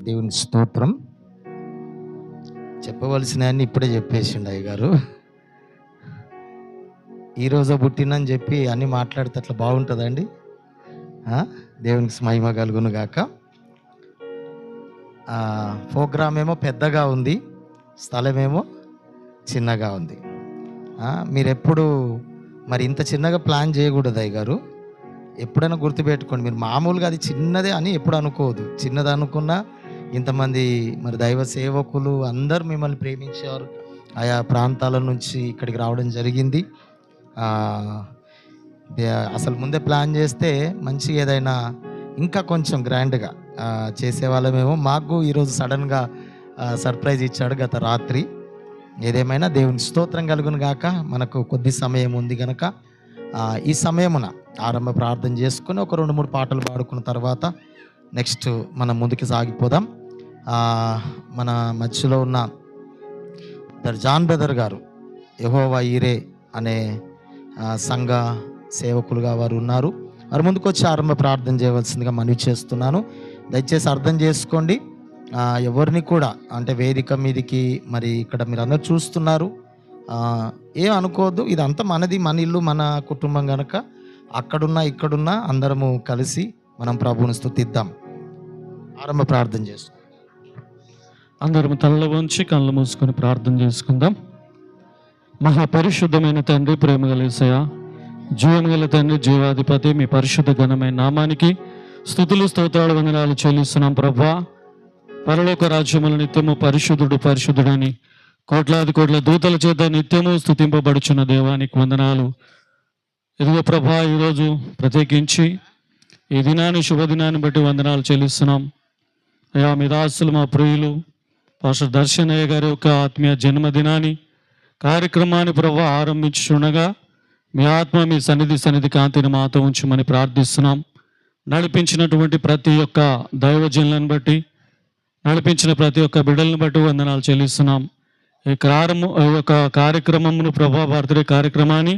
దేవుని స్తోత్రం. చెప్పవలసినవన్నీ ఇప్పుడే చెప్పేసిండు అయ్య గారు. ఈరోజు పుట్టినని చెప్పి అన్నీ మాట్లాడితే అట్లా బాగుంటుందండి? దేవునికి మహిమ కలుగును గాక. ప్రోగ్రామ్ ఏమో పెద్దగా ఉంది, స్థలమేమో చిన్నగా ఉంది. మీరెప్పుడు మరి ఇంత చిన్నగా ప్లాన్ చేయకూడదు అయ్య గారు. ఎప్పుడైనా గుర్తుపెట్టుకోండి, మీరు మామూలుగా అది చిన్నదే అని ఎప్పుడు అనుకోవద్దు. చిన్నది అనుకున్నా ఇంతమంది మరి దైవ సేవకులు అందరూ మిమ్మల్ని ప్రేమించారు. ఆయా ప్రాంతాల నుంచి ఇక్కడికి రావడం జరిగింది. అసలు ముందే ప్లాన్ చేస్తే మంచిగా ఏదైనా ఇంకా కొంచెం గ్రాండ్గా చేసేవాళ్ళమేమో. మాకు ఈరోజు సడన్గా సర్ప్రైజ్ ఇచ్చాడు గత రాత్రి. ఏదేమైనా దేవుని స్తోత్రం కలుగును గాక. మనకు కొద్ది సమయం ఉంది కనుక ఈ సమయమున ఆరంభ ప్రార్థన చేసుకుని ఒక 2-3 పాటలు పాడుకున్న తర్వాత నెక్స్ట్ మనం ముందుకు సాగిపోదాం. మన మధ్యలో ఉన్న జాన్ బ్రదర్ గారు యెహోవా ఈరే అనే సంఘ సేవకులుగా వారు ఉన్నారు. వారు ముందుకు వచ్చి ఆరంభ ప్రార్థన చేయవలసిందిగా మనవి చేస్తున్నాను. దయచేసి అర్థం చేసుకోండి. ఎవరిని కూడా అంటే వేదిక మీదికి మరి ఇక్కడ మీరు అందరు చూస్తున్నారు, ఏం అనుకోవద్దు. ఇదంతా మనది, మన ఇల్లు, మన కుటుంబం కనుక అక్కడున్నా ఇక్కడున్నా అందరము కలిసి మనం ప్రభువుని స్తుతిద్దాం. ఆరంభ ప్రార్థన చేసుకుందాం. అందరం తలలు వంచి కళ్ళు మూసుకొని ప్రార్థన చేసుకుందాం. మహాపరిశుద్ధమైన తండ్రి, ప్రేమగల యేసయ్య, జీవముగల తండ్రి, జీవాధిపతి, మీ పరిశుద్ధ ఘనమైన నామానికి స్తుతులు స్తోత్రాలు వందనాలు చెల్లిస్తున్నాం. ప్రభువా, పరలోక రాజ్యములు నిత్యము పరిశుద్ధుడు పరిశుద్ధుడని కోట్లాది కోట్ల దూతల చేత నిత్యము స్తుతింపబడుచున్న దేవానికి వందనాలు. ఇదిగో ప్రభా, ఈరోజు ప్రత్యేకించి ఈ దినాన్ని, శుభదినాన్ని బట్టి వందనాలు చెల్లిస్తున్నాం. అయ్యా, మీ దాసులు మా ప్రియులు పాస్టర్ దర్శనయ్య గారి యొక్క ఆత్మీయ జన్మదినాన్ని కార్యక్రమాన్ని ప్రభా ఆరంభించుండగా మీ ఆత్మ, మీ సన్నిధి కాంతిని మాతో ఉంచమని ప్రార్థిస్తున్నాం. నడిపించినటువంటి ప్రతి ఒక్క దైవజనులను బట్టి, నడిపించిన ప్రతి ఒక్క బిడ్డలను బట్టి వందనాలు చెల్లిస్తున్నాం. ఈ యొక్క కార్యక్రమమును ప్రభా, బర్త్డే కార్యక్రమాన్ని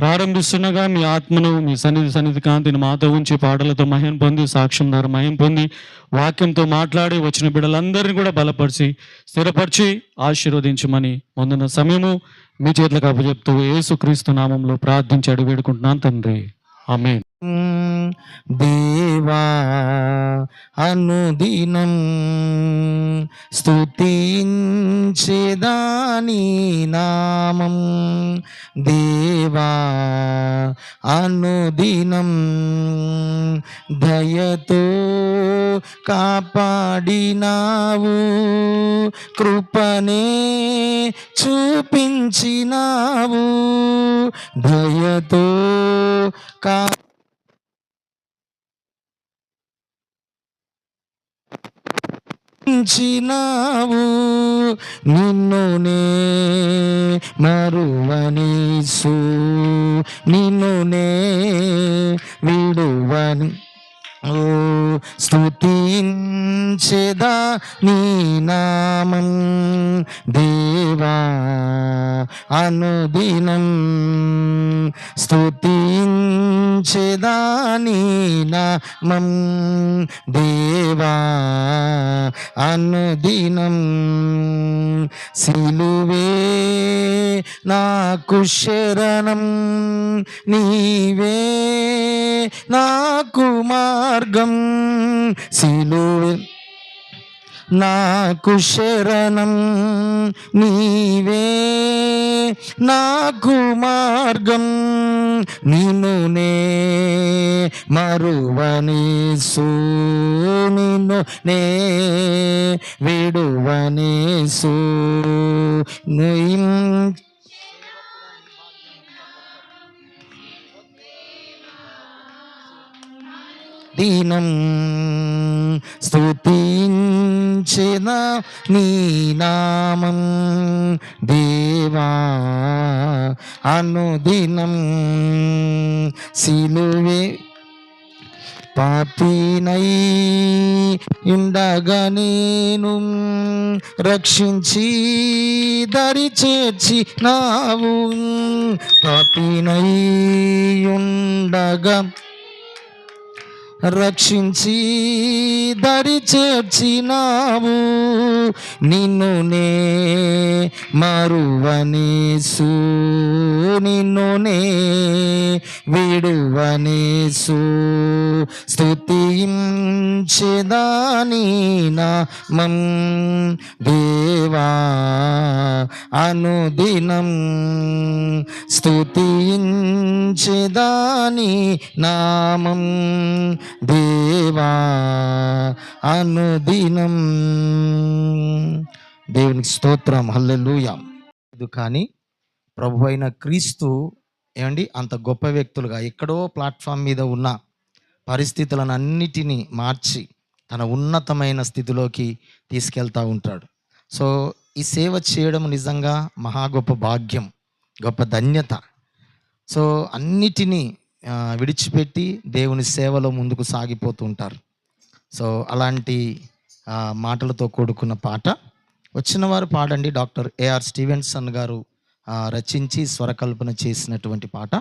ప్రారంభిస్తుండగా మీ ఆత్మను, మీ సన్నిధి కాంతిని మాతో ఉంచి పాటలతో మహిమ పొంది, సాక్ష్యం ద్వారా మహిమ పొంది, వాక్యంతో మాట్లాడి వచ్చిన బిడ్డలందరినీ కూడా బలపరిచి స్థిరపరిచి ఆశీర్వదించమని ముందున్న సమయము మీ చేతులకు అప్పచెప్తూ యేసుక్రీస్తు నామంలో ప్రార్థించి అడిగి వేడుకుంటున్నాను తండ్రి, ఆమేన్. దేవా అనుదినం స్తుతించెదాని నామం, దేవా అనుదినం దయతో కాపాడినావు, కృపనే చూపించినావు, దయతో చినావు, నిన్నునే మరువనిసు, నిన్నునే విడువని స్తుతించెదా నీ నామం, దేవా అనుదినం స్తుతించెదా నీ నామం, దేవా అనుదినం. సిలువే నాకు శరణం, నీవే నాకు మార్గం, సిలువే నాకు శరణం, నీవే నాకు మార్గం, నిన్నునే మరువనిసు, నిన్నునే విడువనిసు, దీనం స్తుతించెదా నీ నామం, దేవా అనుదినం. సిలువే పాపినై ఉండగా నేను రక్షించి దరి చేర్చినావు, పాపినై ఉండగా రక్షించి దరి చేర్చినావు, నిన్ను నే మరువనేసు, నిన్ను నే విడువనేసు. స్తుతించెదాని నామం దేవా అనుదినం, స్తుతించెదాని నామం దేవా అనుదినం. దేవునికి స్తోత్రం, హల్లెలూయా. కానీ ప్రభు అయిన క్రీస్తు ఏమండి అంత గొప్ప వ్యక్తులుగా ఎక్కడో ప్లాట్ఫామ్ మీద ఉన్న పరిస్థితులను అన్నిటినీ మార్చి తన ఉన్నతమైన స్థితిలోకి తీసుకెళ్తూ ఉంటాడు. సో ఈ సేవ చేయడం నిజంగా మహా గొప్ప భాగ్యం, గొప్ప ధన్యత. సో అన్నిటినీ విడిచిపెట్టి దేవుని సేవలో ముందుకు సాగిపోతూ ఉంటారు. సో అలాంటి మాటలతో కూడుకున్న పాట వచ్చిన వారు పాడండి. డాక్టర్ ఏఆర్ స్టీవెన్సన్ గారు రచించి స్వరకల్పన చేసినటువంటి పాట.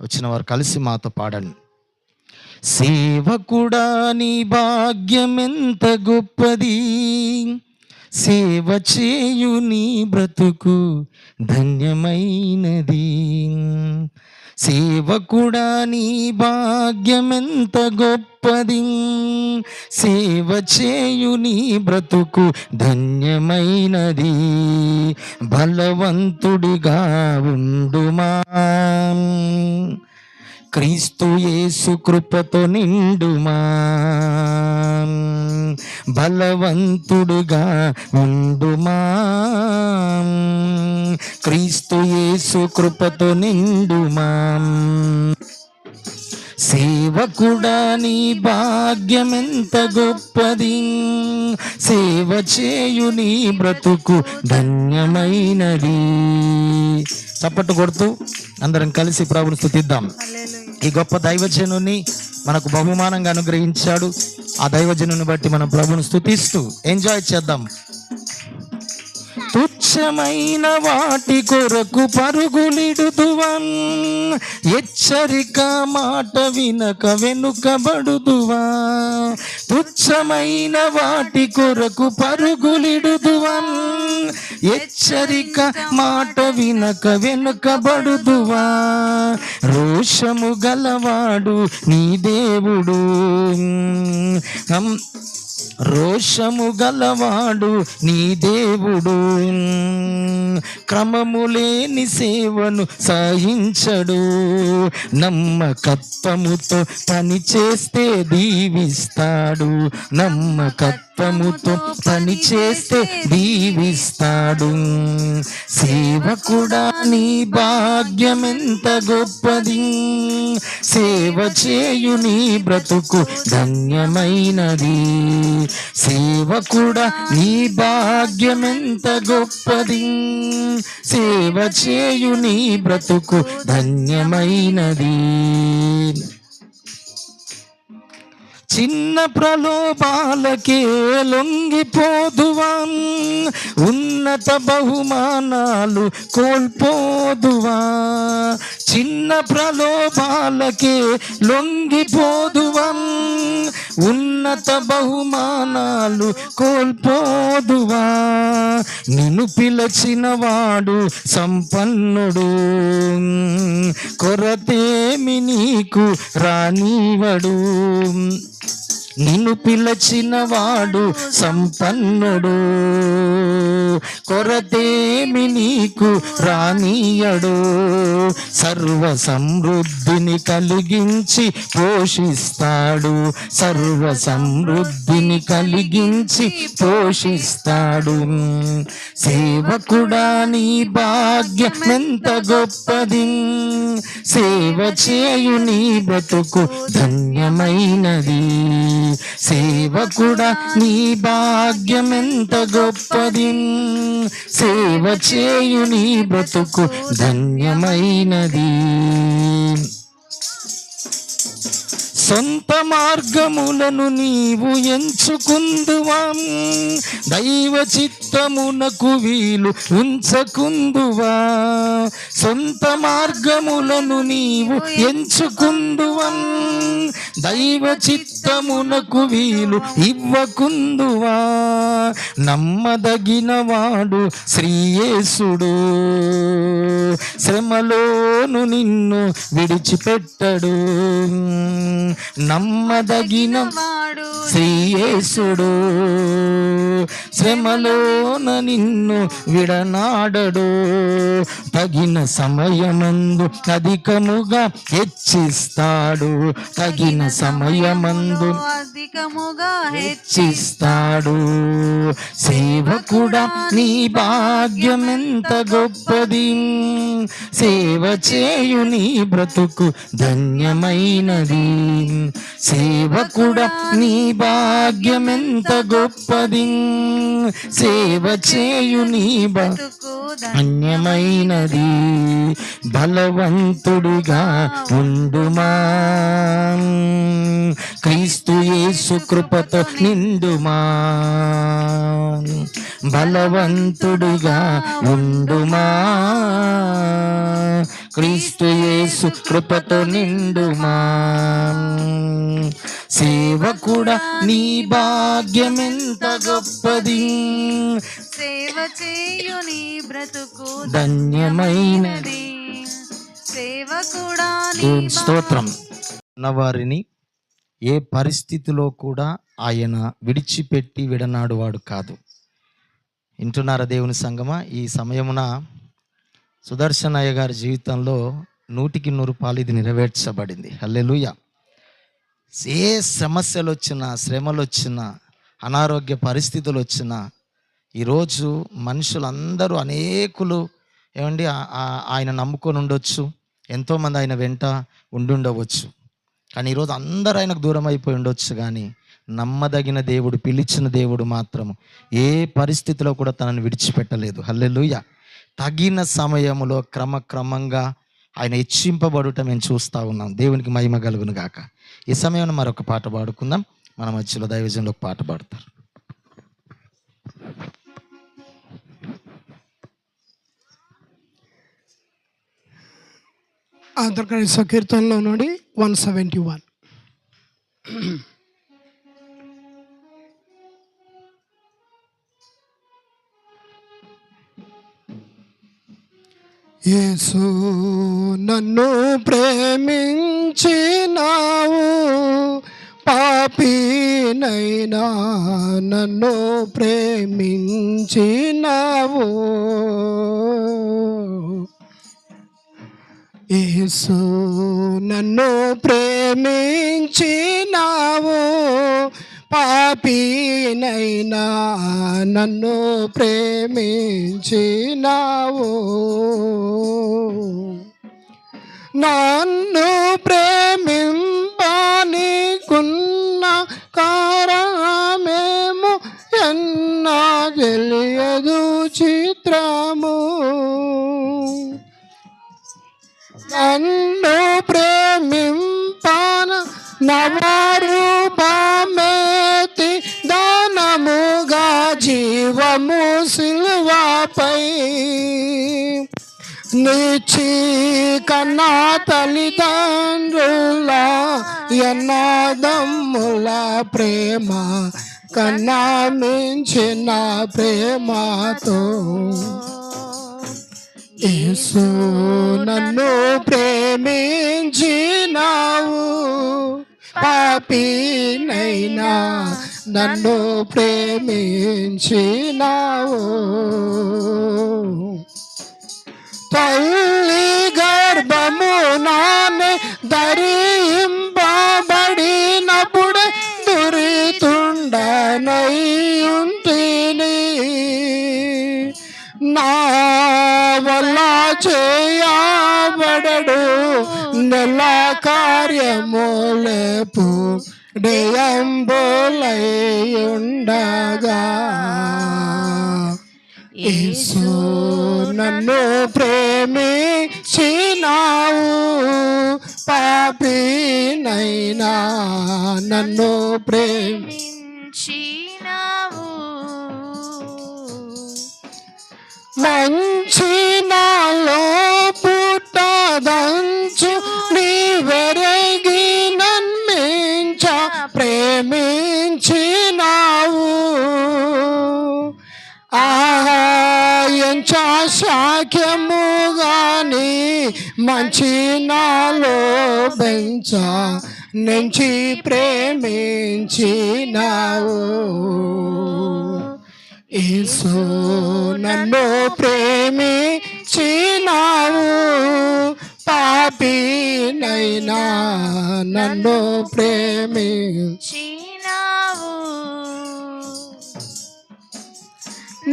వచ్చిన వారు కలిసి మాతో పాడండి. సేవకుడా నీ భాగ్యం ఎంత గొప్పది, సేవ చేయు నీ బ్రతుకు ధన్యమైనది. సేవకుడా నీ భాగ్యమెంత గొప్పది, సేవ చేయు నీ బ్రతుకు ధన్యమైనది. బలవంతుడిగా ఉండుమా, క్రీస్తు యేసు కృపతో నిండుమా. బలవంతుడుగా ఉండుమా, క్రీస్తు యేసు కృపతో నిండుమా. సేవకుడా నీ భాగ్యమెంత గొప్పది, సేవ చేయు నీ బ్రతుకు ధన్యమైనది. చప్పట్టు కొడుతూ అందరం కలిసి ప్రభుని స్తుతిద్దాం. ఈ గొప్ప దైవజనుని మనకు బహుమానంగా అనుగ్రహించాడు. ఆ దైవజనుని బట్టి మనం ప్రభుని స్తుతిస్తూ ఎంజాయ్ చేద్దాం. తుచ్చమైన వాటి కొరకు పరుగులిడుదువా, హెచ్చరిక మాట వినక వెనుకబడుదువా. తుచ్చమైన వాటి కొరకు పరుగులిడుదువా, హెచ్చరిక మాట వినక వెనుకబడుదువా. రోషము గలవాడు నీ దేవుడు, రోషము గలవాడు నీ దేవుడు. క్రమము లేని సేవను సహించడు, నమ్మకత్వముతో పని చేస్తే దీవిస్తాడు. నమ్మకత్వముతో పని చేస్తే దీవిస్తాడు. సేవకుడా నీ భాగ్యమెంత గొప్పది, సేవ చేయు నీ బ్రతుకు ధన్యమైనది. సేవకుడా నీ భాగ్యమెంత గొప్పది, సేవ చేయు నీ బ్రతుకు ధన్యమైనది. చిన్న ప్రలోభాలకే లొంగిపోదువా, ఉన్నత బహుమానాలు కోల్పోదువా. చిన్న ప్రలోభాలకే లొంగిపోదువా, ఉన్నత బహుమానాలు కోల్పోదువా. నిన్ను పిలచిన వాడు సంపన్నుడు, కొరతేమి నీకు రానివడు. నిన్ను పిలచిన వాడు సంపన్నుడు, కొరతేమి నీకు రానియడు. సర్వ సమృద్ధిని కలిగించి పోషిస్తాడు, సర్వ సమృద్ధిని కలిగించి పోషిస్తాడు. సేవకుడా నీ భాగ్యమెంత గొప్పది, సేవ చేయు నీ బ్రతుకు ధన్యమైనది. సేవకుడా నీ భాగ్యమెంత గొప్పది, సేవ చేయు నీ బ్రతుకు ధన్యమైనది. సొంత మార్గములను నీవు ఎంచుకుందువా, దైవ చిత్తమునకు వీలు ఉంచకుందువా. సొంత మార్గములను నీవు ఎంచుకుందువా, దైవ చిత్తమునకు వీలు ఇవ్వకుందువా. నమ్మదగిన వాడు శ్రీయేసుడు, శ్రమలోను నిన్ను విడిచిపెట్టడు. నమ్మదగిన శ్రీయేసుడు, శ్రమలోన నిన్ను విడనాడడు. తగిన సమయమందు అధికముగా హెచ్చిస్తాడు, తగిన సమయమందు అధికముగా హెచ్చిస్తాడు. సేవకుడా నీ భాగ్యమెంత గొప్పది, సేవ చేయు నీ బ్రతుకు ధన్యమైనది. సేవకుడా నీ భాగ్యమెంత గొప్పది, సేవ చేయు నీ బ్రతుకు ధన్యమైనది. బలవంతుడిగా ఉండుమా, క్రీస్తు యేసు కృపతో నిండుమా. బలవంతుడిగా ఉండుమా, క్రీస్తు యేసు కృపతో నిండుమా. సేవకుడా నీ భాగ్యమెంత గొప్పది, సేవ చేయు నీ బ్రతుకు ధన్యమైనది. సేవకుడా స్తోత్రం. ఉన్నవారిని ఏ పరిస్థితిలో కూడా ఆయన విడిచిపెట్టి విడనాడువాడు కాదు. వింటున్నారా దేవుని సంగమా? ఈ సమయమున సుదర్శనయ్య గారి జీవితంలో 100% ఇది నెరవేర్చబడింది. హల్లెలూయా. ఏ సమస్యలు వచ్చినా, శ్రమలు వచ్చినా, అనారోగ్య పరిస్థితులు వచ్చినా, ఈరోజు మనుషులందరూ అనేకులు ఏమండి ఆయన నమ్ముకొని ఉండొచ్చు, ఎంతోమంది ఆయన వెంట ఉండుండవచ్చు. కానీ ఈరోజు అందరూ ఆయనకు దూరం అయిపోయి ఉండొచ్చు. కానీ నమ్మదగిన దేవుడు, పిలిచిన దేవుడు మాత్రం ఏ పరిస్థితిలో కూడా తనను విడిచిపెట్టలేదు. హల్లెలూయా. తగిన సమయంలో క్రమంగా ఆయన హెచ్చింపబడుట మేము చూస్తూ ఉన్నాం. దేవునికి మహిమ కలుగును గాక. ఈ సమయంలో మరొక పాట పాడుకుందాం. మన మధ్యలో దైవజనులు ఒక పాట పాడతారు. ఆంధ్రప్రదేశ్ కీర్తనలో నుండి 171. యేసు నన్ను ప్రేమించినావు, పాపినైనా నన్ను ప్రేమించినావు. యేసు నన్ను ప్రేమించినావు, పాపినైనా నన్ను ప్రేమించినావు. నన్ను ప్రేమింపనీకున్న కారణమేమో ఎన్నా తెలియదు చిత్రము. నన్ను ప్రేమింపన నవరూపమేతి దానముగా జీవము సిలువపై నిచ్చి కన్నా తల్లిదండ్రుల యన్నదమ్ముల ప్రేమ కన్నా మించిన ప్రేమతో యేసు నన్ను ప్రేమించినావు, పాపినైనా నన్ను ప్రేమించినావు. తల్లి గర్భమునానే ధరింపబడినప్పుడే దురితుండనై ఉంటిని. నా వల్ల చేయబడడు నెల కార్యములేపు డయంబులై ఉండగా యేసు నన్ను ప్రేమించినావు, పాపినైనా నైనా నన్ను ప్రేమ ప్రేమించినావు. మంచి నాలో పుట్టదంచు నీ వెరగి నన్మించ ప్రేమించినావు. ఎంచ శాఖ్యము గాని మంచి నాలో బెంచ నుంచి ప్రేమించినావు. యేసు నన్ను ప్రేమించినావు. పాపినైనా నన్ను ప్రేమించినావు.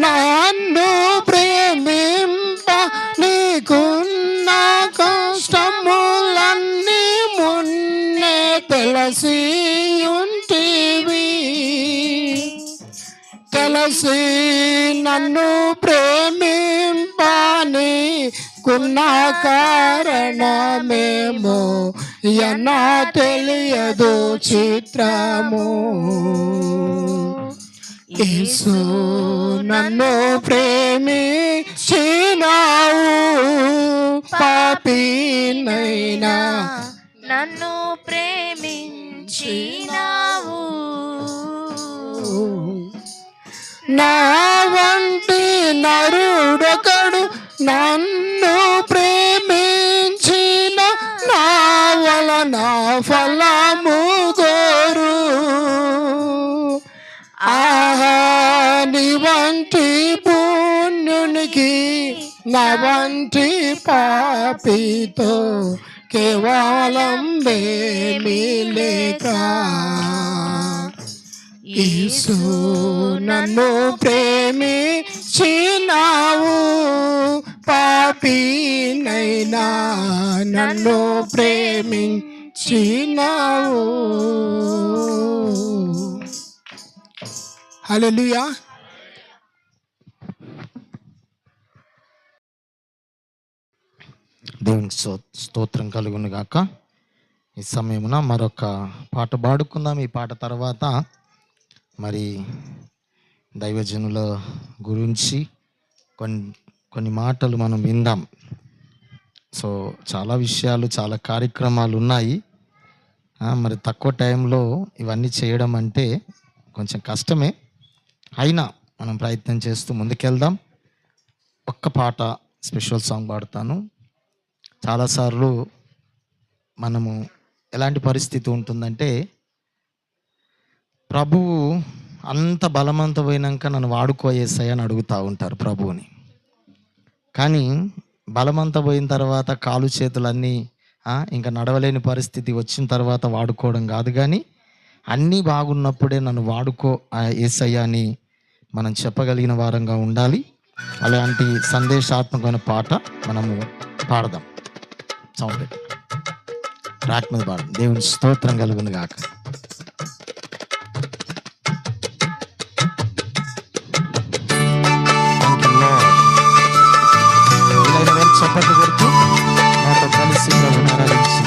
నన్ను ప్రేమింప నీకున్న కష్టములన్నీ మున్నే తెలిసి ఉంటివి. తెలిసి నన్ను ప్రేమింపని కున్న కారణమేమో ఎన్నా తెలియదు చిత్రము. యేసు నన్ను ప్రేమించినావు. పాపినైనా నన్ను ప్రేమించినావు. నా వంటి నరుడొకడు నన్ను ప్రేమించిన నా వలన ఫలము కోరు. నీ వంటి పుణ్యునికి నా వంటి పాపితో కేవలం ఏమీ లేక. యేసు నన్ను ప్రేమించినావు. పాపినైనా నన్ను ప్రేమించినావు. హల్లెలూయా. దేవునికి స్తోత్రం కలుగును గాక. ఈ సమయమున మరొక పాట పాడుకుందాం. ఈ పాట తర్వాత మరి దైవజనుల గురించి కొన్ని మాటలు మనం విందాం. సో చాలా విషయాలు, చాలా కార్యక్రమాలు ఉన్నాయి. మరి తక్కువ టైంలో ఇవన్నీ చేయడం అంటే కొంచెం కష్టమే. అయినా మనం ప్రయత్నం చేస్తూ ముందుకెళ్దాం. ఒక్క పాట స్పెషల్ సాంగ్ పాడతాను. చాలాసార్లు మనము ఎలాంటి పరిస్థితి ఉంటుందంటే, ప్రభువు అంత బలమంత పోయినాక నన్ను వాడుకో యేసయ్య అని అడుగుతూ ఉంటారు ప్రభువుని. కానీ బలమంతా పోయిన తర్వాత కాలు చేతులన్నీ ఇంకా నడవలేని పరిస్థితి వచ్చిన తర్వాత వాడుకోవడం కాదు, కానీ అన్నీ బాగున్నప్పుడే నన్ను వాడుకో యేసయ్య అని మనం చెప్పగలిగిన వారంగా ఉండాలి. అలాంటి సందేశాత్మకమైన పాట మనము పాడదాం. సౌండ్ ట్రాక్ మీద పాడదాం. దేవుని స్తోత్రం కలుగును గాక. చప్పట్లు కొడుతూ నాతో కలిసి ప్రభుని ఆరాధించి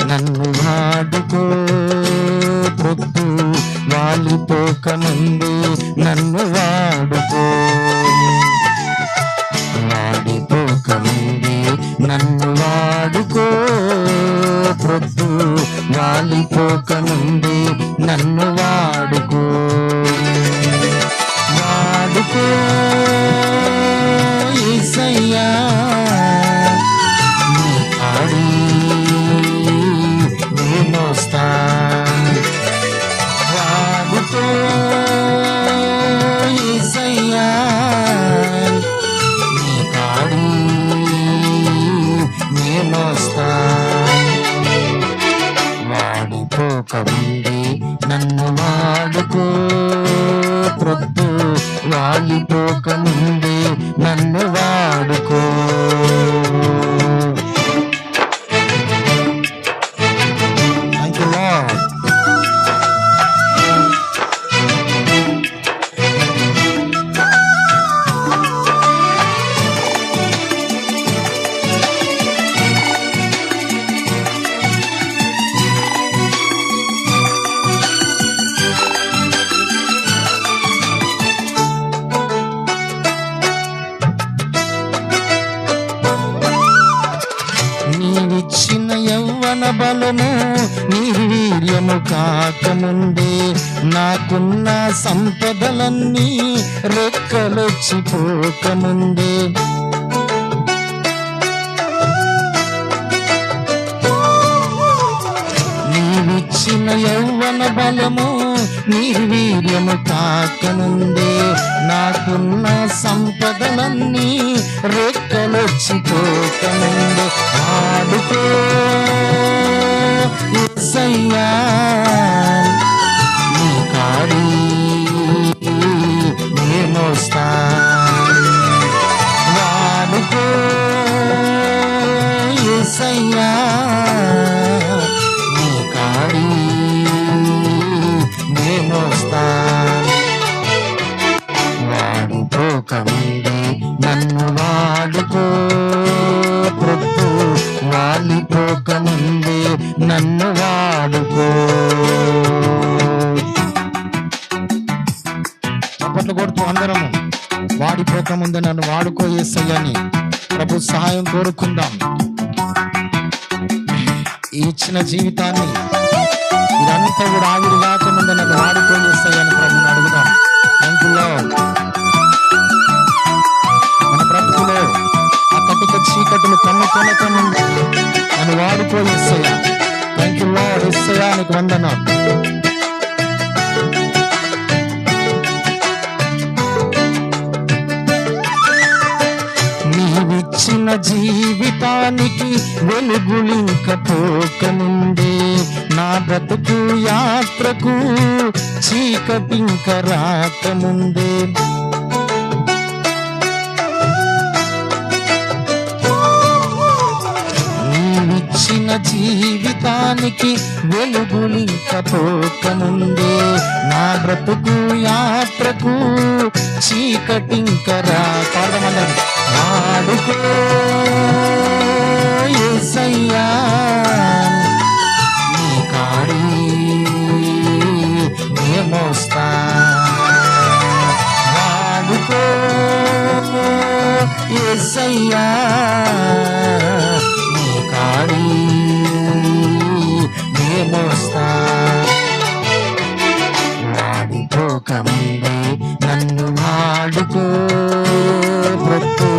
నన్ను వాడుకో, పొద్దు వాలిపోక ముందు నన్ను వాడుకో. వాడిపోక ముందు నన్ను వాడుకో, పొద్దు వాలిపోక ముందు నన్ను వాడుకో. వాడుకో యేసయ్యా, నీ కాడి నేనొస్తా. వాడుకో యేసయ్యా, నీ కాడి నేనొస్తా. వీర్యము కాకముందే నాకున్న సంపదలన్నీ రెక్కలొచ్చిపోకముందే నీవిచ్చిన యౌవన బలము నిర్వీర్యము కాకముందే నాకున్న సంపదలన్నీ రెక్కలొచ్చిపోకముందే వాడుకో యేసయ్యా నీ కాడి నేమోస్తా వాడుకో యేసయ్యా నీ కాడి నేమోస్తా వాడుకోకముందే నన్ను వాడుకో ప్రభు వాలిపోకముందే నన్ను వాడుకో. చప్పట్లు కొడుతూ అందరము వాడిపోకముందే నన్ను వాడుకో యేసయ్యని ప్రభు సహాయం కోరుకుందాం. ఈ ఇచ్చిన జీవితాన్ని ఇదంతా కూడా ఆవిరి కాకముందే నన్ను వాడుకో యేసయ్యని ప్రభుని అడుగుదాం. Thank you lord. మన బ్రతుకులో ఆ కటిక చీకటిని కమ్ముకొనకముందే నన్ను వాడుకో Yesayya. Thank you lord. Yesayya నీకు వందనాలు. నీవిచ్చిన జీవితానికి వెలుగులింక పోకముందే నా బ్రతుకు యాత్రకు చీకటింక రాకముందే నీవిచ్చిన జీవితానికి వెలుగులింక పోకముందే నా బ్రతుకు యాత్రకు చీకటింక రాకముందే వాడుకో యేసయ్యా నీ కాడి నేమోస్తా వాడుకో యేసయ్యా నీ కాడి నేమోస్తా వాడిపోకముందే నన్ను వాడుకో ప్రభు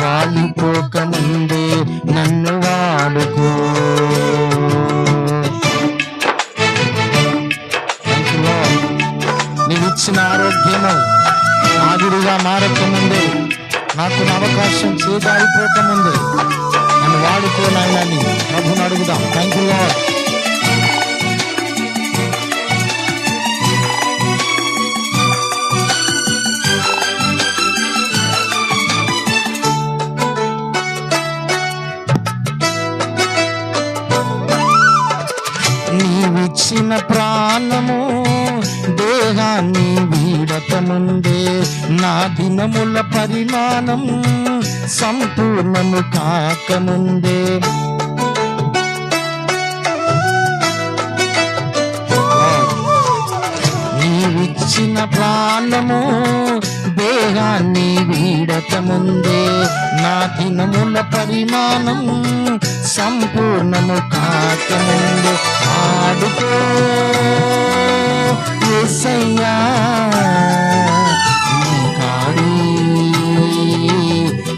వాలిపోకముందే నన్ను వాడుకో. నీవిచ్చిన ఆరోగ్యము ఆవిరిగా మారకముందే నాకు అవకాశం చేదారిపోకముందే నన్ను వాడుకో నాయనని ప్రభుని అడుగుదాం. Thank you lord. నీవిచ్చిన ప్రాణము దేహాన్ని వీడకముందే నా దినముల పరిమాణం సంపూర్ణము కాకముందే నీవిచ్చిన ప్రాణము దేహాన్ని వీడకముందే నా దినముల పరిమాణం సంపూర్ణము కాకముందే వాడుకో యేసయ్యా నీ కాడి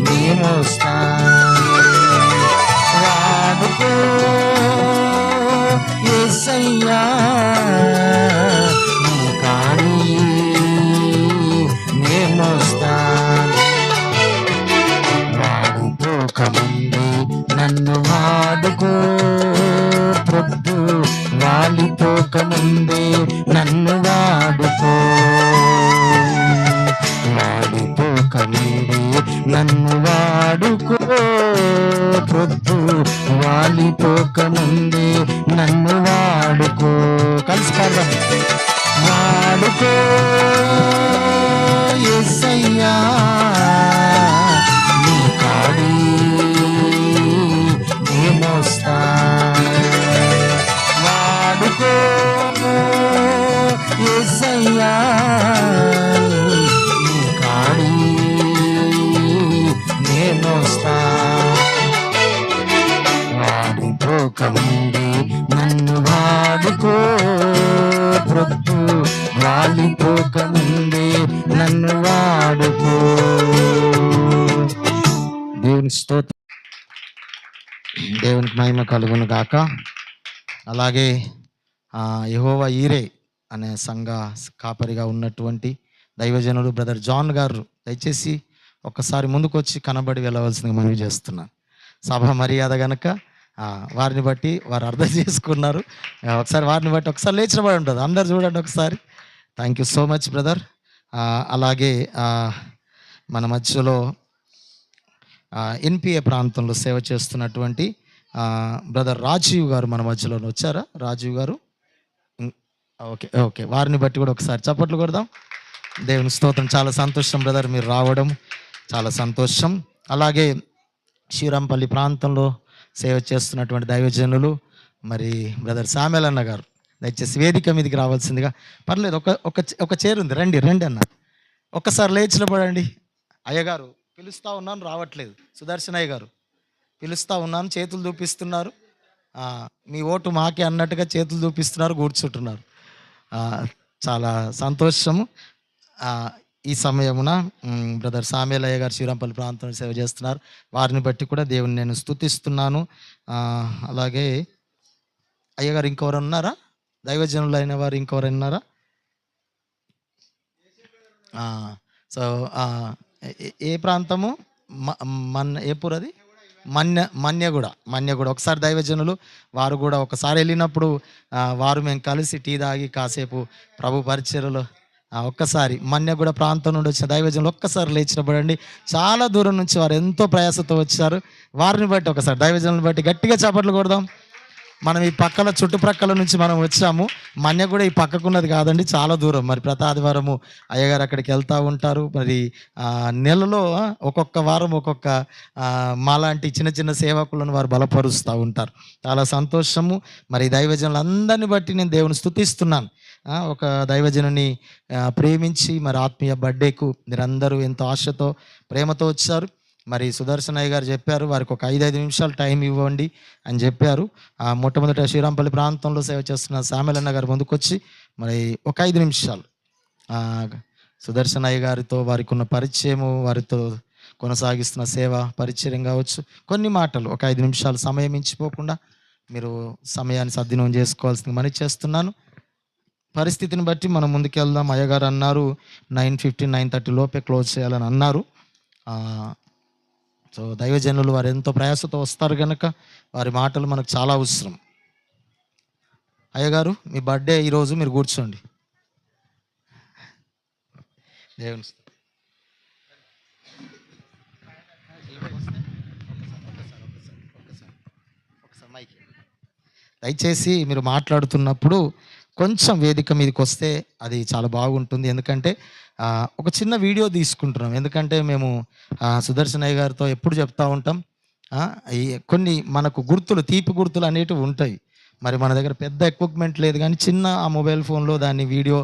నేమోస్తా వాడుకో యేసయ్యా నీ కాడి నేమోస్తా వాడుకోకముందే నన్ను వాడుకో ప్రభు వాలిపోకముందే నన్ను వాడుకో వాడిపోకముందే నన్ను వాడుకో ప్రభు వాలిపోకముందే నన్ను వాడుకో. కలిసి పాడదాం. వాడుకో యేసయ్యా నీ కాడి నేమోస్తా వాడుకో యేసయ్యా నీ కాడి నేమోస్తా వాడిపోకముందే నన్ను వాడుకో వాలిపోకముందే నన్ను వాడుకో. దేవుని స్తోత్రం, దేవునికి మహిమ కలుగును గాక. అలాగే యెహోవా ఈరే అనే సంఘ కాపరిగా ఉన్నటువంటి దైవజనులు బ్రదర్ జాన్ గారు దయచేసి ఒక్కసారి ముందుకు వచ్చి కనబడి వెళ్ళవలసిందిగా మనవి చేస్తున్నాను. సభ మర్యాద గనక వారిని బట్టి వారు అర్థం చేసుకున్నారు. ఒకసారి వారిని బట్టి ఒకసారి లేచిన పడి ఉంటుంది. అందరు చూడండి ఒకసారి. Thank you so much brother. అలాగే మన మధ్యలో ఎన్పిఏ ప్రాంతంలో సేవ చేస్తున్నటువంటి బ్రదర్ రాజీవ్ గారు మన మధ్యలో వచ్చారా? రాజీవ్ గారు, ఓకే ఓకే, వారిని బట్టి కూడా ఒకసారి చప్పట్లు కొడదాం. దేవుని స్తోత్రం. చాలా సంతోషం బ్రదర్, మీరు రావడం చాలా సంతోషం. అలాగే శ్రీరాంపల్లి ప్రాంతంలో సేవ చేస్తున్నటువంటి దైవజనులు మరి బ్రదర్ సామెల్ అన్న గారు దయచేసి వేదిక మీదకి రావాల్సిందిగా. పర్లేదు, ఒక చైర్ ఉంది, రండి రండి అన్న. ఒక్కసారి లేచిన పడండి. అయ్యగారు పిలుస్తూ ఉన్నాను, రావట్లేదు. సుదర్శన్ అయ్య గారు పిలుస్తూ ఉన్నాను, చేతులు చూపిస్తున్నారు. మీ ఓటు మాకే అన్నట్టుగా చేతులు చూపిస్తున్నారు, కూర్చుంటున్నారు. చాలా సంతోషము. ఈ సమయమున బ్రదర్ సామేలయ్య గారు శ్రీరాంపల్లి ప్రాంతంలో సేవ చేస్తున్నారు. వారిని బట్టి కూడా దేవుని నేను స్తుతిస్తున్నాను. అలాగే అయ్యగారు ఇంకెవరు ఉన్నారా? దైవజనులు అయిన వారు ఇంకెవరు ఉన్నారా? సో ఏ ప్రాంతము? ఏ పూరది? మన్యగూడ. ఒకసారి దైవజనులు వారు కూడా ఒకసారి వెళ్ళినప్పుడు వారు మేము కలిసి టీ తాగి కాసేపు ప్రభు పరిచర్యలో ఒక్కసారి మన్యగూడ ప్రాంతం నుండి వచ్చిన దైవజనులు ఒక్కసారి లేచినపడండి. చాలా దూరం నుంచి వారు ఎంతో ప్రయాసతో వచ్చారు. వారిని బట్టి ఒకసారి దైవజనులను బట్టి గట్టిగా చప్పట్లు కొడదాం. మనం ఈ పక్కల చుట్టుప్రక్కల నుంచి మనం వచ్చాము. మన్య కూడా ఈ పక్కకున్నది కాదండి, చాలా దూరం. మరి ప్రతి ఆదివారము అయ్యగారు అక్కడికి వెళ్తూ ఉంటారు. మరి నెలలో ఒక్కొక్క వారం ఒక్కొక్క మాలాంటి చిన్న చిన్న సేవకులను వారు బలపరుస్తూ ఉంటారు. చాలా సంతోషము. మరి దైవజనులందరిని బట్టి నేను దేవుని స్తుతిస్తున్నాను. ఒక దైవజనుని ప్రేమించి మరి ఆత్మీయ బర్త్డేకు మీరందరూ ఎంతో ఆశతో ప్రేమతో వచ్చారు. మరి సుదర్శన్ అయ్య గారు చెప్పారు వారికి ఒక 5 నిమిషాలు టైం ఇవ్వండి అని చెప్పారు. మొట్టమొదట శ్రీరాంపల్లి ప్రాంతంలో సేవ చేస్తున్న సామెలన్న గారు ముందుకొచ్చి మరి ఒక 5 నిమిషాలు సుదర్శన్ అయ్య గారితో వారికి ఉన్న పరిచయము, వారితో కొనసాగిస్తున్న సేవ పరిచయం కావచ్చు, కొన్ని మాటలు ఒక 5 నిమిషాలు సమయం మించిపోకుండా మీరు సమయాన్ని సద్వినియోగం చేసుకోవాల్సింది మనవి చేస్తున్నాను. పరిస్థితిని బట్టి మనం ముందుకెళ్దాం. అయ్యగారు అన్నారు 9:15, 9:30 లోపే క్లోజ్ చేయాలని అన్నారు. సో దైవజనులు వారు ఎంతో ప్రయాసతో వస్తారు కనుక వారి మాటలు మనకు చాలా అవసరం. అయ్యగారు మీ బర్త్డే ఈరోజు, మీరు కూర్చోండి. దేవుని దయచేసి మీరు మాట్లాడుతున్నప్పుడు కొంచెం వేదిక మీదకి వస్తే అది చాలా బాగుంటుంది. ఎందుకంటే ఒక చిన్న వీడియో తీసుకుంటున్నాం. ఎందుకంటే మేము సుదర్శన్ అయ్య గారితో ఎప్పుడు చెప్తా ఉంటాం, కొన్ని మనకు గుర్తులు, తీపి గుర్తులు అనేటివి ఉంటాయి. మరి మన దగ్గర పెద్ద ఎక్విప్మెంట్ లేదు, కానీ చిన్న ఆ మొబైల్ ఫోన్లో దాన్ని వీడియో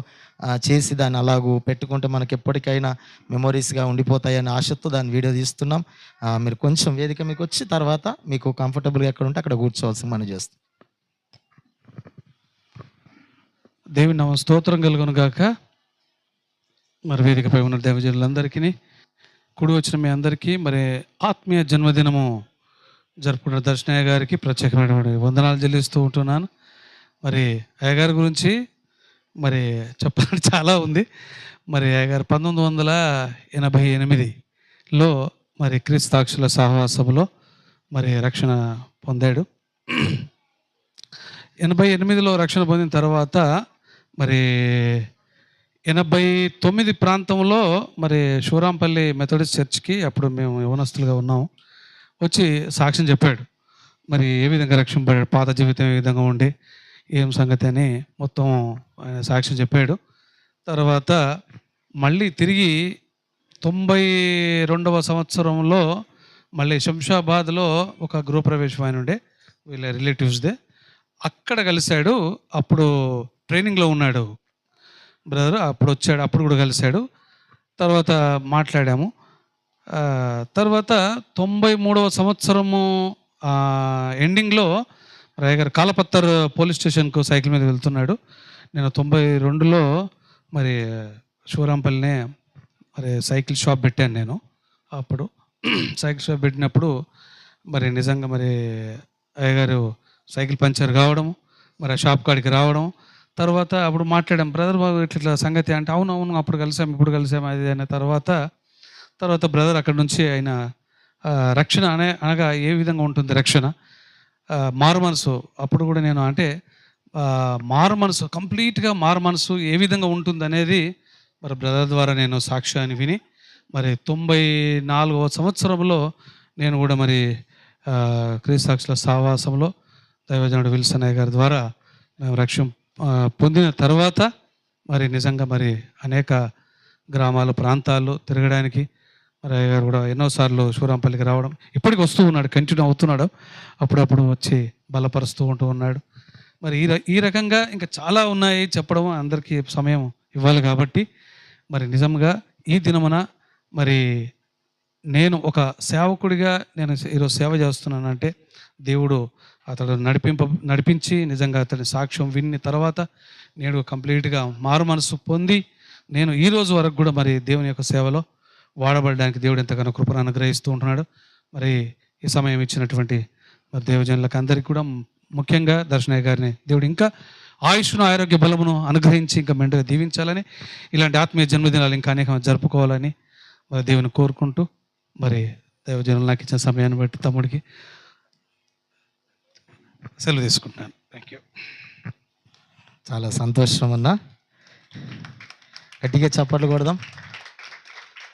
చేసి దాన్ని అలాగూ పెట్టుకుంటే మనకి ఎప్పటికైనా మెమొరీస్గా ఉండిపోతాయని ఆశతో దాన్ని వీడియో తీస్తున్నాం. మీరు కొంచెం వేదిక మీకు వచ్చి తర్వాత మీకు కంఫర్టబుల్గా ఎక్కడ ఉంటే అక్కడ కూర్చోవాల్సి మనం చేస్తాం. దేవుని నామ స్తోత్రం కలుగును గాక. మరి వేదికపై ఉన్న దేవజనులందరికీ, కూడి వచ్చిన మీ అందరికీ మరి ఆత్మీయ జన్మదినము జరుపుకున్న దర్శనయ్య గారికి ప్రత్యేకమైన వందనాలు చెల్లిస్తూ ఉంటున్నాను. మరి అయ్యగారి గురించి మరి చెప్పాలంటే చాలా ఉంది. మరి అయ్యగారు 1988లో మరి క్రీస్తాక్షుల సహవాసములో మరి రక్షణ పొందాడు. 88లో రక్షణ పొందిన తర్వాత మరి 89 ప్రాంతంలో మరి శ్రీరాంపల్లి మెథడిస్ట్ చర్చ్కి అప్పుడు మేము యవనస్తులుగా ఉన్నాము, వచ్చి సాక్ష్యం చెప్పాడు. మరి ఏ విధంగా రక్షింపడాడు, పాత జీవితం ఏ విధంగా ఉండి ఏం సంగతి అని మొత్తం ఆయన సాక్ష్యం చెప్పాడు. తర్వాత మళ్ళీ తిరిగి 92వ సంవత్సరంలో మళ్ళీ శంషాబాద్లో ఒక గృహప్రవేశం ఆయన ఉండే, వీళ్ళ రిలేటివ్స్దే, అక్కడ కలిశాడు. అప్పుడు ట్రైనింగ్లో ఉన్నాడు బ్రదర్, అప్పుడు వచ్చాడు, అప్పుడు కూడా కలిశాడు. తర్వాత మాట్లాడాము. తర్వాత 93వ సంవత్సరము ఎండింగ్లో రాయగారు కాలపత్తర్ పోలీస్ స్టేషన్కు సైకిల్ మీద వెళ్తున్నాడు. నేను 92లో మరి శూరంపల్లినే మరి సైకిల్ షాప్ పెట్టాను నేను. అప్పుడు సైకిల్ షాప్ పెట్టినప్పుడు మరి నిజంగా మరి అయ్యగారు సైకిల్ పంచర్ కావడం, మరి ఆ షాప్ కాడికి రావడం, తర్వాత అప్పుడు మాట్లాడాం, బ్రదర్ బాబు ఇట్లా సంగతి అంటే, అవును అవును అప్పుడు కలిసాం ఇప్పుడు కలిసాం అది అనే తర్వాత బ్రదర్ అక్కడ నుంచి ఆయన రక్షణ అనగా ఏ విధంగా ఉంటుంది రక్షణ, మారు మనసు. అప్పుడు కూడా నేను అంటే మారు మనసు, కంప్లీట్గా మారు మనసు ఏ విధంగా ఉంటుంది అనేది మరి బ్రదర్ ద్వారా నేను సాక్ష్యాన్ని విని మరి 94వ సంవత్సరంలో నేను కూడా మరి క్రీస్తు సాక్షుల సహవాసంలో దైవజనుడు విల్సన్ అయ్య గారి ద్వారా మేము రక్షణ పొందిన తర్వాత మరి నిజంగా మరి అనేక గ్రామాలు ప్రాంతాల్లో తిరగడానికి మరి అయ్య గారు కూడా ఎన్నోసార్లు శూరంపల్లికి రావడం, ఇప్పటికి వస్తూ ఉన్నాడు, కంటిన్యూ అవుతున్నాడు, అప్పుడప్పుడు వచ్చి బలపరుస్తూ ఉంటూ ఉన్నాడు. మరి ఈ రకంగా ఇంకా చాలా ఉన్నాయి చెప్పడం, అందరికీ సమయం ఇవ్వాలి కాబట్టి మరి నిజంగా ఈ దినమున మరి నేను ఒక సేవకుడిగా నేను ఈరోజు సేవ చేస్తున్నానంటే దేవుడు అతడు నడిపించి నిజంగా అతని సాక్ష్యం విన్న తర్వాత నేను కంప్లీట్గా మారు మనసు పొంది నేను ఈ రోజు వరకు కూడా మరి దేవుని యొక్క సేవలో వాడబడడానికి దేవుడు ఎంతగానో కృపను అనుగ్రహిస్తూ ఉంటున్నాడు. మరి ఈ సమయం ఇచ్చినటువంటి మరి దేవజనులకు అందరికీ కూడా, ముఖ్యంగా దర్శనయ్య గారిని దేవుడు ఇంకా ఆయుష్ను ఆరోగ్య బలమును అనుగ్రహించి ఇంకా మెండుగా దీవించాలని, ఇలాంటి ఆత్మీయ జన్మదినాలు ఇంకా అనేక జరుపుకోవాలని మరి దేవుని కోరుకుంటూ మరి దైవజనులు నాకు ఇచ్చిన సమయాన్ని బట్టి తమ్ముడికి సెలవు తీసుకుంటున్నాను. Thank you. చాలా సంతోషం అన్నా. గట్టిగా చప్పట్లు కొడదాం.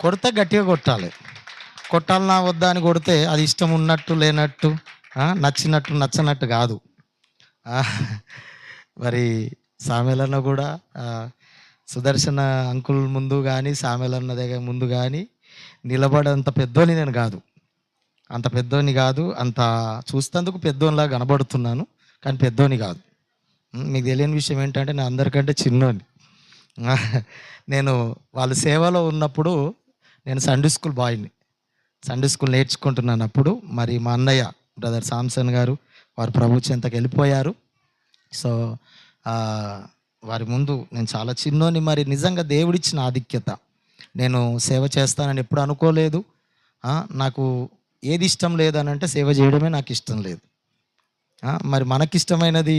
కొడితే గట్టిగా కొట్టాలి. కొట్టాలన్నా వద్దా అని కొడితే అది ఇష్టం ఉన్నట్టు లేనట్టు, నచ్చినట్టు నచ్చనట్టు కాదు. మరి సామెలన్న కూడా సుదర్శన అంకుల్ ముందు కానీ సామెలన్న దగ్గర ముందు కానీ నిలబడంత పెద్దోని నేను కాదు, అంత పెద్దోని కాదు, అంత చూస్తేందుకు పెద్దోనిలా కనబడుతున్నాను కానీ పెద్దోని కాదు. మీకు తెలియని విషయం ఏంటంటే నేను అందరికంటే చిన్నోని. నేను వాళ్ళ సేవలో ఉన్నప్పుడు నేను సండే స్కూల్ బాయ్ని, సండే స్కూల్ నేర్చుకుంటున్నానప్పుడు మరి మా అన్నయ్య బ్రదర్ సామ్సన్ గారు వారు ప్రభు చెంతకు వెళ్ళిపోయారు. సో వారి ముందు నేను చాలా చిన్నోని. మరి నిజంగా దేవుడిచ్చిన ఆధిక్యత, నేను సేవ చేస్తానని ఎప్పుడు అనుకోలేదు. నాకు ఏది ఇష్టం లేదనంటే సేవ చేయడమే నాకు ఇష్టం లేదు. మరి మనకిష్టమైనది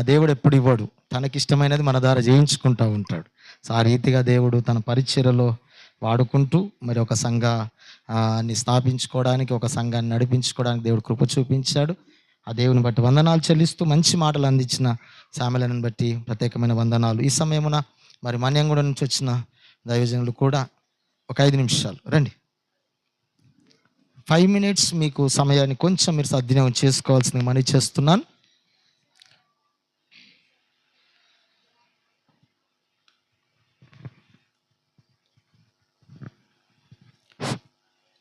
దేవుడు ఎప్పుడు ఇవ్వడు, తనకిష్టమైనది మన ద్వారా చేయించుకుంటూ ఉంటాడు. సో ఆ రీతిగా దేవుడు తన పరిచర్యలో వాడుకుంటూ మరి ఒక సంఘాన్ని స్థాపించుకోవడానికి, ఒక సంఘాన్ని నడిపించుకోవడానికి దేవుడు కృప చూపించాడు. ఆ దేవుని బట్టి వందనాలు చెల్లిస్తూ మంచి మాటలు అందించిన సామెలను బట్టి ప్రత్యేకమైన వందనాలు. ఈ సమయమున మరి మన్యంగూడ నుంచి వచ్చిన దైవజనులు కూడా ఒక 5 నిమిషాలు రండి. 5 minutes మీకు సమయాన్ని కొంచెం మీరు సద్వినియోగం చేసుకోవాల్సింది మనవి చేస్తున్నాను.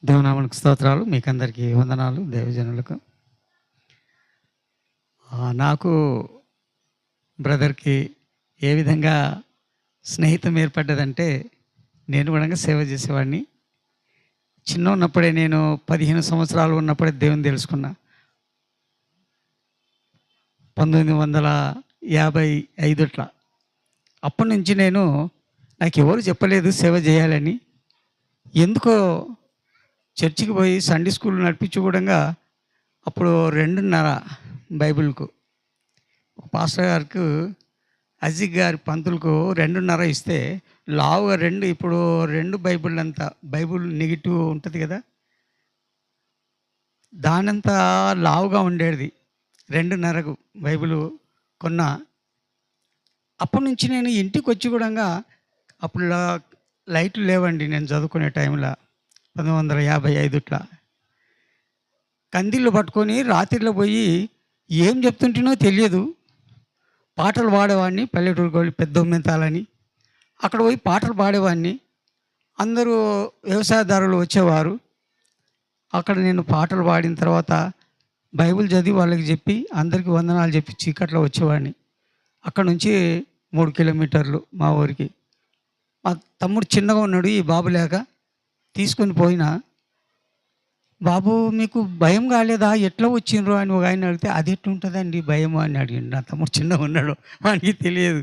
దేవునామానికి స్తోత్రాలు. మీకందరికీ వందనాలు దైవజనులకు. నాకు బ్రదర్కి ఏ విధంగా స్నేహితం ఏర్పడ్డదంటే, నేను కూడా సేవ చేసేవాడిని. చిన్న ఉన్నప్పుడే, నేను 15 సంవత్సరాలు ఉన్నప్పుడే దేవుని తెలుసుకున్నా. 1955 అట్లా. అప్పటి నుంచి నాకు ఎవరు చెప్పలేదు సేవ చేయాలని. ఎందుకో చర్చికి పోయి సండే స్కూల్ నడిపించి కూడా అప్పుడు 2.5 బైబిల్కు పాస్టర్ గారికి అజిక్ గారి పంతులకు 2.5 ఇస్తే లావుగా 2, ఇప్పుడు 2 బైబిల్ అంతా, బైబిల్ నెగిటివ్ ఉంటుంది కదా, దానంతా లావుగా ఉండేది. 2.5 బైబిల్ కొన్నా. అప్పటి నుంచి నేను ఇంటికి వచ్చి కూడా, అప్పుడు లైట్లు లేవండి నేను చదువుకునే టైంలో, 1955 ఇట్లా కందిళ్ళు పట్టుకొని రాత్రిలో పోయి ఏం చెప్తుంటేనో తెలియదు, పాటలు పాడేవాడిని. పల్లెటూరుకి వెళ్ళి పెద్దొమ్మెంతాలని అక్కడ పోయి పాటలు పాడేవాడిని. అందరూ వ్యవసాయదారులు వచ్చేవారు. అక్కడ నేను పాటలు పాడిన తర్వాత బైబిల్ చదివి వాళ్ళకి చెప్పి అందరికీ వందనాలు చెప్పి చీకట్లో వచ్చేవాడిని. అక్కడ నుంచి 3 కిలోమీటర్లు మా ఊరికి. మా తమ్ముడు చిన్నగా ఉన్నాడు, ఈ బాబు లేక తీసుకొని పోయినా, బాబు మీకు భయం కాలేదా, ఎట్లా వచ్చిండ్రు అని ఒక ఆయన అడిగితే, అది ఎట్లుంటుందండి భయం అని అడిగిండు. నా తమ్ముడు చిన్నగా ఉన్నాడు, వానికి తెలియదు.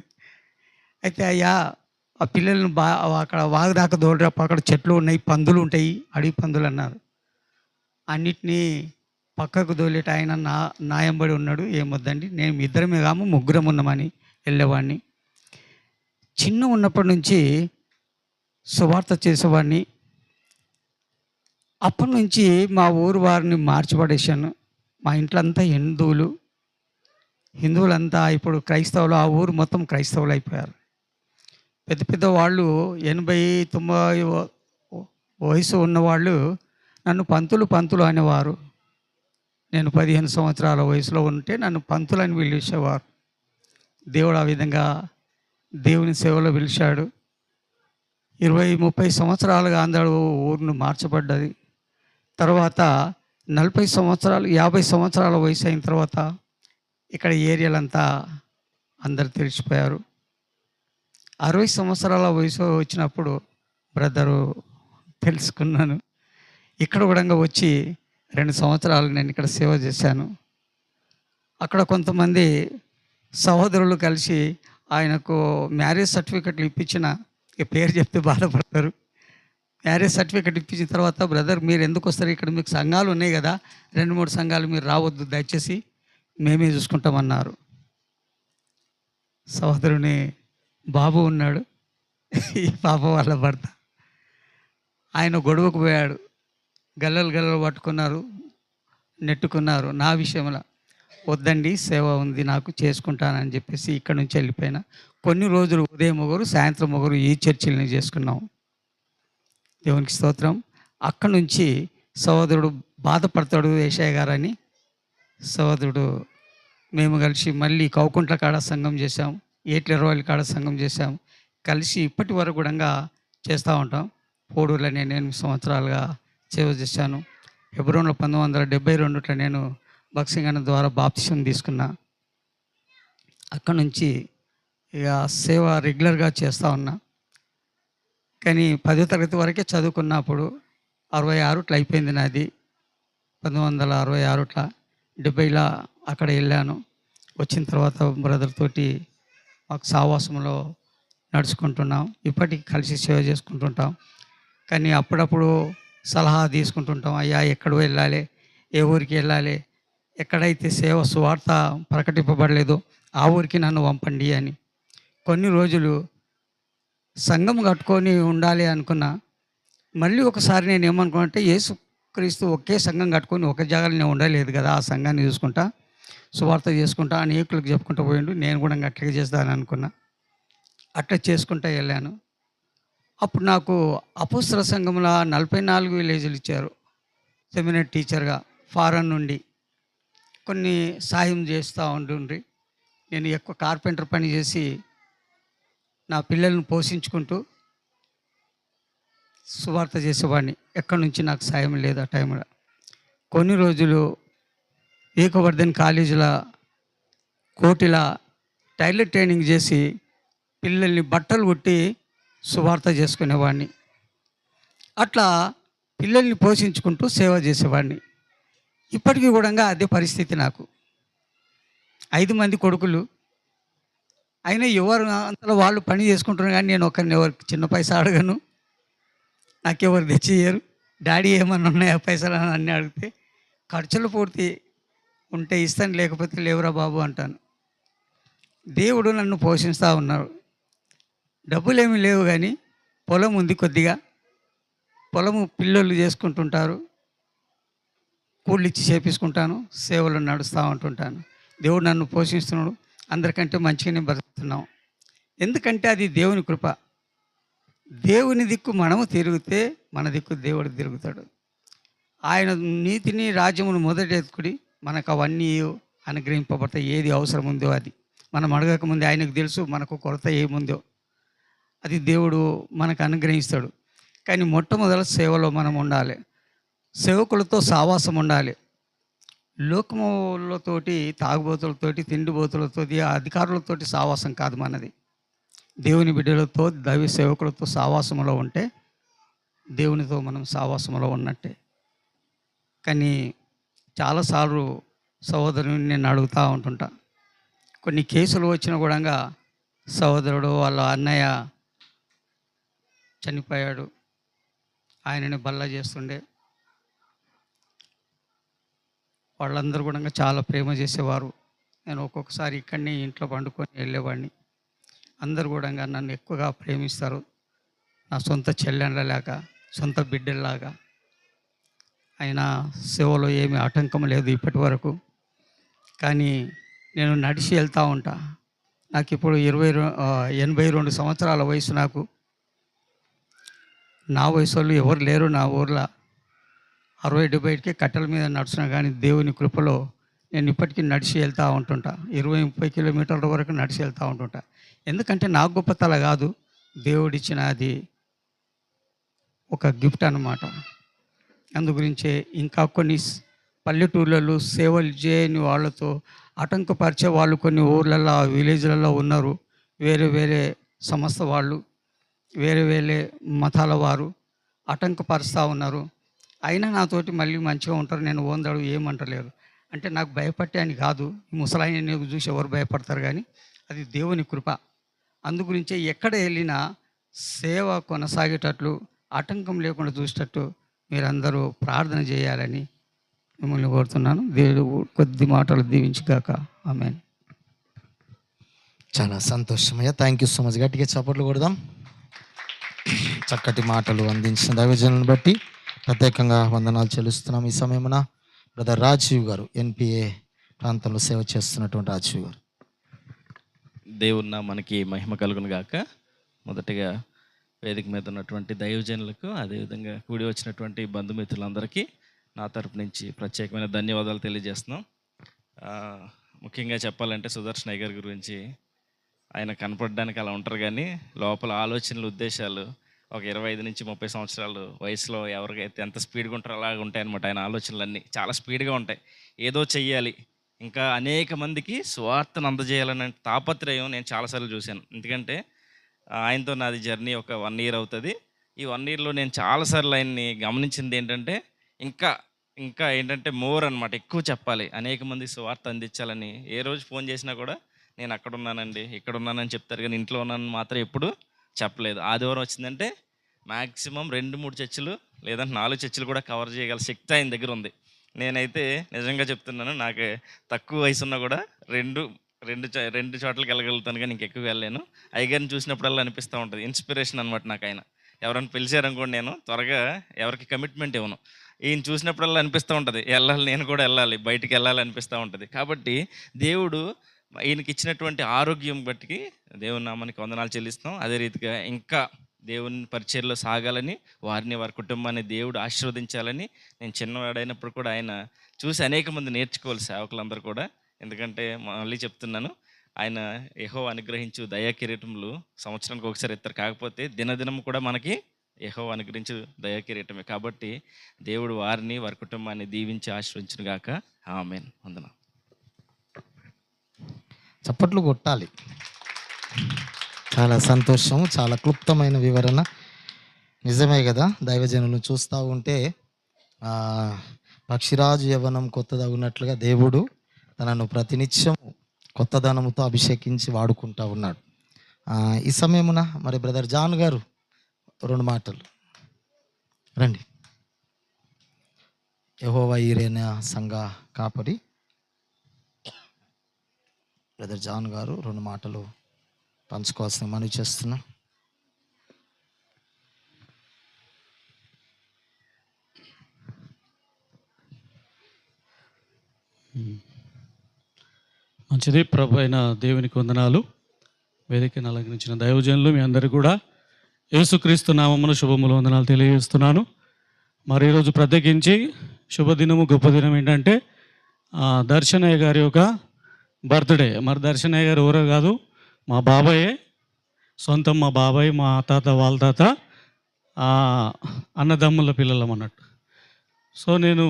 అయితే అయ్యా ఆ పిల్లల్ని అక్కడ వాగు దాకా దోలరాపు, అక్కడ చెట్లు ఉన్నాయి, పందులు ఉంటాయి, అడవి పందులు అన్నారు. అన్నిటినీ పక్కకు దోలేట ఆయన నాయంబడి ఉన్నాడు. ఏమొద్దండి, నేను ఇద్దరమే కాము ముగ్గురం ఉన్నామని వెళ్ళేవాడిని. చిన్న ఉన్నప్పటి నుంచి సువార్త చేసేవాడిని. అప్పటి నుంచి మా ఊరు వారిని మార్చిపడేశాను. మా ఇంట్లో అంతా హిందువులంతా ఇప్పుడు క్రైస్తవులు. ఆ ఊరు మొత్తం క్రైస్తవులు అయిపోయారు. పెద్ద పెద్ద వాళ్ళు 80-90 వయసు ఉన్నవాళ్ళు నన్ను పంతులు అనేవారు. నేను 15 సంవత్సరాల వయసులో ఉంటే నన్ను పంతులు అని పిలిచేవారు. దేవుడు ఆ విధంగా దేవుని సేవలో పిలిచాడు. 20-30 సంవత్సరాలుగా అందరూ ఊరిని మార్చబడ్డది. తర్వాత 40 సంవత్సరాలు 50 సంవత్సరాల వయసు అయిన తర్వాత ఇక్కడ ఏరియాలంతా అందరు తెలిసిపోయారు. 60 సంవత్సరాల వయసు వచ్చినప్పుడు బ్రదరు తెలుసుకున్నాను. ఇక్కడ కూడా వచ్చి 2 సంవత్సరాలు నేను ఇక్కడ సేవ చేశాను. అక్కడ కొంతమంది సహోదరులు కలిసి ఆయనకు మ్యారేజ్ సర్టిఫికెట్లు ఇప్పించిన, పేరు చెప్తే బాధపడతారు. మ్యారేజ్ సర్టిఫికెట్ ఇప్పించిన తర్వాత, బ్రదర్ మీరు ఎందుకు వస్తారు, ఇక్కడ మీకు సంఘాలు ఉన్నాయి కదా, 2-3 సంఘాలు, మీరు రావద్దు దయచేసి, మేమే చూసుకుంటామన్నారు. సహోదరుని బాబు ఉన్నాడు, ఈ పాప వాళ్ళ భర్త. ఆయన గొడవకు పోయాడు. గల్లలు పట్టుకున్నారు, నెట్టుకున్నారు. నా విషయంలో వద్దండి, సేవ ఉంది నాకు, చేసుకుంటానని చెప్పేసి ఇక్కడ నుంచి వెళ్ళిపోయినా. కొన్ని రోజులు ఉదయం ఒకరు, సాయంత్రం ఒకరు ఈ చర్చిల్ని చేసుకున్నాం. దేవునికి స్తోత్రం. అక్కడి నుంచి సహోదరుడు బాధపడతాడు యేషయ్య గారని సహోదరుడు మేము కలిసి మళ్ళీ కౌకుంట్ల కాడ సంఘం చేశాం, ఏట్ల రోయల కాడ సంఘం చేశాం. కలిసి ఇప్పటి వరకు కూడా చేస్తూ ఉంటాం. పోడూరులో నేను 8 సంవత్సరాలుగా సేవ చేశాను. ఫిబ్రవరిలో 1972 నేను భక్సింగ్ అన్న ద్వారా బాప్తిసం తీసుకున్నా. అక్కడి నుంచి ఇక సేవ రెగ్యులర్గా చేస్తూ ఉన్నా. కానీ 10వ తరగతి వరకే చదువుకున్నప్పుడు 66 అయిపోయింది నాది. 1966 70లో అక్కడ వెళ్ళాను. వచ్చిన తర్వాత బ్రదర్ తోటి మాకు సావాసంలో నడుచుకుంటున్నాం. ఇప్పటికి కలిసి సేవ చేసుకుంటుంటాం. కానీ అప్పుడప్పుడు సలహా తీసుకుంటుంటాం. అయ్యా ఎక్కడ వెళ్ళాలి, ఏ ఊరికి వెళ్ళాలి, ఎక్కడైతే సేవ సువార్త ప్రకటింపబడలేదో ఆ ఊరికి నన్ను పంపండి అని. కొన్ని రోజులు సంఘం కట్టుకొని ఉండాలి అనుకున్నా. మళ్ళీ ఒకసారి నేను ఏమనుకున్నా, యేసుక్రీస్తు ఒకే సంఘం కట్టుకొని ఒక జాగాలో నేను ఉండలేదు కదా, ఆ సంఘాన్ని చూసుకుంటా సువార్త చేసుకుంటా అనేకులకు చెప్పుకుంటూ పోయిండు. నేను కూడా అట్లాగే చేస్తాను అనుకున్నా. అట్లా చేసుకుంటూ వెళ్ళాను. అప్పుడు నాకు అపోస్తల సంఘంలో 44 విలేజ్లు ఇచ్చారు సెమినరీ టీచర్గా. ఫారెన్ నుండి కొన్ని సాయం చేస్తూ ఉంటుండ్రి. నేను ఎక్కువ కార్పెంటర్ పని చేసి నా పిల్లలను పోషించుకుంటూ సువార్త చేసేవాడిని. ఎక్కడి నుంచి నాకు సాయం లేదు ఆ టైంలో. కొన్ని రోజులు ఏకవర్ధన్ కాలేజీలో కోటిలా టైలర్ ట్రైనింగ్ చేసి పిల్లల్ని బట్టలు కుట్టి సువార్త చేసుకునేవాడిని. అట్లా పిల్లల్ని పోషించుకుంటూ సేవ చేసేవాడిని. ఇప్పటికీ కూడా అదే పరిస్థితి నాకు. 5 మంది కొడుకులు అయినా ఎవరు అంతలో వాళ్ళు పని చేసుకుంటున్నారు. కానీ నేను ఒకరిని ఎవరికి చిన్న పైసా అడగను, నాకెవరు తెచ్చియ్యరు. డాడీ ఏమన్నా ఉన్నాయా పైసలు అని అన్నీ అడిగితే ఖర్చులు పూర్తి ఉంటే ఇస్తాను, లేకపోతే లేవురా బాబు అంటాను. దేవుడు నన్ను పోషిస్తూ ఉన్నాడు. డబ్బులు ఏమీ లేవు కానీ పొలం ఉంది కొద్దిగా. పొలము పిల్లలు చేసుకుంటుంటారు, కూళ్ళు ఇచ్చి చేపించుకుంటాను, సేవలు నడుస్తూ ఉంటుంటాను. దేవుడు నన్ను పోషిస్తున్నాడు. అందరికంటే మంచిగానే బ్రతుకుతున్నాం. ఎందుకంటే అది దేవుని కృప. దేవుని దిక్కు మనము తిరిగితే మన దిక్కు దేవుడు తిరుగుతాడు. ఆయన నీతిని రాజ్యమును మొదట ఎత్తుకుడి, మనకు అవన్నీ అనుగ్రహింపబడతాయి. ఏది అవసరం ఉందో అది మనం అడగకముందే ఆయనకు తెలుసు మనకు కొరత ఏముందో. అది దేవుడు మనకు అనుగ్రహిస్తాడు. కానీ మొట్టమొదటి సేవలో మనం ఉండాలి. సేవకులతో సావాసం ఉండాలి. లోకములతోటి, తాగుబోతులతోటి, తిండిబోతులతోటి, అధికారులతోటి సావాసం కాదు మనది. దేవుని బిడ్డలతో, దైవ సేవకులతో సావాసంలో ఉంటే దేవునితో మనం సావాసంలో ఉన్నట్టే. కానీ చాలాసార్లు సహోదరుని నేను అడుగుతూ ఉంటుంటా. కొన్ని కేసులు వచ్చినా కూడా సహోదరుడు వాళ్ళ అన్నయ్య చనిపోయాడు. ఆయనని బల్ల చేస్తుండే. వాళ్ళందరూ కూడా చాలా ప్రేమ చేసేవారు. నేను ఒక్కొక్కసారి ఇక్కడనే ఇంట్లో పండుకొని వెళ్ళేవాడిని. అందరూ కూడా నన్ను ఎక్కువగా ప్రేమిస్తారు. నా సొంత చెల్లెళ్ళలాగా, సొంత బిడ్డల్లాగా. ఆయన సేవలో ఏమీ ఆటంకం లేదు ఇప్పటి వరకు. కానీ నేను నడిచి వెళ్తూ ఉంటా. నాకు ఇప్పుడు 82 సంవత్సరాల వయసు. నాకు నా వయసు వాళ్ళు ఎవరు లేరు నా ఊర్లో. 60-70కి కట్టెల మీద నడుచున్నా కానీ దేవుని కృపలో నేను ఇప్పటికీ నడిచి వెళ్తూ ఉంటుంటా. 20-30 కిలోమీటర్ల వరకు నడిచి వెళ్తూ ఉంటుంటా. ఎందుకంటే నా గొప్పతల కాదు, దేవుడిచ్చిన అది ఒక గిఫ్ట్ అన్నమాట. అందు గురించే ఇంకా కొన్ని పల్లెటూళ్ళలో సేవలు చేయని వాళ్ళతో ఆటంకపరిచే వాళ్ళు కొన్ని ఊర్లలో, విలేజ్లలో ఉన్నారు. వేరే వేరే సంస్థ వాళ్ళు, వేరే వేరే మతాల వారు ఆటంకపరుస్తూ ఉన్నారు. అయినా నాతోటి మళ్ళీ మంచిగా ఉంటారు. నేను ఓందడు ఏమంటలేరు. అంటే నాకు భయపట్టే అని కాదు. ముసలాయన చూసి ఎవరు భయపడతారు, కానీ అది దేవుని కృప. అందు గురించే ఎక్కడ వెళ్ళినా సేవ కొనసాగేటట్లు, ఆటంకం లేకుండా చూసేటట్టు మీరందరూ ప్రార్థన చేయాలని మిమ్మల్ని కోరుతున్నాను. దేవుడు కొద్ది మాటలు దీవించుగాక. ఆమేన్. చాలా సంతోషమయ్యా. Thank you so much. గట్టిగా చప్పట్లు కొడదాం. చక్కటి మాటలు అందించిన దైవజనులను బట్టి ప్రత్యేకంగా వందనాలు చెల్లిస్తున్నాం. ఈ సమయమున బ్రదర్ రాజీవ్ గారు, ఎన్పిఏ ప్రాంతంలో సేవ చేస్తున్నటువంటి రాజీవ్ గారు. దేవున్న మనకి మహిమ కలుగును గాక. మొదటిగా వేదిక మీద ఉన్నటువంటి దైవజనులకు, అదేవిధంగా కూడి వచ్చినటువంటి బంధుమిత్రులందరికీ నా తరపు నుంచి ప్రత్యేకమైన ధన్యవాదాలు తెలియజేస్తున్నాం. ముఖ్యంగా చెప్పాలంటే సుదర్శన్ గారి గురించి, ఆయన కనపడడానికి అలా ఉంటారు కానీ లోపల ఆలోచనలు, ఉద్దేశాలు ఒక 25-30 సంవత్సరాలు వయసులో ఎవరికైతే ఎంత స్పీడ్గా ఉంటారో అలాగే ఉంటాయన్నమాట. ఆయన ఆలోచనలన్నీ చాలా స్పీడ్గా ఉంటాయి. ఏదో చెయ్యాలి, ఇంకా అనేక మందికి స్వార్థను అందజేయాలనే తాపత్రయం నేను చాలాసార్లు చూశాను. ఎందుకంటే ఆయనతో నాది జర్నీ ఒక 1 year అవుతుంది. ఈ 1 yearలో నేను చాలాసార్లు ఆయన్ని గమనించింది ఏంటంటే ఇంకా ఏంటంటే మోర్ అనమాట, ఎక్కువ చెప్పాలి, అనేక మంది స్వార్థ అందించాలని. ఏ రోజు ఫోన్ చేసినా కూడా నేను అక్కడ ఉన్నానండి, ఇక్కడ ఉన్నానని చెప్తారు, కానీ ఇంట్లో ఉన్నాను మాత్రం ఎప్పుడు చెప్పలేదు. ఆదివారం వచ్చిందంటే మ్యాక్సిమం 2-3 చర్చిలు లేదంటే 4 చర్చిలు కూడా కవర్ చేయగల శక్తి ఆయన దగ్గర ఉంది. నేనైతే నిజంగా చెప్తున్నాను, నాకు తక్కువ వయసు ఉన్నా కూడా రెండు చోట్లకి వెళ్ళగలుగుతాను, కానీ ఇంకెక్కువ వెళ్ళలేను. అయ్యగారిని చూసినప్పుడల్లా అనిపిస్తూ ఉంటుంది, ఇన్స్పిరేషన్ అనమాట నాకు ఆయన. ఎవరైనా పిలిచారనుకోండి, నేను త్వరగా ఎవరికి కమిట్మెంట్ ఇవ్వను. ఈయన చూసినప్పుడల్లా అనిపిస్తూ ఉంటుంది, వెళ్ళాలి, నేను కూడా వెళ్ళాలి, బయటికి వెళ్ళాలి అనిపిస్తూ ఉంటుంది. కాబట్టి దేవుడు ఈయనకి ఇచ్చినటువంటి ఆరోగ్యం బట్టి దేవుని నామానికి వందనాలు చెల్లిస్తాం. అదే రీతిగా ఇంకా దేవుని పరిచర్యలో సాగాలని, వారిని, వారి కుటుంబాన్ని దేవుడు ఆశీర్వదించాలని నేను చిన్నవాడైనప్పుడు కూడా ఆయన చూసి అనేక మంది నేర్చుకోవాలి, సేవకులందరూ కూడా. ఎందుకంటే మళ్ళీ చెప్తున్నాను, ఆయన యెహోవా అనుగ్రహించు దయా కిరీటములు సంవత్సరానికి ఒకసారి ఎత్తారు. కాకపోతే దినదినం కూడా మనకి యెహోవా అనుగ్రహించు దయా కిరీటమే. కాబట్టి దేవుడు వారిని, వారి కుటుంబాన్ని దీవించి ఆశీర్వదించును గాక. ఆమేన్. వందనాలు. చప్పట్లు కొట్టాలి. చాలా సంతోషం. చాలా క్లుప్తమైన వివరణ. నిజమే కదా, దైవజనులను చూస్తూ ఉంటే పక్షిరాజు యవ్వనం కొత్తదగునట్లుగా దేవుడు తనను ప్రతినిత్యం కొత్తదనముతో అభిషేకించి వాడుకుంటూ ఉన్నాడు. ఈ సమయమున మరి బ్రదర్ జాన్ గారు 2 మాటలు రండి. యెహోవా ఈరేనా సంఘ కాపరి బ్రదర్ జాన్ గారు 2 మాటలు పంచుకోవాల్సిన మనవి చేస్తున్నా. మంచిది. ప్రభు అయిన దేవునికి వందనాలు. వేదికను అలంకరించిన దైవజనులు మీ అందరికీ కూడా యేసుక్రీస్తు నామమున శుభములు, వందనాలు తెలియజేస్తున్నాను. మరి ఈరోజు ప్రత్యేకించి శుభదినము, గొప్ప దినం ఏంటంటే దర్శనయ్య గారి యొక్క బర్త్డే. మరి దర్శనయ్య గారు ఎవరో కాదు, మా బాబాయే, సొంతం మా బాబాయ్, మా తాత వాళ్ళ తాత అన్నదమ్ముల పిల్లలం అన్నట్టు. సో నేను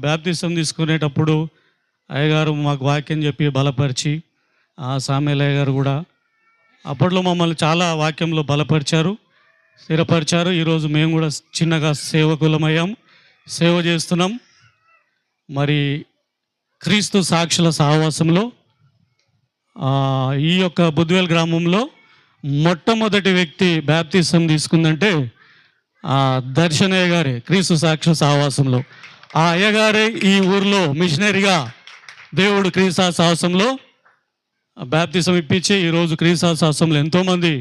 బ్యాప్టిజం తీసుకునేటప్పుడు అయ్యగారు మాకు వాక్యం చెప్పి బలపరిచి, సామ్యాలయ్య గారు కూడా అప్పట్లో మమ్మల్ని చాలా వాక్యంలో బలపరిచారు, స్థిరపరిచారు. ఈరోజు మేము కూడా చిన్నగా సేవకులమయ్యాం, సేవ చేస్తున్నాం. మరి క్రీస్తు సాక్షుల సహవాసంలో ఈ యొక్క బుద్వేల్ గ్రామంలో మొట్టమొదటి వ్యక్తి బాప్తిసం తీసుకుందంటే దర్శనయ్య గారే, క్రీస్తు సాక్షి సహవాసంలో. ఆ అయ్యగారే ఈ ఊర్లో మిషనరీగా దేవుడు క్రీస్తు సహవాసంలో బాప్తిసం ఇప్పించి ఈరోజు క్రీస్తు సహవాసంలో ఎంతోమంది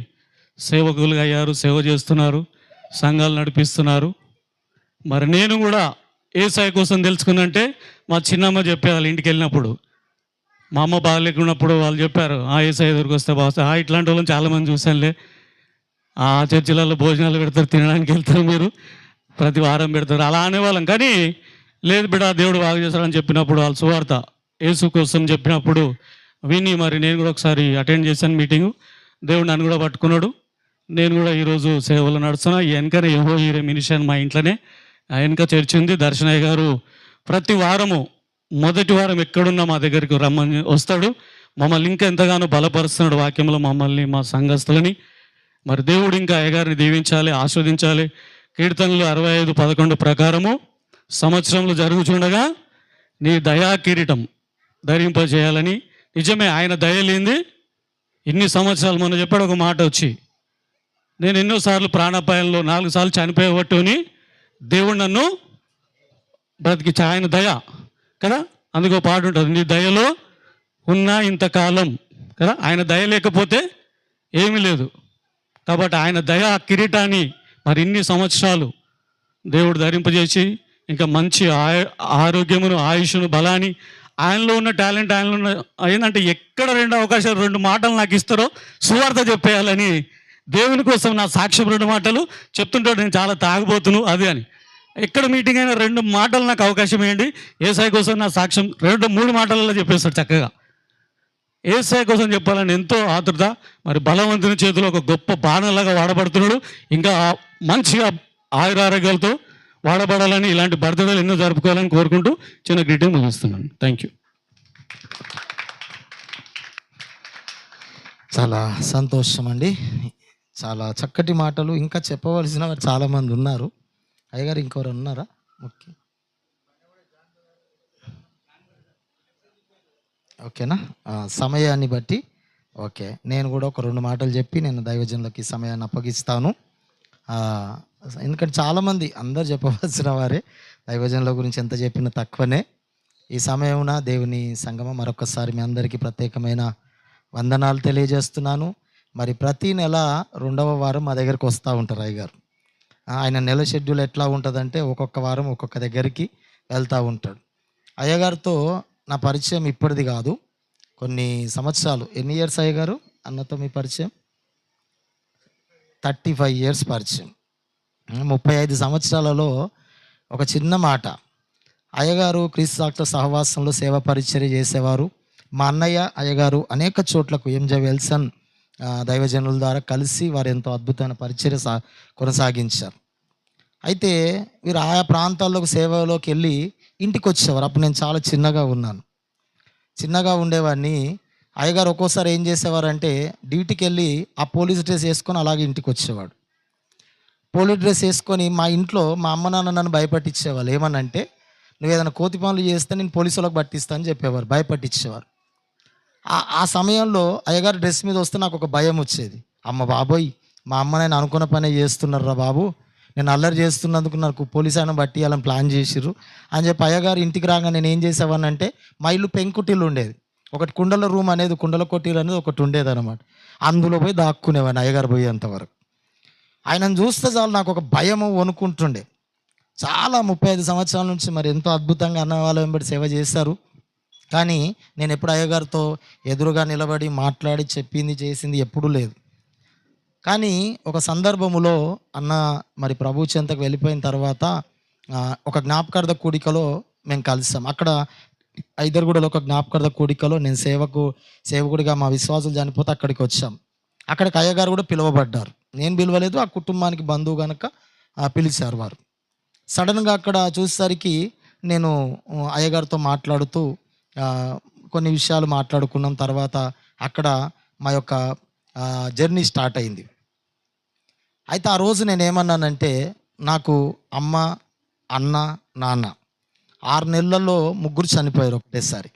సేవకులుగా అయ్యారు, సేవ చేస్తున్నారు, సంఘాలు నడిపిస్తున్నారు. మరి నేను కూడా ఏసఐ కోసం తెలుసుకున్నంటే మా చిన్నమ్మ చెప్పేవాళ్ళు ఇంటికి వెళ్ళినప్పుడు, మా అమ్మ బాగాలేకున్నప్పుడు వాళ్ళు చెప్పారు, ఏసఐ ఎదురుకు వస్తే బాగా ఇట్లాంటి వాళ్ళని చాలామంది చూశానులే, ఆ చర్చిలలో భోజనాలు పెడతారు, తినడానికి వెళ్తారు, మీరు ప్రతి వారం పెడతారు అలా అనేవాళ్ళం. కానీ లేదు బిడ్డ దేవుడు బాగా చేస్తాడని చెప్పినప్పుడు, వాళ్ళు సువార్త యేసు కోసం చెప్పినప్పుడు విని మరి నేను కూడా ఒకసారి అటెండ్ చేశాను మీటింగు. దేవుడు నన్ను కూడా పట్టుకున్నాడు. నేను కూడా ఈరోజు సేవలు నడుస్తున్నా. వెనకనే ఏవో ఈరే మినిషన్ మా ఇంట్లోనే వెనక చర్చి ఉంది. దర్శనయ్య గారు ప్రతి వారము మొదటి వారం ఎక్కడున్నా మా దగ్గరికి రమ్మని వస్తాడు. మమ్మల్ని ఇంకా ఎంతగానో బలపరుస్తున్నాడు వాక్యంలో మమ్మల్ని, మా సంఘస్థులని. మరి దేవుడు ఇంకా అయ్యగారిని దీవించాలి, ఆస్వాదించాలి. కీర్తనలు 65:11 ప్రకారము సంవత్సరంలో జరుగుతుండగా నీ దయా కిరీటం ధరింపజేయాలని. నిజమే, ఆయన దయ లేనిది ఇన్ని సంవత్సరాలు. మొన్న చెప్పాడు ఒక మాట వచ్చి, నేను ఎన్నోసార్లు ప్రాణాపాయంలో 4 సార్లు చనిపోయేవట్టుని దేవుడు నన్ను బ్రతికించ, ఆయన దయ కదా. అందుకో పాట ఉంటుంది, నీ దయలో ఉన్నా ఇంతకాలం కదా. ఆయన దయ లేకపోతే ఏమీ లేదు. కాబట్టి ఆయన దయ కిరీటాన్ని మరి ఇన్ని సంవత్సరాలు దేవుడు ధరింపజేసి ఇంకా మంచి ఆరోగ్యమును, ఆయుష్ను, బలాన్ని, ఆయనలో ఉన్న టాలెంట్, ఆయనలో ఉన్న ఏంటంటే ఎక్కడ 2 అవకాశాలు 2 మాటలు నాకు ఇస్తారో సువార్త చెప్పేయాలని దేవుని కోసం నా సాక్ష్యం 2 మాటలు చెప్తుంటాడు. నేను చాలా తాగుబోతును అది అని. ఎక్కడ మీటింగ్ అయినా 2 మాటలు నాకు అవకాశం ఇవ్వండి, ఏసఐ కోసం నా సాక్ష్యం 2-3 మాటలలో చెప్పేస్తాడు చక్కగా. ఏసఐ కోసం చెప్పాలని ఎంతో ఆతృత. మరి బలవంతుని చేతిలో ఒక గొప్ప బాణంలాగా వాడబడుతున్నాడు. ఇంకా మంచిగా ఆయురారోగ్యాలతో వాడబడాలని, ఇలాంటి బర్త్డేలు ఎన్నో జరుపుకోవాలని కోరుకుంటూ చిన్న గ్రీటింగ్ ముగిస్తున్నాను. Thank you. చాలా సంతోషం అండి, చాలా చక్కటి మాటలు. ఇంకా చెప్పవలసిన వారు చాలామంది ఉన్నారు. అయ్యగారు ఇంకెవరు ఉన్నారా? ఓకే, ఓకేనా? సమయాన్ని బట్టి ఓకే, నేను కూడా ఒక 2 మాటలు చెప్పి నేను దైవజనులకి సమయాన్ని అప్పగిస్తాను. ఎందుకంటే చాలామంది అందరు చెప్పవలసిన వారే, దైవజనుల గురించి ఎంత చెప్పినా తక్కువనే. ఈ సమయమున దేవుని సంగమం మరొకసారి మీ అందరికీ ప్రత్యేకమైన వందనాలు తెలియజేస్తున్నాను. మరి ప్రతి నెల 2వ వారం మా దగ్గరికి వస్తూ ఉంటారు అయ్యగారు. ఆయన నెల షెడ్యూల్ ఎట్లా ఉంటుందంటే ఒక్కొక్క వారం ఒక్కొక్క దగ్గరికి వెళ్తూ ఉంటాడు. అయ్యగారితో నా పరిచయం ఇప్పటిది కాదు, కొన్ని సంవత్సరాలు. ఎన్ని ఇయర్స్ అయ్యగారు అన్నతో మీ పరిచయం? 35 ఇయర్స్ పరిచయం. 35 సంవత్సరాలలో ఒక చిన్న మాట, అయ్యగారు క్రీస్తు సాక్షి సహవాసంలో సేవ పరిచర్య చేసేవారు. మా అన్నయ్య అయ్యగారు అనేక చోట్లకు ఎంజే వెల్సన్ దైవజనుల ద్వారా కలిసి వారు ఎంతో అద్భుతమైన పరిచర్య కొనసాగించారు. అయితే వీరు ఆయా ప్రాంతాల్లోకి సేవలోకి వెళ్ళి ఇంటికి వచ్చేవారు. అప్పుడు నేను చాలా చిన్నగా ఉండేవాడిని. అయ్యగారు ఒక్కోసారి ఏం చేసేవారంటే డ్యూటీకి వెళ్ళి ఆ పోలీస్ డ్రెస్ వేసుకొని అలాగే ఇంటికి వచ్చేవాడు. పోలీస్ డ్రెస్ వేసుకొని మా ఇంట్లో మా అమ్మ నాన్న నన్ను భయపట్టించేవాళ్ళు. ఏమనంటే, నువ్వు ఏదైనా కోతి పనులు చేస్తే నేను పోలీసు వాళ్ళకి పట్టిస్తా అని చెప్పేవారు, భయపట్టించేవారు. ఆ సమయంలో అయ్యగారు డ్రెస్ మీద వస్తే నాకు ఒక భయం వచ్చేది. అమ్మ బాబోయ్, మా అమ్మ నేను అనుకున్న పనే చేస్తున్నారా బాబు, నేను అల్లరి చేస్తున్నందుకు నాకు పోలీసు ఆయన బట్టి అలా ప్లాన్ చేసిర్రు అని చెప్పి అయ్యగారు ఇంటికి రాగా నేను ఏం చేసేవాడినంటే, మా ఇల్లు పెంకుటిల్లు ఉండేది, ఒకటి కుండల రూమ్ అనేది, కుండల కొట్టిల్లు అనేది ఒకటి ఉండేది అనమాట. అందులో పోయి దాక్కునేవాడిని అయ్యగారు పోయేంతవరకు. ఆయనను చూస్తే చాలు నాకు ఒక భయము వణుకుంటుండే. చాలా 35 సంవత్సరాల నుంచి మరి ఎంతో అద్భుతంగా అన్న వాళ్ళ వెంబడి సేవ చేశారు. కానీ నేను ఎప్పుడు అయ్యగారితో ఎదురుగా నిలబడి మాట్లాడి చెప్పింది చేసింది ఎప్పుడూ లేదు. కానీ ఒక సందర్భములో అన్న మరి ప్రభు చెంతకు వెళ్ళిపోయిన తర్వాత ఒక జ్ఞాపకార్థ కూడికలో మేము కలిసాం. అక్కడ ఐదరుగుడలో ఒక జ్ఞాపకార్థ కూడికలో నేను సేవకుడిగా మా విశ్వాసులు చనిపోతే అక్కడికి వచ్చాం. అక్కడికి అయ్యగారు కూడా పిలువబడ్డారు. నేను పిలవలేదు, ఆ కుటుంబానికి బంధువు కనుక పిలిచారు వారు. సడన్గా అక్కడ చూసేసరికి నేను అయ్యగారితో మాట్లాడుతూ కొన్ని విషయాలు మాట్లాడుకున్నాం. తర్వాత అక్కడ మా యొక్క జర్నీ స్టార్ట్ అయింది. అయితే ఆ రోజు నేను ఏమన్నానంటే, నాకు అమ్మ, అన్న, నాన్న 6 నెలల్లో 3 చనిపోయారు ఒకటేసారి.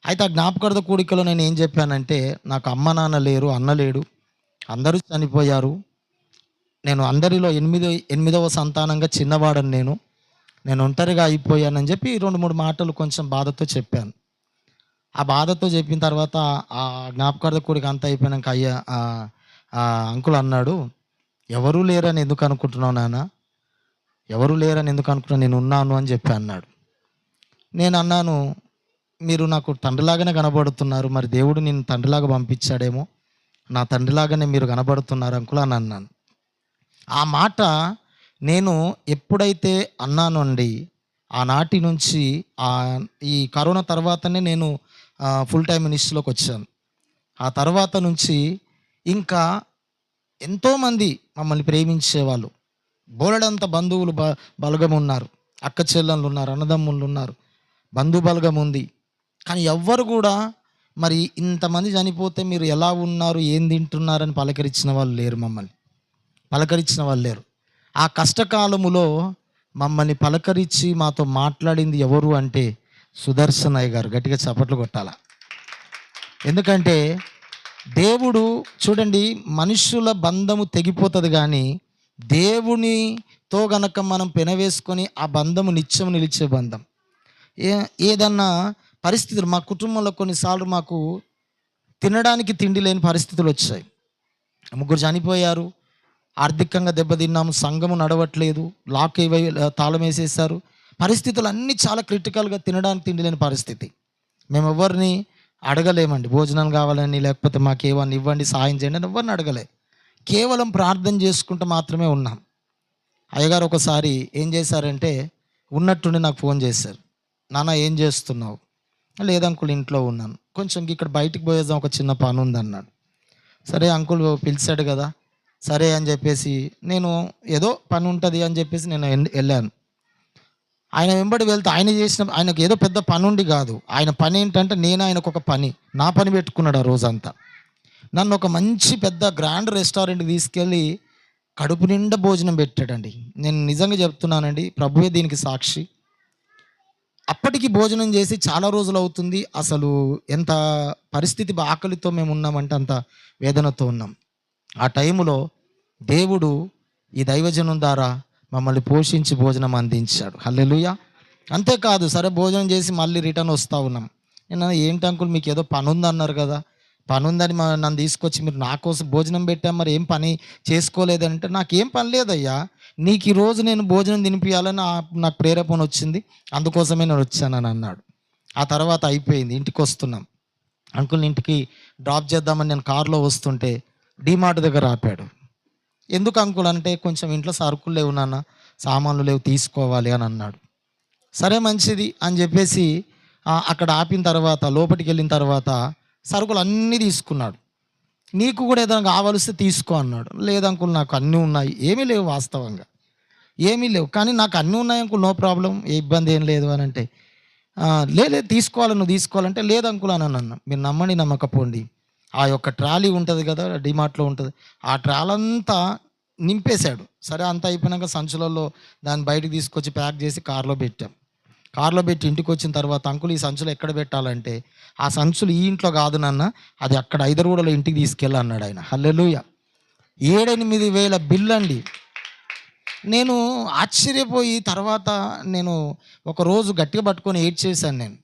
అయితే ఆ జ్ఞాపకార్థ కూడికలో నేను ఏం చెప్పానంటే, నాకు అమ్మ నాన్న లేరు, అన్న లేడు, అందరూ చనిపోయారు. నేను అందరిలో ఎనిమిదవ సంతానంగా చిన్నవాడని నేను ఒంటరిగా అయిపోయానని చెప్పి 2-3 మాటలు కొంచెం బాధతో చెప్పాను. ఆ బాధతో చెప్పిన తర్వాత ఆ జ్ఞాపకార్థ కూడిక అంతా అయిపోయినాక అంకుల్ అన్నాడు, ఎవరూ లేరని ఎందుకు అనుకుంటున్నావు నాన్న, ఎవరు లేరని ఎందుకు అనుకుంటున్నావు, నేను ఉన్నాను అని చెప్పి అన్నాడు. నేను అన్నాను, మీరు నాకు తండ్రిలాగానే కనబడుతున్నారు, మరి దేవుడు నిన్ను తండ్రిలాగా పంపించాడేమో, నా తండ్రిలాగానే మీరు కనబడుతున్నారు అంకుల్ అని అన్నాను. ఆ మాట నేను ఎప్పుడైతే అన్నాను అండి, ఆనాటి నుంచి ఈ కరోనా తర్వాతనే నేను ఫుల్ టైం మినిస్ట్రీలోకి వచ్చాను. ఆ తర్వాత నుంచి ఇంకా ఎంతోమంది మమ్మల్ని ప్రేమించేవాళ్ళు, బోలెడంత బంధువులు బలగం ఉన్నారు, అక్క చెల్లెళ్ళు ఉన్నారు, అన్నదమ్ముళ్ళు ఉన్నారు, బంధు బలగం ఉంది. కానీ ఎవ్వరు కూడా మరి ఇంతమంది చనిపోతే మీరు ఎలా ఉన్నారు, ఏం తింటున్నారని పలకరించిన వాళ్ళు లేరు, మమ్మల్ని పలకరించిన వాళ్ళు లేరు. ఆ కష్టకాలములో మమ్మల్ని పలకరించి మాతో మాట్లాడింది ఎవరు అంటే సుదర్శన్ అయ్య గారు. గట్టిగా చప్పట్లు కొట్టాల. ఎందుకంటే దేవుడు చూడండి, మనుషుల బంధము తెగిపోతుంది, కానీ దేవునితో గనక మనం పెనవేసుకొని ఆ బంధము నిత్యం నిలిచే బంధం. ఏదన్నా పరిస్థితులు మా కుటుంబంలో కొన్నిసార్లు మాకు తినడానికి తిండి లేని పరిస్థితులు వచ్చాయి. 3 చనిపోయారు, ఆర్థికంగా దెబ్బతిన్నాము, సంఘము నడవట్లేదు, లాక్ తాళం వేసేసారు. పరిస్థితులు అన్నీ చాలా క్రిటికల్గా, తినడానికి తిండి లేని పరిస్థితి. మేము ఎవరిని అడగలేమండి, భోజనం కావాలని, లేకపోతే మాకు ఏమన్నా ఇవ్వండి, సాయం చేయండి అని ఎవరిని అడగలే. కేవలం ప్రార్థన చేసుకుంటూ మాత్రమే ఉన్నాం. అయ్యగారు ఒకసారి ఏం చేశారంటే, ఉన్నట్టుండి నాకు ఫోన్ చేశారు, నాన్న ఏం చేస్తున్నావు? లేదంకుల్ ఇంట్లో ఉన్నాను, కొంచెం ఇక్కడ బయటికి పోయేద్దాం, ఒక చిన్న పని ఉందన్నాడు. సరే అంకుల్ పిలిచాడు కదా, సరే అని చెప్పేసి నేను ఏదో పని ఉంటుంది అని చెప్పేసి నేను వెళ్ళాను. ఆయన వెంబడి వెళ్తే ఆయనకు ఏదో పెద్ద పని ఉండి కాదు, ఆయన పని ఏంటంటే నేను ఆయనకు ఒక పని, నా పని పెట్టుకున్నాడు ఆ రోజంతా. నన్ను ఒక మంచి పెద్ద గ్రాండ్ రెస్టారెంట్కి తీసుకెళ్ళి కడుపు నిండా భోజనం పెట్టాడండి. నేను నిజంగా చెప్తున్నానండి, ప్రభువే దీనికి సాక్షి. అప్పటికి భోజనం చేసి చాలా రోజులు అవుతుంది. అసలు ఎంత పరిస్థితి ఆకలితో మేము ఉన్నామంటే అంత వేదనతో ఉన్నాం. ఆ టైంలో దేవుడు ఈ దైవజనం ద్వారా మమ్మల్ని పోషించి భోజనం అందించాడు. హల్లెలూయా. అంతేకాదు, సరే భోజనం చేసి మళ్ళీ రిటర్న్ వస్తూ ఉన్నాం. నేను ఏంటి అంకుల్ మీకు ఏదో పని ఉందన్నారు కదా, పని ఉందని నన్ను తీసుకొచ్చి మీరు నా కోసం భోజనం పెట్టాం, మరి ఏం పని చేసుకోలేదంటే, నాకేం పని లేదయ్యా, నీకు ఈరోజు నేను భోజనం తినిపించాలని నాకు ప్రేరేపణ వచ్చింది, అందుకోసమే నేను వచ్చానని అన్నాడు. ఆ తర్వాత అయిపోయింది, ఇంటికి వస్తున్నాం. అంకుల్ని ఇంటికి డ్రాప్ చేద్దామని నేను కారులో వస్తుంటే డీమార్ట్ దగ్గర ఆపాడు. ఎందుకు అంకుల్ అంటే, కొంచెం ఇంట్లో సరుకులు లేవు నాన్న, సామాన్లు లేవు, తీసుకోవాలి అని అన్నాడు. సరే మంచిది అని చెప్పేసి అక్కడ ఆపిన తర్వాత లోపలికి వెళ్ళిన తర్వాత సరుకులు అన్నీ తీసుకున్నాడు. నీకు కూడా ఏదైనా కావాల్సి తీసుకో అన్నాడు. లేదు అంకుల్ నాకు అన్నీ ఉన్నాయి. ఏమీ లేవు, వాస్తవంగా ఏమీ లేవు, కానీ నాకు అన్నీ ఉన్నాయి అంకుల్, నో ప్రాబ్లం, ఏ ఇబ్బంది ఏం లేదు అని అంటే, లేదు తీసుకోవాలి, నువ్వు తీసుకోవాలంటే లేదు అంకుల్ అని అన్నా. మీరు నమ్మండి నమ్మకపోండి, ఆ యొక్క ట్రాలీ ఉంటుంది కదా డిమార్ట్లో ఉంటుంది, ఆ ట్రాలీ అంతా నింపేశాడు. సరే అంతా అయిపోయినాక సంచులలో దాన్ని బయటకు తీసుకొచ్చి ప్యాక్ చేసి కారులో పెట్టాం. కారులో పెట్టి ఇంటికి వచ్చిన తర్వాత, అంకుల్ ఈ సంచులు ఎక్కడ పెట్టాలంటే, ఆ సంచులు ఈ ఇంట్లో కాదు నాన్న, అది అక్కడ ఐదరుగూడలో ఇంటికి తీసుకెళ్ళన్నాడు ఆయన. హల్లెలూయా. 7-8 వేల బిల్లు అండి. నేను ఆశ్చర్యపోయి తర్వాత నేను ఒకరోజు గట్టిగా పట్టుకొని ఏడ్చేశాను. నేను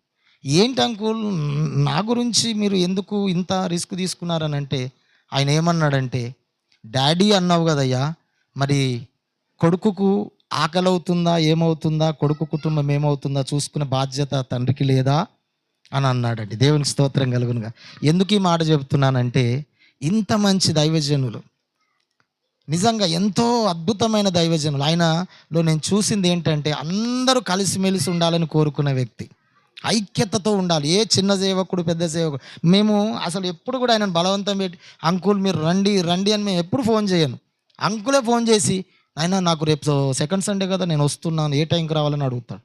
ఏంటి అంకుల్ నా గురించి మీరు ఎందుకు ఇంత రిస్క్ తీసుకున్నారని అంటే, ఆయన ఏమన్నాడంటే, డాడీ అన్నావు కదయ్యా, మరి కొడుకుకు ఆకలి అవుతుందా, ఏమవుతుందా, కొడుకు కుటుంబం ఏమవుతుందా చూసుకునే బాధ్యత తండ్రికి లేదా అని అన్నాడండి. దేవునికి స్తోత్రం కలుగునుగా. ఎందుకు ఈ మాట చెప్తున్నానంటే, ఇంత మంచి దైవజనులు, నిజంగా ఎంతో అద్భుతమైన దైవజనులు, ఆయనలో నేను చూసింది ఏంటంటే, అందరూ కలిసిమెలిసి ఉండాలని కోరుకునే వ్యక్తి, ఐక్యతతో ఉండాలి. ఏ చిన్న సేవకుడు పెద్ద సేవకుడు, మేము అసలు ఎప్పుడు కూడా ఆయనను బలవంతం పెట్టి అంకుల్ మీరు రండి రండి అని మేము ఎప్పుడు ఫోన్ చేయను. అంకులే ఫోన్ చేసి, ఆయన నాకు రేపు సెకండ్ సండే కదా నేను వస్తున్నాను, ఏ టైంకి రావాలని అడుగుతాడు.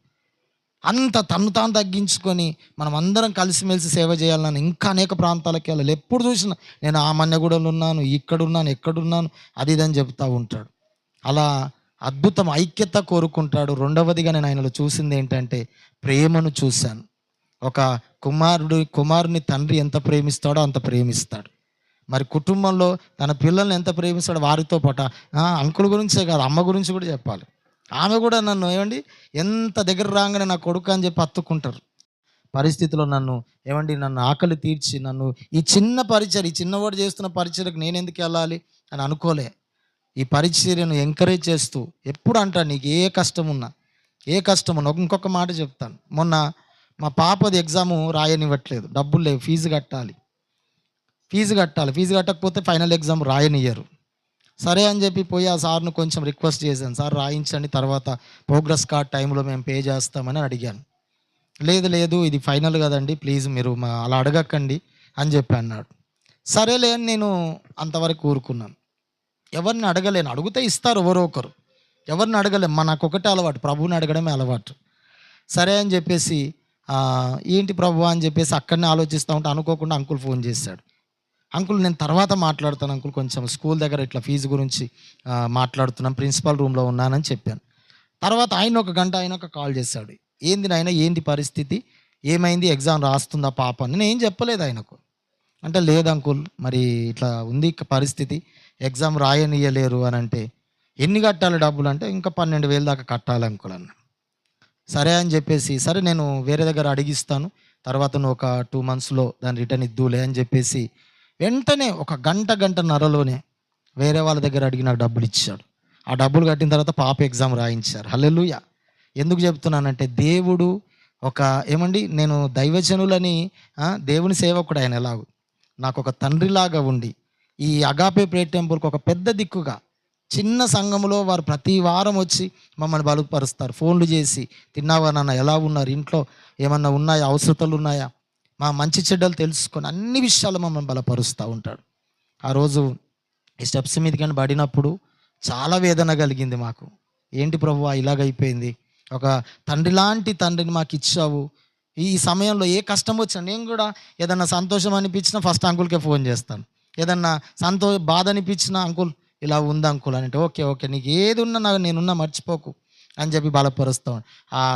అంత తను తాను తగ్గించుకొని మనం అందరం కలిసిమెలిసి సేవ చేయాలని ఇంకా అనేక ప్రాంతాలకి వెళ్ళాలి. ఎప్పుడు చూసినా నేను ఆ మన్నెగూడలో ఉన్నాను, ఇక్కడున్నాను, ఎక్కడున్నాను, అది ఇదని చెప్తూ ఉంటాడు. అలా అద్భుతం ఐక్యత కోరుకుంటాడు. రెండవదిగా నేను ఆయనలో చూసింది ఏంటంటే, ప్రేమను చూశాను. ఒక కుమారుని తండ్రి ఎంత ప్రేమిస్తాడో అంత ప్రేమిస్తాడు. మరి కుటుంబంలో తన పిల్లల్ని ఎంత ప్రేమిస్తాడో వారితో పాటు అంకుల్ గురించే కాదు, అమ్మ గురించి కూడా చెప్పాలి. ఆమె కూడా నన్ను ఏమండి ఎంత దగ్గర రాగానే నా కొడుకు అని చెప్పి హత్తుకుంటారు. పరిస్థితిలో నన్ను ఆకలి తీర్చి నన్ను ఈ చిన్న పరిచర్య, ఈ చిన్నవాడు చేస్తున్న పరిచర్యకు నేను ఎందుకు వెళ్ళాలి అని అనుకోలే. ఈ పరిచర్యను ఎంకరేజ్ చేస్తూ ఎప్పుడు అంటాను, నీకు ఏ కష్టం ఉన్నా ఇంకొక మాట చెప్తాను. మొన్న మా పాపది ఎగ్జాము రాయనివ్వట్లేదు, డబ్బులు లేవు, ఫీజు కట్టాలి. ఫీజు కట్టకపోతే ఫైనల్ ఎగ్జామ్ రాయనియ్యరు. సరే అని చెప్పి పోయి ఆ సార్ను కొంచెం రిక్వెస్ట్ చేశాను, సార్ రాయించండి, తర్వాత ప్రోగ్రెస్ కార్డ్ టైంలో మేము పే చేస్తామని అడిగాను. లేదు ఇది ఫైనల్ కదండి, ప్లీజ్ మీరు అలా అడగకండి అని చెప్పి అన్నాడు. సరేలే అని నేను అంతవరకు ఊరుకున్నాను. ఎవరిని అడగలేను, అడిగితే ఇస్తారు ఎవరో ఒకరు, ఎవరిని అడగలేము. నాకు ఒకటే అలవాటు, ప్రభువుని అడగడమే అలవాటు. సరే అని చెప్పేసి ఏంటి ప్రభు అని చెప్పేసి అక్కడనే ఆలోచిస్తూ ఉంటే అనుకోకుండా అంకుల్ ఫోన్ చేశాడు. అంకుల్ నేను తర్వాత మాట్లాడతాను అంకుల్, కొంచెం స్కూల్ దగ్గర ఇట్లా ఫీజు గురించి మాట్లాడుతున్నాను, ప్రిన్సిపల్ రూమ్లో ఉన్నానని చెప్పాను. తర్వాత ఆయన ఒక గంట అయినాక కాల్ చేశాడు. ఏంది నాయన, ఏంటి పరిస్థితి, ఏమైంది, ఎగ్జామ్ రాస్తుందా పాప అని. నేను ఏం చెప్పలేదు ఆయనకు. అంటే లేదు అంకుల్, మరి ఇట్లా ఉంది పరిస్థితి, ఎగ్జామ్ రాయనియ్యలేరు అని. అంటే ఎన్ని కట్టాలి డబ్బులు అంటే ఇంకా 12,000 దాకా కట్టాలి అంకుల్ అన్న. సరే అని చెప్పేసి సరే నేను వేరే దగ్గర అడిగిస్తాను, తర్వాత నువ్వు ఒక 2 monthsలో దాన్ని రిటర్న్ ఇద్దులే అని చెప్పేసి వెంటనే ఒక గంటన్నరలోనే వేరే వాళ్ళ దగ్గర అడిగి నాకు డబ్బులు ఇచ్చాడు. ఆ డబ్బులు కట్టిన తర్వాత పాప ఎగ్జామ్ రాయించారు. హల్లెలూయా. ఎందుకు చెప్తున్నానంటే దేవుడు నేను దైవజనులని దేవుని సేవకుడు ఆయన ఎలాగూ నాకు ఒక తండ్రిలాగా ఉండి ఈ అగాపే ప్రేయర్ టెంపుల్కి ఒక పెద్ద దిక్కుగా చిన్న సంఘంలో వారు ప్రతి వారం వచ్చి మమ్మల్ని బలపరుస్తారు. ఫోన్లు చేసి తిన్నావా నాన్న, ఎలా ఉన్నారు, ఇంట్లో ఏమన్నా ఉన్నాయా, అవసరతలు ఉన్నాయా, మా మంచి చెడ్డలు తెలుసుకొని అన్ని విషయాలు మమ్మల్ని బలపరుస్తూ ఉంటాడు. ఆ రోజు ఈ స్టెప్స్ మీదకి పడినప్పుడు చాలా వేదన కలిగింది మాకు. ఏంటి ప్రభువా ఇలాగైపోయింది, ఒక తండ్రి లాంటి తండ్రిని మాకు ఇచ్చావు. ఈ సమయంలో ఏ కష్టం వచ్చినా నేను కూడా ఏదన్నా సంతోషం అనిపించినా ఫస్ట్ అంకుల్కే ఫోన్ చేస్తాను. ఏదన్నా బాధ అనిపించినా అంకుల్ ఇలా ఉంది అంకుల్ అని అంటే ఓకే నీకు ఏది ఉన్నా నేనున్నా మర్చిపోకు అని చెప్పి బలపరుస్తాం.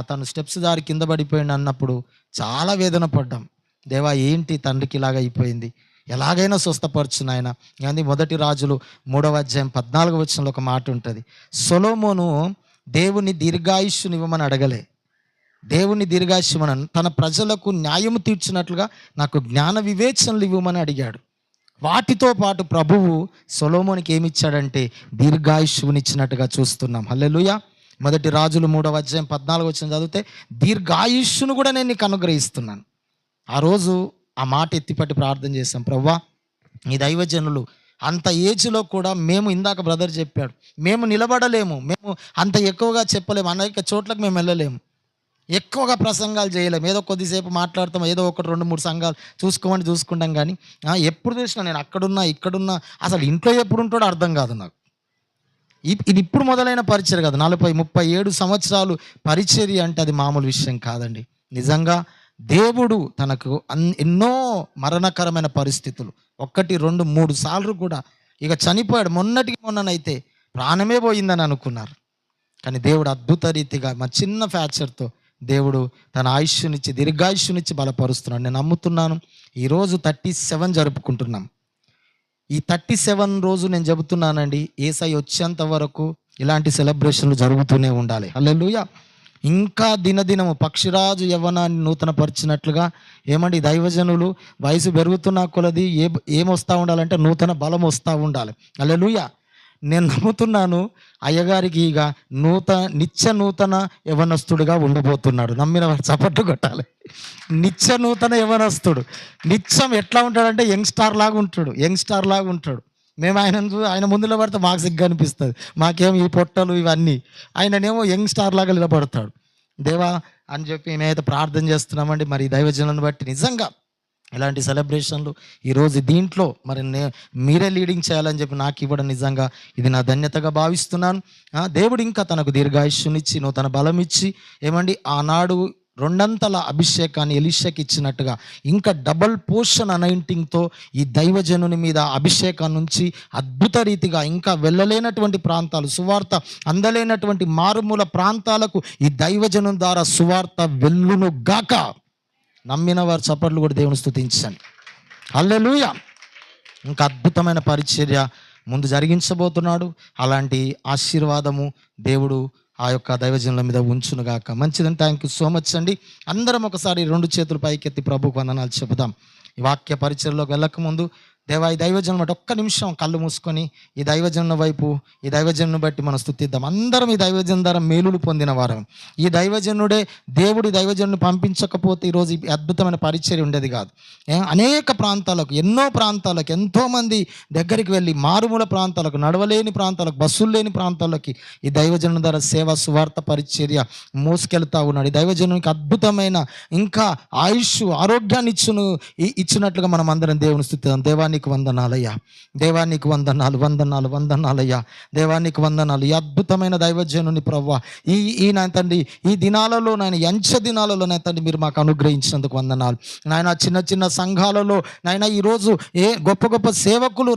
తను స్టెప్స్ దారి కింద పడిపోయింది అన్నప్పుడు చాలా వేదన పడ్డాం. దేవా ఏంటి తండ్రికి ఇలాగ అయిపోయింది, ఎలాగైనా స్వస్థపరచు నాయన. కానీ 1 రాజులు 3:14 ఒక మాట ఉంటుంది. సొలొమోను దేవుని దీర్ఘాయుష్యునివ్వమని అడగలే, దేవుని దీర్ఘాయుష్యమని తన ప్రజలకు న్యాయము తీర్చినట్లుగా నాకు జ్ఞాన వివేచనలు ఇవ్వమని అడిగాడు. వాటితో పాటు ప్రభువు సొలొమోనికి ఏమిచ్చాడంటే దీర్ఘాయుష్యునిచ్చినట్టుగా చూస్తున్నాం. హల్లెలూయా. 1 రాజులు 3:14 చదివితే దీర్ఘాయుష్యును కూడా నేను నీకు అనుగ్రహిస్తున్నాను. ఆ రోజు ఆ మాట ఎత్తిపట్టి ప్రార్థన చేశాం. ప్రభువా నీ దైవజనులు అంత ఏజ్లో కూడా మేము, ఇందాక బ్రదర్ చెప్పాడు, మేము నిలబడలేము, మేము అంత ఎక్కువగా చెప్పలేము, అనేక చోట్లకు మేము వెళ్ళలేము, ఎక్కువగా ప్రసంగాలు చేయలేము, ఏదో కొద్దిసేపు మాట్లాడతాం, ఏదో 1-2-3 సంఘాలు చూసుకుంటాం. కానీ ఎప్పుడు చూసినా నేను అక్కడున్నా ఇక్కడున్నా, అసలు ఇంట్లో ఎప్పుడు ఉంటాడో అర్థం కాదు నాకు. ఇది ఇప్పుడు మొదలైన పరిచర్య కాదు, 40-37 సంవత్సరాలు పరిచర్య అంటే అది మామూలు విషయం కాదండి. నిజంగా దేవుడు తనకు ఎన్నో మరణకరమైన పరిస్థితులు 1-2-3 సార్లు కూడా ఇక చనిపోయాడు. మొన్ననైతే ప్రాణమే పోయిందని అనుకున్నారు. కానీ దేవుడు అద్భుత రీతిగా మా చిన్న ఫ్రాక్చర్తో దేవుడు తన ఆయుష్యునిచ్చి దీర్ఘాయుష్యునిచ్చి బలపరుస్తున్నాడు. నేను నమ్ముతున్నాను. ఈరోజు 37 జరుపుకుంటున్నాం. ఈ 37 రోజు నేను చెబుతున్నానండి, యేసయ్య వచ్చేంత వరకు ఇలాంటి సెలబ్రేషన్లు జరుగుతూనే ఉండాలి. హల్లెలూయా. ఇంకా దినదినము పక్షిరాజు యవ్వనాన్ని నూతనపరిచినట్లుగా ఏమండి దైవజనులు వయసు పెరుగుతున్న కొలది ఏమొస్తూ ఉండాలంటే నూతన బలం వస్తూ ఉండాలి. హల్లెలూయా. నేను నమ్ముతున్నాను అయ్యగారికి ఇక నిత్య నూతన యవనస్తుడిగా ఉండబోతున్నాడు. నమ్మిన వారు చప్పట్లు కొట్టాలి. నిత్య నూతన యవనస్తుడు. నిత్యం ఎట్లా ఉంటాడంటే యంగ్స్టార్ లాగా ఉంటాడు. మేము ఆయన ముందులో పడితే మాకు సిగ్గు అనిపిస్తుంది, మాకేమో ఈ పొట్టలు ఇవన్నీ, ఆయననేమో యంగ్స్టార్ లాగా నిలబడతాడు. దేవా అని చెప్పి మేమైతే ప్రార్థన చేస్తున్నామండి. మరి దైవజనులను బట్టి నిజంగా ఇలాంటి సెలబ్రేషన్లు ఈరోజు దీంట్లో మరి మీరే లీడింగ్ చేయాలని చెప్పి నాకు ఇవ్వడం నిజంగా ఇది నా ధన్యతగా భావిస్తున్నాను. దేవుడు ఇంకా తనకు దీర్ఘాయుష్యునిచ్చి నూతన బలం ఇచ్చి ఏమండి ఆనాడు 2 అభిషేకాన్ని ఎలీషాకి ఇచ్చినట్టుగా ఇంకా డబల్ పోర్షన్ అనైంటింగ్తో ఈ దైవజనుని మీద అభిషేకం నుంచి అద్భుత రీతిగా ఇంకా వెళ్ళలేనటువంటి ప్రాంతాలు, సువార్త అందలేనటువంటి మారుమూల ప్రాంతాలకు ఈ దైవజను ద్వారా సువార్త వెళ్ళును గాక. నమ్మిన వారు చప్పట్లు కూడా దేవుని స్తుతించండి. హల్లెలూయా. ఇంకా అద్భుతమైన పరిచర్య ముందు జరిగించబోతున్నాడు. అలాంటి ఆశీర్వాదము దేవుడు ఆ యొక్క దైవజనుల మీద ఉంచునుగాక. మంచిదని. థ్యాంక్ యూ సో మచ్ అండి. అందరం ఒకసారి 2 చేతులు పైకెత్తి ప్రభువుకు వందనాలు చెబుదాం. ఈ వాక్య పరిచర్లోకి వెళ్ళకముందు దేవా, ఈ దైవజనుల బట్టి ఒక్క నిమిషం కళ్ళు మూసుకొని ఈ దైవజనుల వైపు, ఈ దైవజనుని బట్టి మనం స్తుతిద్దాం. అందరం ఈ దైవజను ద్వారా మేలులు పొందిన వారం. ఈ దైవజనుడే దేవుడు. ఈ దైవజనుని పంపించకపోతే ఈరోజు ఈ అద్భుతమైన పరిచర్య ఉండేది కాదు. అనేక ప్రాంతాలకు, ఎన్నో ప్రాంతాలకు, ఎంతోమంది దగ్గరికి వెళ్ళి మారుమూల ప్రాంతాలకు, నడవలేని ప్రాంతాలకు, బస్సులు లేని ప్రాంతాలకి ఈ దైవజనుని ద్వారా సేవ సువార్త పరిచర్య మోసుకెళ్తా ఉన్నాడు. ఈ దైవజనునికి అద్భుతమైన ఇంకా ఆయుష్, ఆరోగ్యాన్ని ఇచ్చినట్లుగా మనం అందరం దేవుని స్తుతిద్దాం. దేవానికి వందనాలయ్యా, దేవానికి వందనాలు, వందనాలు, వందనాలయ్యా, దేవానికి వందనాలు. ఈ అద్భుతమైన దైవజనుని ప్రవ్వా, ఈ నాయన తండ్రి, ఈ దినాలలో నాయన, అంచ దినాలలో నాయన తండ్రి మీరు మాకు అనుగ్రహించినందుకు వందనాలు నాయన. చిన్న చిన్న సంఘాలలో నాయన ఈరోజు గొప్ప గొప్ప సేవకులు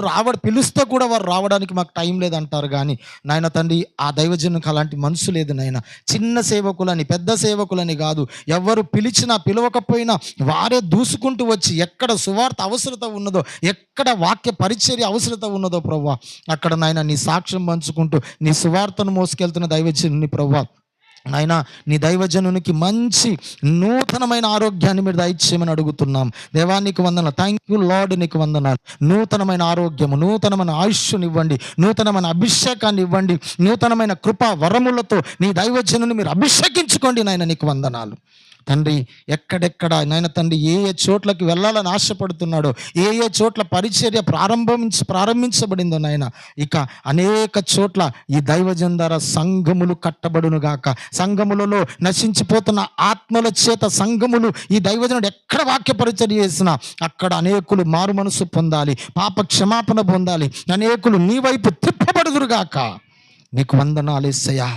పిలిస్తే కూడా వారు రావడానికి మాకు టైం లేదంటారు. కానీ నాయన తండ్రి, ఆ దైవజనునికి అలాంటి మనసు లేదు నాయన. చిన్న సేవకులని, పెద్ద సేవకులని కాదు, ఎవరు పిలిచినా పిలవకపోయినా వారే దూసుకుంటూ వచ్చి ఎక్కడ సువార్త అవసరత ఉన్నదో, ఎక్కడ వాక్య పరిచర్య అవసరత ఉన్నదో ప్రభువా, అక్కడ నాయన నీ సాక్ష్యం పంచుకుంటూ నీ సువార్తను మోసుకెళ్తున్న దైవజనుని ప్రభువా, నాయన నీ దైవజనునికి మంచి నూతనమైన ఆరోగ్యాన్ని మీరు దయచేయమని అడుగుతున్నాం. దేవానికి వందనాలు. థ్యాంక్ యూ లార్డ్, నీకు వందనాలు. నూతనమైన ఆరోగ్యము, నూతనమైన ఆయుష్ని ఇవ్వండి, నూతనమైన అభిషేకాన్ని ఇవ్వండి, నూతనమైన కృపా వరములతో నీ దైవజనుని మీరు అభిషేకించుకోండి నాయన. నీకు వందనాలు తండ్రి. ఎక్కడెక్కడ నాయన తండ్రి ఏ చోట్లకి వెళ్ళాలని ఆశపడుతున్నాడో, ఏ చోట్ల పరిచర్య ప్రారంభించబడిందో నాయన, ఇక అనేక చోట్ల ఈ దైవజన్ ద్వారా సంఘములు కట్టబడును గాక. సంఘములలో నశించిపోతున్న ఆత్మల చేత సంఘములు ఈ దైవజనుడు ఎక్కడ వాక్య పరిచర్య చేసినా అక్కడ అనేకులు మారు మనసు పొందాలి, పాప క్షమాపణ పొందాలి, అనేకులు నీ వైపు తిప్పబడుదురుగాక. నీకు వందనాలు యేసయ్యా.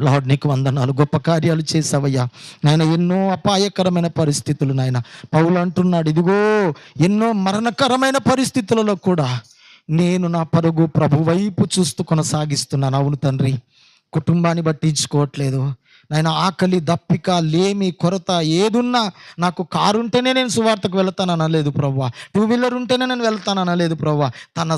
లార్డ్ నీకు వందనాలు. గొప్ప కార్యాలు చేసావయ్యా నాయన. ఎన్నో అపాయకరమైన పరిస్థితులు నాయన. పౌలు అంటున్నాడు, ఇదిగో ఎన్నో మరణకరమైన పరిస్థితులలో కూడా నేను నా పరుగు ప్రభు వైపు చూస్తూ కొనసాగిస్తున్నాను. అవును తండ్రి, కుటుంబాన్ని పట్టించుకోవట్లేదు నాయన. ఆకలి, దప్పిక, లేమి, కొరత ఏదున్నా నాకు కారు ఉంటేనే నేను సువార్తకు వెళ్తాననలేదు ప్రవ్వా, 2 వీలర్ ఉంటేనే నేను వెళ్తాననలేదు ప్రవ్వా. తన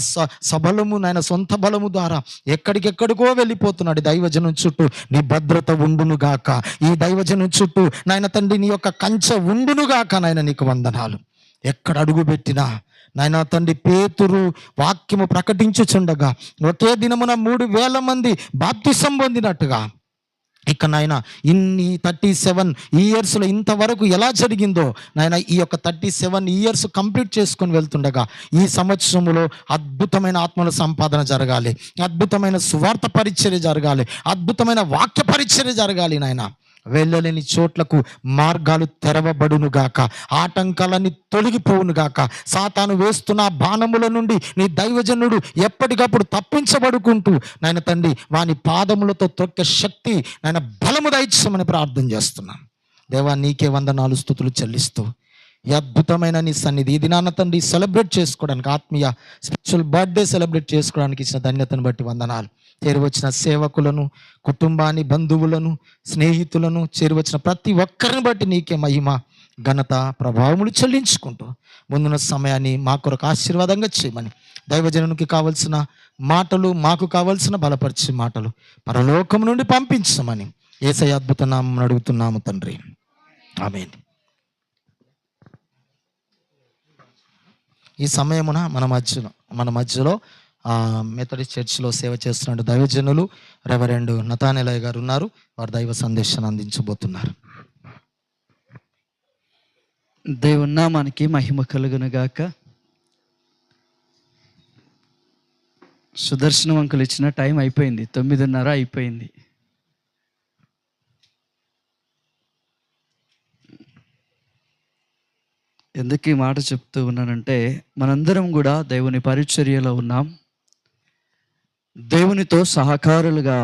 సబలము నాయన, సొంత బలము ద్వారా ఎక్కడికెక్కడికో వెళ్ళిపోతున్నాడు. దైవజనం చుట్టూ నీ భద్రత ఉండునుగాక. ఈ దైవజనం చుట్టూ నాయన తండ్రి నీ యొక్క కంచె ఉండునుగాక నాయన. నీకు వందనాలు. ఎక్కడ అడుగు పెట్టినా నాయన తండ్రి, పేతురు వాక్యము ప్రకటించుచుండగా ఒకే దినమున 3,000 మంది బాప్తిసం పొందినట్టుగా ఇక నాయన ఇన్ని 37 ఇయర్స్లో ఇంతవరకు ఎలా జరిగిందో నాయన, ఈ యొక్క 37 ఇయర్స్ కంప్లీట్ చేసుకొని వెళ్తుండగా ఈ సంవత్సరంలో అద్భుతమైన ఆత్మల సంపాదన జరగాలి, అద్భుతమైన సువార్త పరిచర్య జరగాలి, అద్భుతమైన వాక్య పరిచర్య జరగాలి నాయన. వెళ్ళలేని చోట్లకు మార్గాలు తెరవబడునుగాక, ఆటంకాలన్నీ తొలగిపోవునుగాక. సాతాను వేస్తున్న బాణముల నుండి నీ దైవజనుడు ఎప్పటికప్పుడు తప్పించబడుకుంటూ నాయన తండ్రి వాని పాదములతో తొక్కే శక్తి నాయన బలము దయచేయమని ప్రార్థన చేస్తున్నాను. దేవా నీకే వందనాలు, స్తుతులు చెల్లిస్తూ ఈ అద్భుతమైన నీ సన్నిధి ఈ దినాన్న తండ్రి సెలబ్రేట్ చేసుకోవడానికి, ఆత్మీయ స్పిరిచువల్ బర్త్డే సెలబ్రేట్ చేసుకోవడానికి ఇచ్చిన ధన్యతను బట్టి వందనాలు. చేరువచ్చిన సేవకులను, కుటుంబాన్ని, బంధువులను, స్నేహితులను, చేరువచ్చిన ప్రతి ఒక్కరిని బట్టి నీకే మహిమ, ఘనత, ప్రభావములు చెల్లించుకుంటూ ముందున్న సమయాన్ని మా కొరకు ఆశీర్వాదంగా చేయమని, దైవజనునికి కావలసిన మాటలు, మాకు కావలసిన బలపరిచే మాటలు పరలోకం నుండి పంపించమని యేసయ్య అద్భుత నామమున అడుగుతున్నాము తండ్రి, ఆమేన్. ఈ సమయమున మన మధ్యలో మెథడిస్ట్ చర్చిలో సేవ చేస్తున్న దైవజనులు రెవరెండ్ నతానెలయ్య గారు ఉన్నారు. వారు దైవ సందేశాన్ని అందించబోతున్నారు. దేవుని నామానికి మహిమ కలుగును గాక. సుదర్శనం అంకులు ఇచ్చిన టైం అయిపోయింది, 9:30 అయిపోయింది. ఎందుకు ఈ మాట చెప్తూ ఉన్నానంటే, మనందరం కూడా దేవుని పరిచర్యలో ఉన్నాం. దేవునితో సహకారులుగా,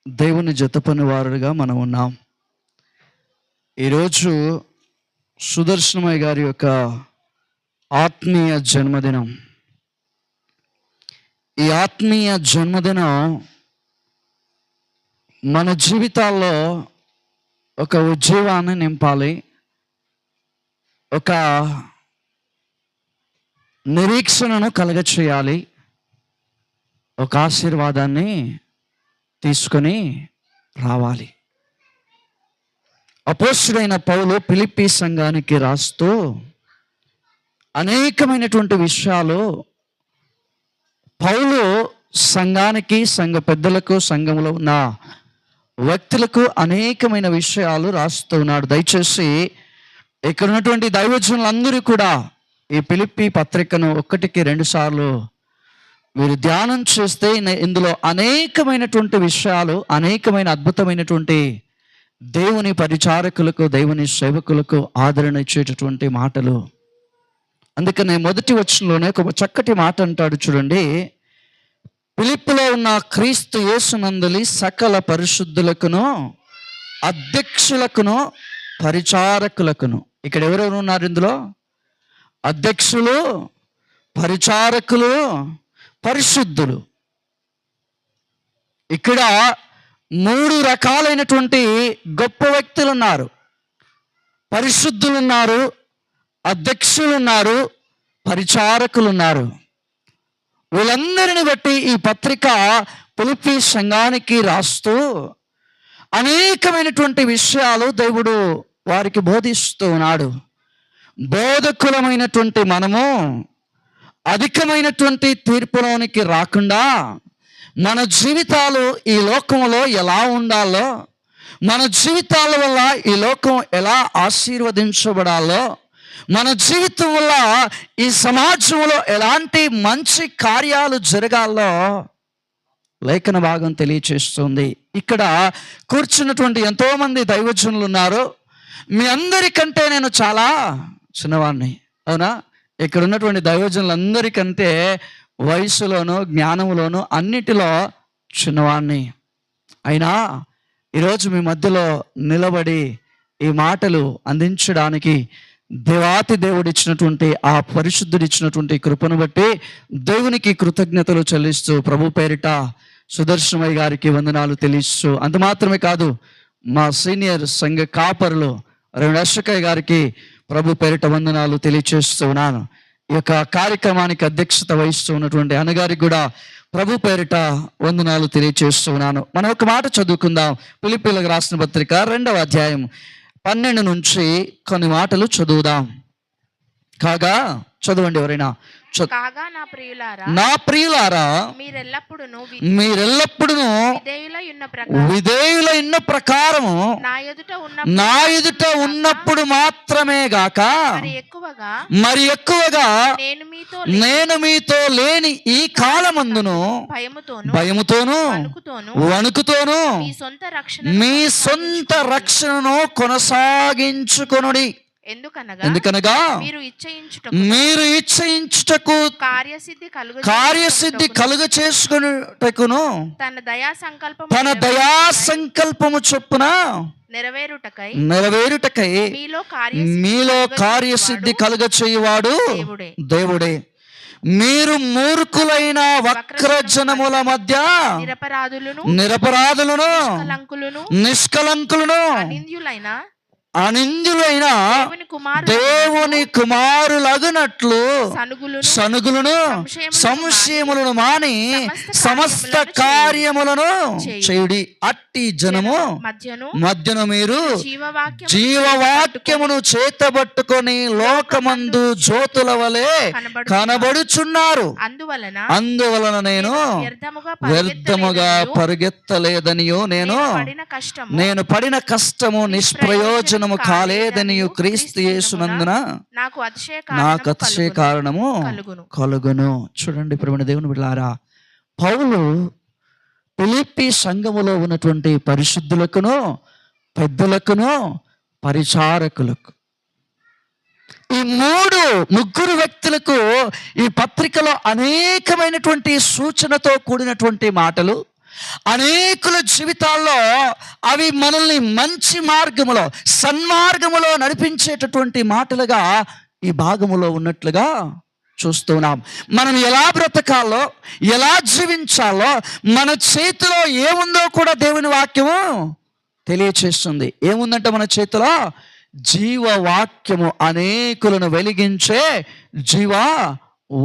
దేవుని జత పనివారులుగా మనం ఉన్నాం. ఈరోజు సుదర్శనమయ్య గారి యొక్క ఆత్మీయ జన్మదినం. ఈ ఆత్మీయ జన్మదినం మన జీవితాల్లో ఒక ఉజ్జీవాన్ని నింపాలి, ఒక నిరీక్షణను కలగచేయాలి, ఒక ఆశీర్వాదాన్ని తీసుకొని రావాలి. అపోస్తుడైన పౌలు ఫిలిప్పీ సంఘానికి రాస్తూ అనేకమైనటువంటి విషయాలు పౌలు సంఘానికి, సంఘ పెద్దలకు, సంఘంలో ఉన్న వ్యక్తులకు అనేకమైన విషయాలు రాస్తూ ఉన్నాడు. దయచేసి ఇక్కడ ఉన్నటువంటి దైవజనులందరూ కూడా ఈ ఫిలిప్పీ పత్రికను 1-2 సార్లు మీరు ధ్యానం చేస్తే ఇందులో అనేకమైనటువంటి విషయాలు, అనేకమైన అద్భుతమైనటువంటి దేవుని పరిచారకులకు, దేవుని సేవకులకు ఆదరణ ఇచ్చేటటువంటి మాటలు. అందుకనే మొదటి వచనంలోనే ఒక చక్కటి మాట అంటాడు చూడండి. ఫిలిప్పులో ఉన్న క్రీస్తు యేసునందలి సకల పరిశుద్ధులకును, అధ్యక్షులకును, పరిచారకులకును. ఇక్కడ ఎవరెవరు ఉన్నారు ఇందులో? అధ్యక్షులు, పరిచారకులు, పరిశుద్ధులు. ఇక్కడ 3 రకాలైనటువంటి గొప్ప వ్యక్తులు ఉన్నారు. పరిశుద్ధులు ఉన్నారు, అధ్యక్షులు ఉన్నారు, పరిచారకులు ఉన్నారు. వీళ్ళందరిని బట్టి ఈ పత్రిక ఫిలిప్పీ సంఘానికి రాస్తూ అనేకమైనటువంటి విషయాలు దేవుడు వారికి బోధిస్తూ ఉన్నాడు. బోధకులమైనటువంటి మనము అధికమైనటువంటి తీర్పులోనికి రాకుండా మన జీవితాలు ఈ లోకంలో ఎలా ఉండాలో, మన జీవితాల వల్ల ఈ లోకం ఎలా ఆశీర్వదించబడాలో, మన జీవితం వల్ల ఈ సమాజంలో ఎలాంటి మంచి కార్యాలు జరగాలో లేఖన భాగం తెలియచేస్తుంది. ఇక్కడ కూర్చున్నటువంటి ఎంతోమంది దైవజనులు ఉన్నారు. మీ అందరికంటే నేను చాలా చిన్నవాడిని, అవునా? ఇక్కడ ఉన్నటువంటి దైవజనులందరికంటే వయసులోను, జ్ఞానంలోను అన్నిటిలో చిన్నవాడిని. అయినా ఈరోజు మీ మధ్యలో నిలబడి ఈ మాటలు అందించడానికి దేవాతి దేవుడు ఇచ్చినటువంటి, ఆ పరిశుద్ధుడు ఇచ్చినటువంటి కృపను బట్టి దేవునికి కృతజ్ఞతలు చెల్లిస్తూ ప్రభు పేరిట సుదర్శనమయ్య గారికి వందనాలు తెలియస్తూ, అంత మాత్రమే కాదు మా సీనియర్ సంఘ కాపరులు అశకయ్య గారికి ప్రభు పేరిట వందనాలు తెలియచేస్తూ ఉన్నాను. ఈ యొక్క కార్యక్రమానికి అధ్యక్షత వహిస్తూ ఉన్నటువంటి అన్నగారికి కూడా ప్రభు పేరిట వందనాలు తెలియచేస్తూ ఉన్నాను. మనం ఒక మాట చదువుకుందాం. ఫిలిప్పీలకు రాసిన పత్రిక 2వ అధ్యాయం 12 నుంచి కొన్ని మాటలు చదువుదాం. కాగా చదవండి ఎవరైనా. కాగా నా ప్రియులారా మీరెల్లప్పుడూ విధేయులై ఉన్న ప్రకారము నా ఎదుట ఉన్నప్పుడు మాత్రమే గాక మరి ఎక్కువగా నేను మీతో లేని ఈ కాలమందును భయముతోను వణుకుతోను మీ సొంత రక్షణను కొనసాగించుకొనుడి. ఎందుకనగా మీరు ఇచ్చయించుటకు కార్యసిద్ధి కలుగ చేసుకున్నటకును తన దయా సంకల్పము చొప్పున నెరవేరుటకై మీలో కార్యసిద్ధి కలుగ చేయువాడు దేవుడే. మీరు మూర్ఖులైన వక్ర జనముల మధ్య నిరపరాధులను, నిష్కలంకులను, అనింద్యులైన దేవుని కుమారులగునట్లు సనుగులను, సంశయములను మాని సమస్త కార్యములను చేయుడి. అట్టి జనము మధ్యను మీరు జీవవాక్యమును చేతబట్టుకొని లోకమందు జ్యోతుల వలె కనబడుచున్నారు. అందువలన నేను వ్యర్థముగా పరుగెత్తలేదనియో, నేను పడిన కష్టము నిష్ప్రయోజనము కాలేదనియు క్రీస్తు యేసునందున నాకు అతిశయ కారణము కలుగును. చూడండి ప్రియమైన దేవుని బిడ్డలారా, పౌలు ఫిలిప్పీ సంఘములో ఉన్నటువంటి పరిశుద్ధులకును, పెద్దలకును, పరిచారకులకు, ఈ ముగ్గురు వ్యక్తులకు ఈ పత్రికలో అనేకమైనటువంటి సూచనతో కూడినటువంటి మాటలు, అనేకుల జీవితాల్లో అవి మనల్ని మంచి మార్గములో, సన్మార్గములో నడిపించేటటువంటి మాటలుగా ఈ భాగములో ఉన్నట్లుగా చూస్తున్నాం. మనం ఎలా బ్రతకాలో, ఎలా జీవించాలో మన చేతిలో ఏముందో కూడా దేవుని వాక్యము తెలియచేస్తుంది. ఏముందంటే మన చేతిలో జీవవాక్యము, అనేకులను వెలిగించే జీవ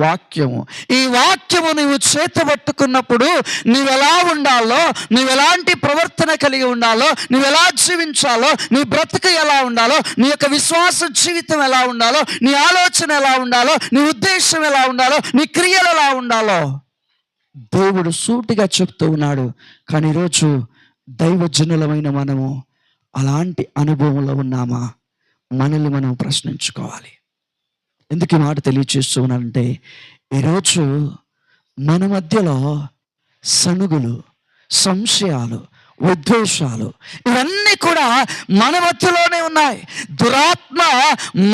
వాక్యము. ఈ వాక్యము నువ్వు చేతబట్టుకున్నప్పుడు నువ్వెలా ఉండాలో, నువ్వెలాంటి ప్రవర్తన కలిగి ఉండాలో, నువ్వెలా జీవించాలో, నీ బ్రతుకు ఎలా ఉండాలో, నీ యొక్క విశ్వాస జీవితం ఎలా ఉండాలో, నీ ఆలోచన ఎలా ఉండాలో, నీ ఉద్దేశం ఎలా ఉండాలో, నీ క్రియలు ఎలా ఉండాలో దేవుడు సూటిగా చెప్తూ ఉన్నాడు. కానీ ఈరోజు దైవజనులమైన మనము అలాంటి అనుభవంలో ఉన్నామా? మనల్ని మనం ప్రశ్నించుకోవాలి. ఎందుకు ఈ మాట తెలియచేస్తూ ఉన్నానంటే, ఈరోజు మన మధ్యలో సనుగులు, సంశయాలు, ఉద్వేషాలు ఇవన్నీ కూడా మన మధ్యలోనే ఉన్నాయి. దురాత్మ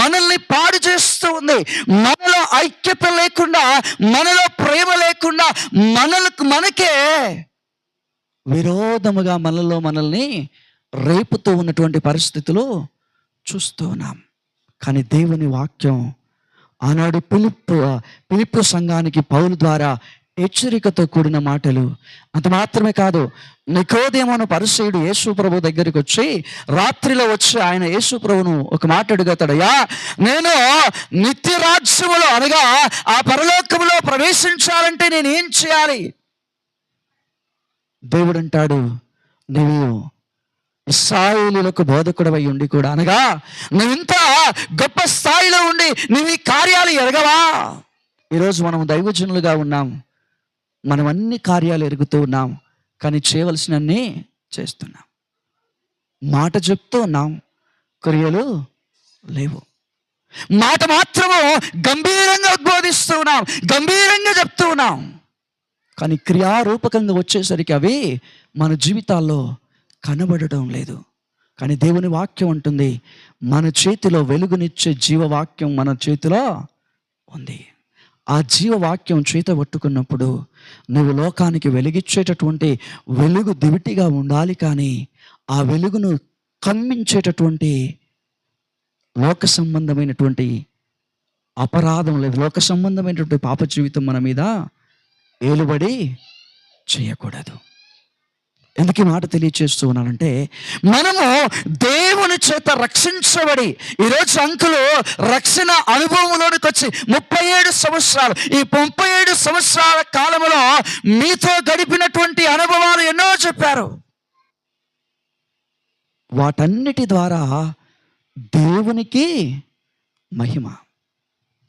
మనల్ని పాడు చేస్తూ ఉంది. మనలో ఐక్యత లేకుండా, మనలో ప్రేమ లేకుండా, మనకే విరోధముగా మనల్ని రేపుతూ ఉన్నటువంటి పరిస్థితులు చూస్తూ ఉన్నాం. కానీ దేవుని వాక్యం ఆనాడు పిలిప్పు సంఘానికి పౌలు ద్వారా హెచ్చరికతో కూడిన మాటలు. అంత మాత్రమే కాదు, నికోదేమోను పరిసయ్యుడు యేసు ప్రభు దగ్గరికి వచ్చి రాత్రిలో వచ్చి ఆయన యేసు ప్రభును ఒక మాట అడుగుతాడు, అయ్యా నేను నిత్య రాజ్యములో అనగా ఆ పరలోకములో ప్రవేశించాలంటే నేను ఏం చేయాలి? దేవుడు అంటాడు, నువ్వు ఇశ్రాయేలీయులకు బోధకుడవై ఉండి కూడా అనగా నువ్వు ఇంత గొప్ప స్థాయిలో ఉండి నువ్వు ఈ కార్యాలు ఎరగవా? ఈరోజు మనం దైవజనులుగా ఉన్నాం, మనం అన్ని కార్యాలు ఎరుగుతూ ఉన్నాం, కానీ చేయవలసినన్ని చేస్తున్నాం. మాట చెప్తూ ఉన్నాం, క్రియలు లేవు. మాట మాత్రము గంభీరంగా ఉద్బోధిస్తూ ఉన్నాం, గంభీరంగా చెప్తూ ఉన్నాం, కానీ క్రియారూపకంగా వచ్చేసరికి అవి మన జీవితాల్లో కనబడటం లేదు. కానీ దేవుని వాక్యం అంటుంది, మన చేతిలో వెలుగునిచ్చే జీవవాక్యం మన చేతిలో ఉంది. ఆ జీవవాక్యం చేత పట్టుకున్నప్పుడు నువ్వు లోకానికి వెలిగిచ్చేటటువంటి వెలుగు దివిటిగా ఉండాలి. కానీ ఆ వెలుగును కమ్మించేటటువంటి లోక సంబంధమైనటువంటి అపరాధం లేదు, లోక సంబంధమైనటువంటి పాప జీవితం మన మీద ఏలుబడి చేయకూడదు. ఎందుకు ఈ మాట తెలియచేస్తూ ఉన్నానంటే, మనము దేవుని చేత రక్షించబడి ఈరోజు అంకులు రక్షణ అనుభవంలోనికి వచ్చి 37 సంవత్సరాలు, ఈ 37 సంవత్సరాల కాలంలో మీతో గడిపినటువంటి అనుభవాలు ఎన్నో చెప్పారు. వాటన్నిటి ద్వారా దేవునికి మహిమ,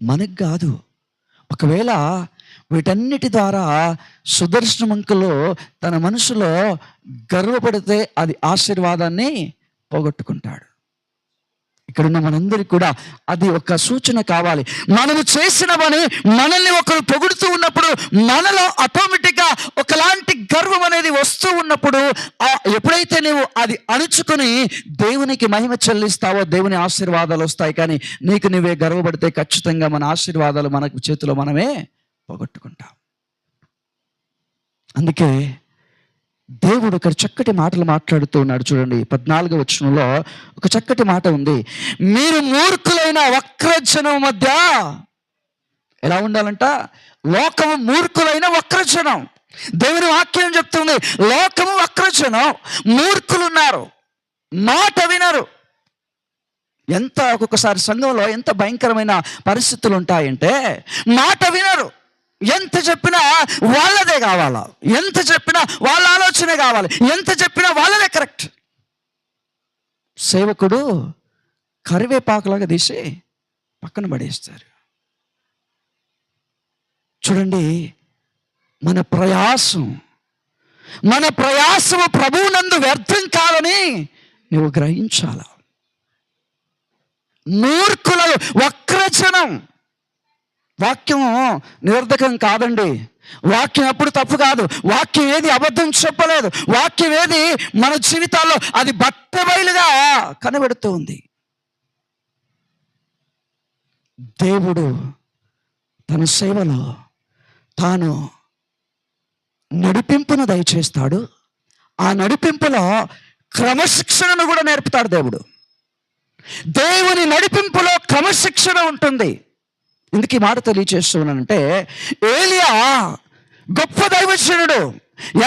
మనకు కాదు. ఒకవేళ వీటన్నిటి ద్వారా సుదర్శన అంకులు తన మనసులో గర్వపడితే అది ఆశీర్వాదాన్ని పోగొట్టుకుంటాడు. ఇక్కడున్న మనందరికీ కూడా అది ఒక సూచన కావాలి. మనము చేసిన పని మనల్ని ఒకరు పొగుడుతూ ఉన్నప్పుడు మనలో ఆటోమేటిక్గా ఒకలాంటి గర్వం అనేది వస్తూ ఉన్నప్పుడు ఎప్పుడైతే నువ్వు అది అణుచుకుని దేవునికి మహిమ చెల్లిస్తావో దేవుని ఆశీర్వాదాలు వస్తాయి. కానీ నీకు నువ్వే గర్వపడితే ఖచ్చితంగా మన ఆశీర్వాదాలు మనకు చేతిలో మనమే పోగొట్టుకుంటాం. అందుకే దేవుడు ఇక్కడ చక్కటి మాటలు మాట్లాడుతూ ఉన్నాడు. చూడండి 14వ వచనంలో ఒక చక్కటి మాట ఉంది, మీరు మూర్ఖులైన వక్రజనం మధ్య ఎలా ఉండాలంట? లోకము మూర్ఖులైన వక్రజనం. దేవుని వాక్యం చెప్తుంది, లోకము వక్రజనం, మూర్ఖులు ఉన్నారు, మాట వినరు. ఎంత ఒక్కొక్కసారి సంఘంలో ఎంత భయంకరమైన పరిస్థితులు ఉంటాయంటే, మాట వినరు. ఎంత చెప్పినా వాళ్ళదే కావాలా, ఎంత చెప్పినా వాళ్ళ ఆలోచనే కావాలి, ఎంత చెప్పినా వాళ్ళదే కరెక్ట్. సేవకుడు కరివేపాకులాగా తీసి పక్కన పడేస్తారు. చూడండి, మన ప్రయాసము ప్రభువునందు వ్యర్థం కాదని నువ్వు గ్రహించాల. మూర్ఖుల వక్రజనం. వాక్యం నిరర్ధకం కాదండి, వాక్యం ఎప్పుడు తప్పు కాదు, వాక్యం ఏది అబద్ధం చెప్పలేదు, వాక్యం ఏది మన జీవితాల్లో అది బట్టబయలుగా కనబడుతూ ఉంది. దేవుడు తన సేవలో తాను నడిపింపును దయచేస్తాడు. ఆ నడిపింపులో క్రమశిక్షణను కూడా నేర్పుతాడు దేవుడు. దేవుని నడిపింపులో క్రమశిక్షణ ఉంటుంది. ఎందుకు ఈ మాట తెలియచేస్తున్నానంటే, ఏలియా గొప్ప దైవజనుడు.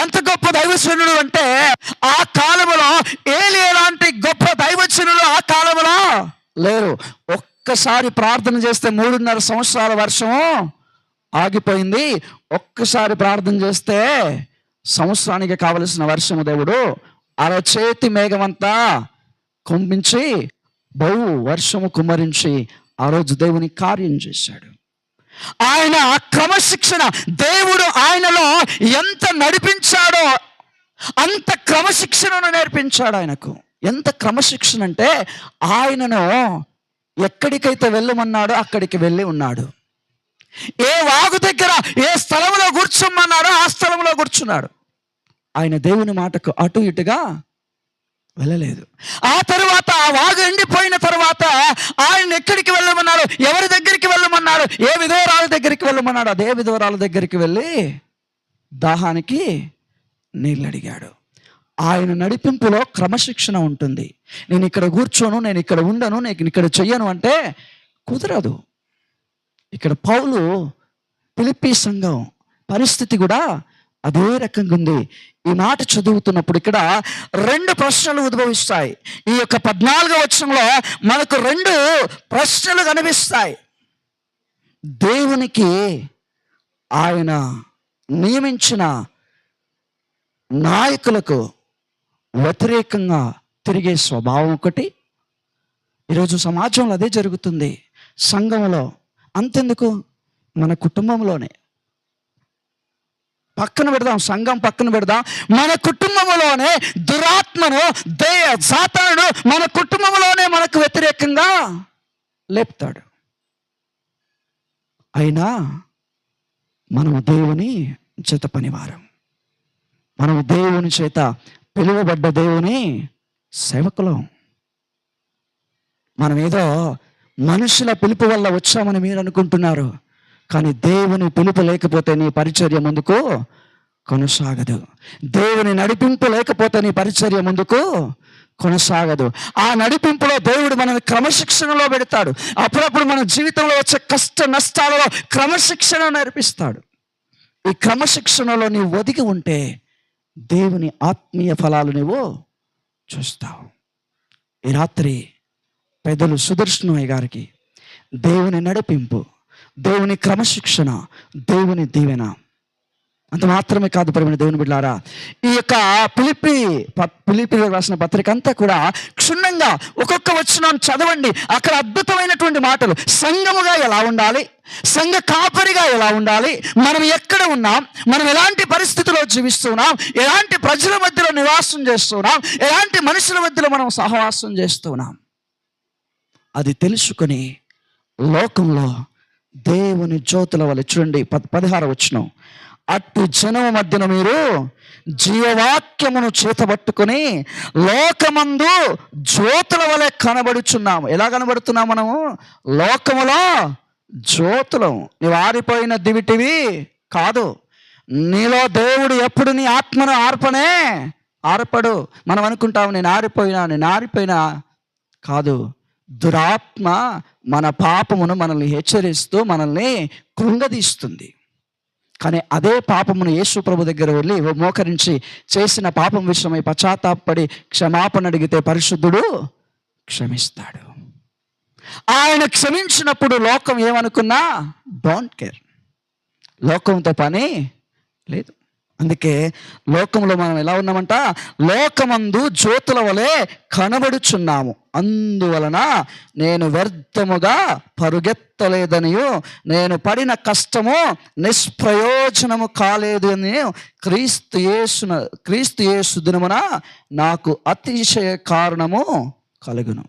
ఎంత గొప్ప దైవజనుడు అంటే, ఆ కాలంలో ఏలియా లాంటి గొప్ప దైవజనుడు ఆ కాలంలో లేరు. ఒక్కసారి ప్రార్థన చేస్తే 3.5 సంవత్సరాల వర్షం ఆగిపోయింది. ఒక్కసారి ప్రార్థన చేస్తే సంవత్సరానికి కావలసిన వర్షము దేవుడు అరచేతి మేఘమంతా కుంభించి బహు వర్షము కుమ్మరించి ఆ రోజు దేవుని కార్యం చేశాడు. ఆయన క్రమశిక్షణ, దేవుడు ఆయనలో ఎంత నడిపించాడో అంత క్రమశిక్షణను నేర్పించాడు ఆయనకు. ఎంత క్రమశిక్షణ అంటే ఆయనను ఎక్కడికైతే వెళ్ళమన్నాడో అక్కడికి వెళ్ళి ఉన్నాడు. ఏ వాగు దగ్గర ఏ స్థలంలో కూర్చోమన్నాడో ఆ స్థలంలో కూర్చున్నాడు. ఆయన దేవుని మాటకు అటు ఇటుగా వెళ్ళలేదు. ఆ తరువాత ఆ వాగు ఎండిపోయిన తర్వాత ఆయన ఎక్కడికి వెళ్ళమన్నాడు, ఎవరి దగ్గరికి వెళ్ళమన్నాడు, ఏ విధవరాల దగ్గరికి వెళ్ళమన్నాడు, అదే విధవరాల దగ్గరికి వెళ్ళి దాహానికి నీళ్ళు అడిగాడు. ఆయన నడిపింపులో క్రమశిక్షణ ఉంటుంది. నేను ఇక్కడ కూర్చోను, నేను ఇక్కడ ఉండను, నేను ఇక్కడ చెయ్యను అంటే కుదరదు. ఇక్కడ పౌలు ఫిలిప్పీ సంఘం పరిస్థితి కూడా అదే రకంగా ఉంది. ఈ మాట చదువుతున్నప్పుడు ఇక్కడ 2 ప్రశ్నలు ఉద్భవిస్తాయి. ఈ యొక్క 14వ వచనంలో మనకు 2 ప్రశ్నలు కనిపిస్తాయి. దేవునికి ఆయన నియమించిన నాయకులకు వ్యతిరేకంగా తిరిగే స్వభావం ఒకటి. ఈరోజు సమాజంలో అదే జరుగుతుంది. సంఘంలో అంతెందుకు, మన కుటుంబంలోనే పక్కన పెడదాం, సంఘం పక్కన పెడదాం, మన కుటుంబంలోనే దురాత్మను సాతానుడు మన కుటుంబంలోనే మనకు వ్యతిరేకంగా లేపుతాడు. అయినా మనము దేవుని చేత పనివారం, మనము దేవుని చేత పిలువబడ్డ దేవుని సేవకులం. మనం ఏదో మనుషుల పిలుపు వల్ల వచ్చామని మీరు అనుకుంటున్నారు, కానీ దేవుని పిలుపు లేకపోతే నీ పరిచర్య ముందుకు కొనసాగదు. దేవుని నడిపింపు లేకపోతే నీ పరిచర్య ముందుకు కొనసాగదు. ఆ నడిపింపులో దేవుడు మనల్ని క్రమశిక్షణలో పెడతాడు. అప్పుడప్పుడు మన జీవితంలో వచ్చే కష్ట నష్టాలలో క్రమశిక్షణ నేర్పిస్తాడు. ఈ క్రమశిక్షణలో నీవు ఒదిగి ఉంటే దేవుని ఆత్మీయ ఫలాలు నువ్వు చూస్తావు. ఈ రాత్రి పెద్దలు సుదర్శనయ్య గారికి దేవుని నడిపింపు, దేవుని క్రమశిక్షణ, దేవుని దీవెన, అంత మాత్రమే కాదు ప్రియమైన దేవుని బిడ్డలారా, ఈ యొక్క ఫిలిప్పీలో రాసిన పత్రిక అంతా కూడా క్షుణ్ణంగా ఒక్కొక్క వచనం చదవండి. అక్కడ అద్భుతమైనటువంటి మాటలు. సంఘముగా ఎలా ఉండాలి, సంఘ కాపరిగా ఎలా ఉండాలి, మనం ఎక్కడ ఉన్నాం, మనం ఎలాంటి పరిస్థితుల్లో జీవిస్తున్నాం, ఎలాంటి ప్రజల మధ్యలో నివాసం చేస్తున్నాం, ఎలాంటి మనుషుల మధ్యలో మనం సహవాసం చేస్తున్నాం, అది తెలుసుకొని లోకంలో దేవుని జ్యోతుల వల్ల, చూడండి 16వ వచనం, అట్టి జనము మధ్యన మీరు జీవవాక్యమును చేతబట్టుకొని లోకమందు జ్యోతుల వలె కనబడుచున్నాము. ఎలా కనబడుతున్నాం మనము? లోకములో జ్యోతులం. నీవు ఆరిపోయిన దివిటివి కాదు. నీలో దేవుడు ఎప్పుడు నీ ఆత్మను ఆర్పడు. మనం అనుకుంటాము నేను ఆరిపోయినా కాదు. దురాత్మ మన పాపమును మనల్ని హెచ్చరిస్తూ మనల్ని కృంగదీస్తుంది. కానీ అదే పాపమును యేసు ప్రభు దగ్గర వెళ్ళి మోకరించి చేసిన పాపం విషయమై పశ్చాత్తాపడి క్షమాపణ అడిగితే పరిశుద్ధుడు క్షమిస్తాడు. ఆయన క్షమించినప్పుడు లోకం ఏమనుకున్నా డోంట్ కేర్, లోకంతో పని లేదు. అందుకే లోకంలో మనం ఎలా ఉన్నామంట? లోకమందు జ్యోతుల వలె కనబడుచున్నాము. అందువలన నేను వ్యర్థముగా పరుగెత్తలేదనియు నేను పడిన కష్టము నిష్ప్రయోజనము కాలేదు అని క్రీస్తు యేసు దినమున నాకు అతిశయ కారణము కలుగును.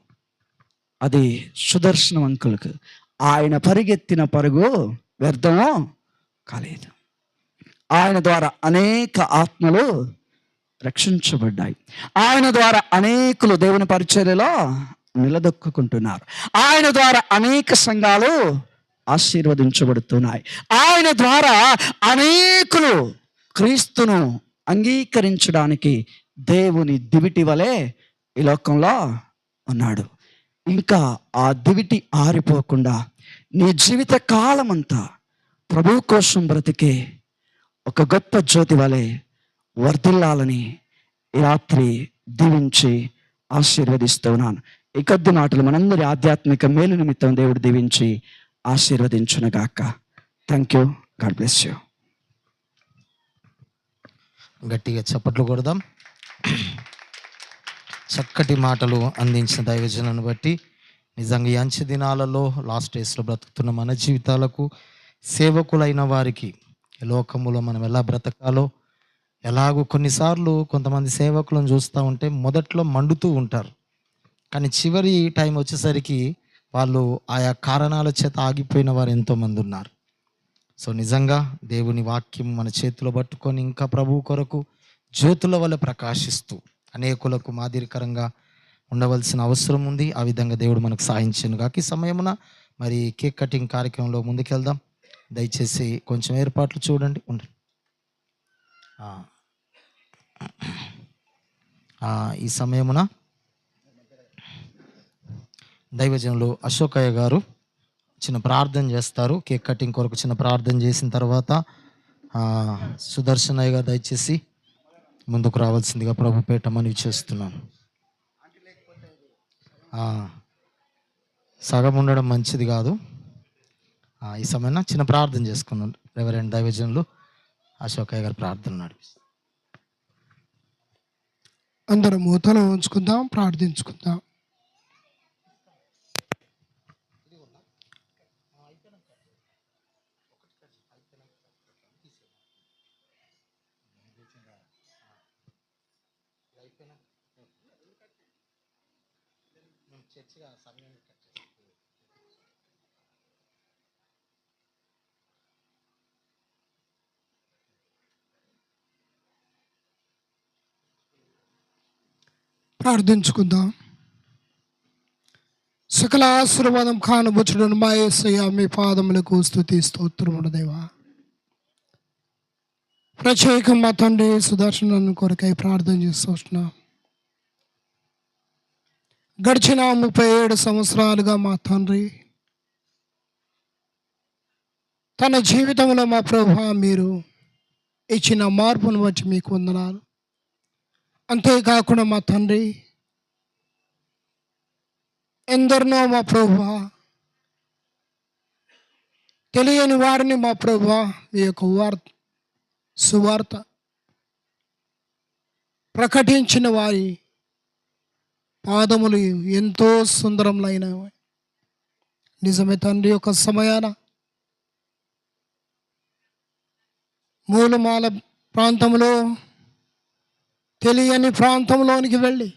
అది సుదర్శనం అంకులకు. ఆయన పరిగెత్తిన పరుగు వ్యర్థము కాలేదు. ఆయన ద్వారా అనేక ఆత్మలు రక్షించబడ్డాయి. ఆయన ద్వారా అనేకులు దేవుని పరిచర్యలో నిలదొక్కుంటున్నారు. ఆయన ద్వారా అనేక సంఘాలు ఆశీర్వదించబడుతున్నాయి. ఆయన ద్వారా అనేకులు క్రీస్తును అంగీకరించడానికి దేవుని దివిటి వలె ఈ లోకంలో ఉన్నాడు. ఇంకా ఆ దివిటి ఆరిపోకుండా నీ జీవిత కాలమంతా ప్రభు కోసం బ్రతికే ఒక గొప్ప జ్యోతి వలె వర్ధిల్లాలని ఈ రాత్రి దీవించి ఆశీర్వదిస్తున్నాను. ఈ కొద్ది మాటలు మనందరి ఆధ్యాత్మిక మేలు నిమిత్తం దేవుడు దీవించి ఆశీర్వదించునుగాక. Thank you. God bless you. గట్టిగా చప్పట్లు కొడదాం. చక్కటి మాటలు అందించిన దైవజనాన్ని బట్టి నిజంగా ఈ అంచె దినాలలో లాస్ట్ డేస్లో బ్రతుకుతున్న మన జీవితాలకు సేవకులైన వారికి లోకములో మనం ఎలా బ్రతకాలో, ఎలాగో కొన్నిసార్లు కొంతమంది సేవకులను చూస్తూ ఉంటే మొదట్లో మండుతూ ఉంటారు, కానీ చివరి టైం వచ్చేసరికి వాళ్ళు ఆయా కారణాల చేత ఆగిపోయిన వారు ఎంతోమంది ఉన్నారు. సో నిజంగా దేవుని వాక్యం మన చేతిలో పట్టుకొని ఇంకా ప్రభువు కొరకు జ్యోతుల వల్ల ప్రకాశిస్తూ అనేకులకు మాదిరికరంగా ఉండవలసిన అవసరం ఉంది. ఆ విధంగా దేవుడు మనకు సాయించను కాక ఈ సమయమున మరి కేక్ కటింగ్ కార్యక్రమంలో ముందుకెళ్దాం. దయచేసి కొంచెం ఏర్పాట్లు చూడండి. ఉండండి. ఈ సమయమున దైవజనులు అశోకయ్య గారు చిన్న ప్రార్థన చేస్తారు. కేక్ కటింగ్ కొరకు చిన్న ప్రార్థన చేసిన తర్వాత సుదర్శనయ్య గారు దయచేసి ముందుకు రావాల్సిందిగా ప్రభుపేట మనవి చేస్తున్నాను. సగం ఉండడం మంచిది కాదు. ఈ సమయంలో చిన్న ప్రార్థన చేసుకున్నాను. రెవరెండ్ దైవజనులు అశోకయ్య గారు ప్రార్థన నడిపిస్తారు. అందరం తల ఉంచుకుందాం, ప్రార్థించుకుందాం. ప్రార్థించుకుందాం. సకల ఆశీర్వాదం కానుబుచ్చుడును మా యేసయ్య మీ పాదములకు స్తుతి స్తోత్రములు దేవా. ప్రత్యేకం మా తండ్రి సుదర్శన కొరకై ప్రార్థన చేస్తున్నాం. గడిచిన 37 సంవత్సరాలుగా మా తండ్రి తన జీవితంలో మా ప్రభువా మీరు ఇచ్చిన మార్పును బట్టి మీకు వందనాలు. అంతేకాకుండా మా తండ్రి ఎందరినో మా ప్రభువా తెలియని వారిని మా ప్రభువా మీ యొక్క సువార్త ప్రకటించిన వారి పాదములు ఎంతో సుందరములైనవి. నిజమే తండ్రి, యొక్క సమయాన మూలమాల ప్రాంతంలో తెలియని ప్రాంతంలోనికి వెళ్ళి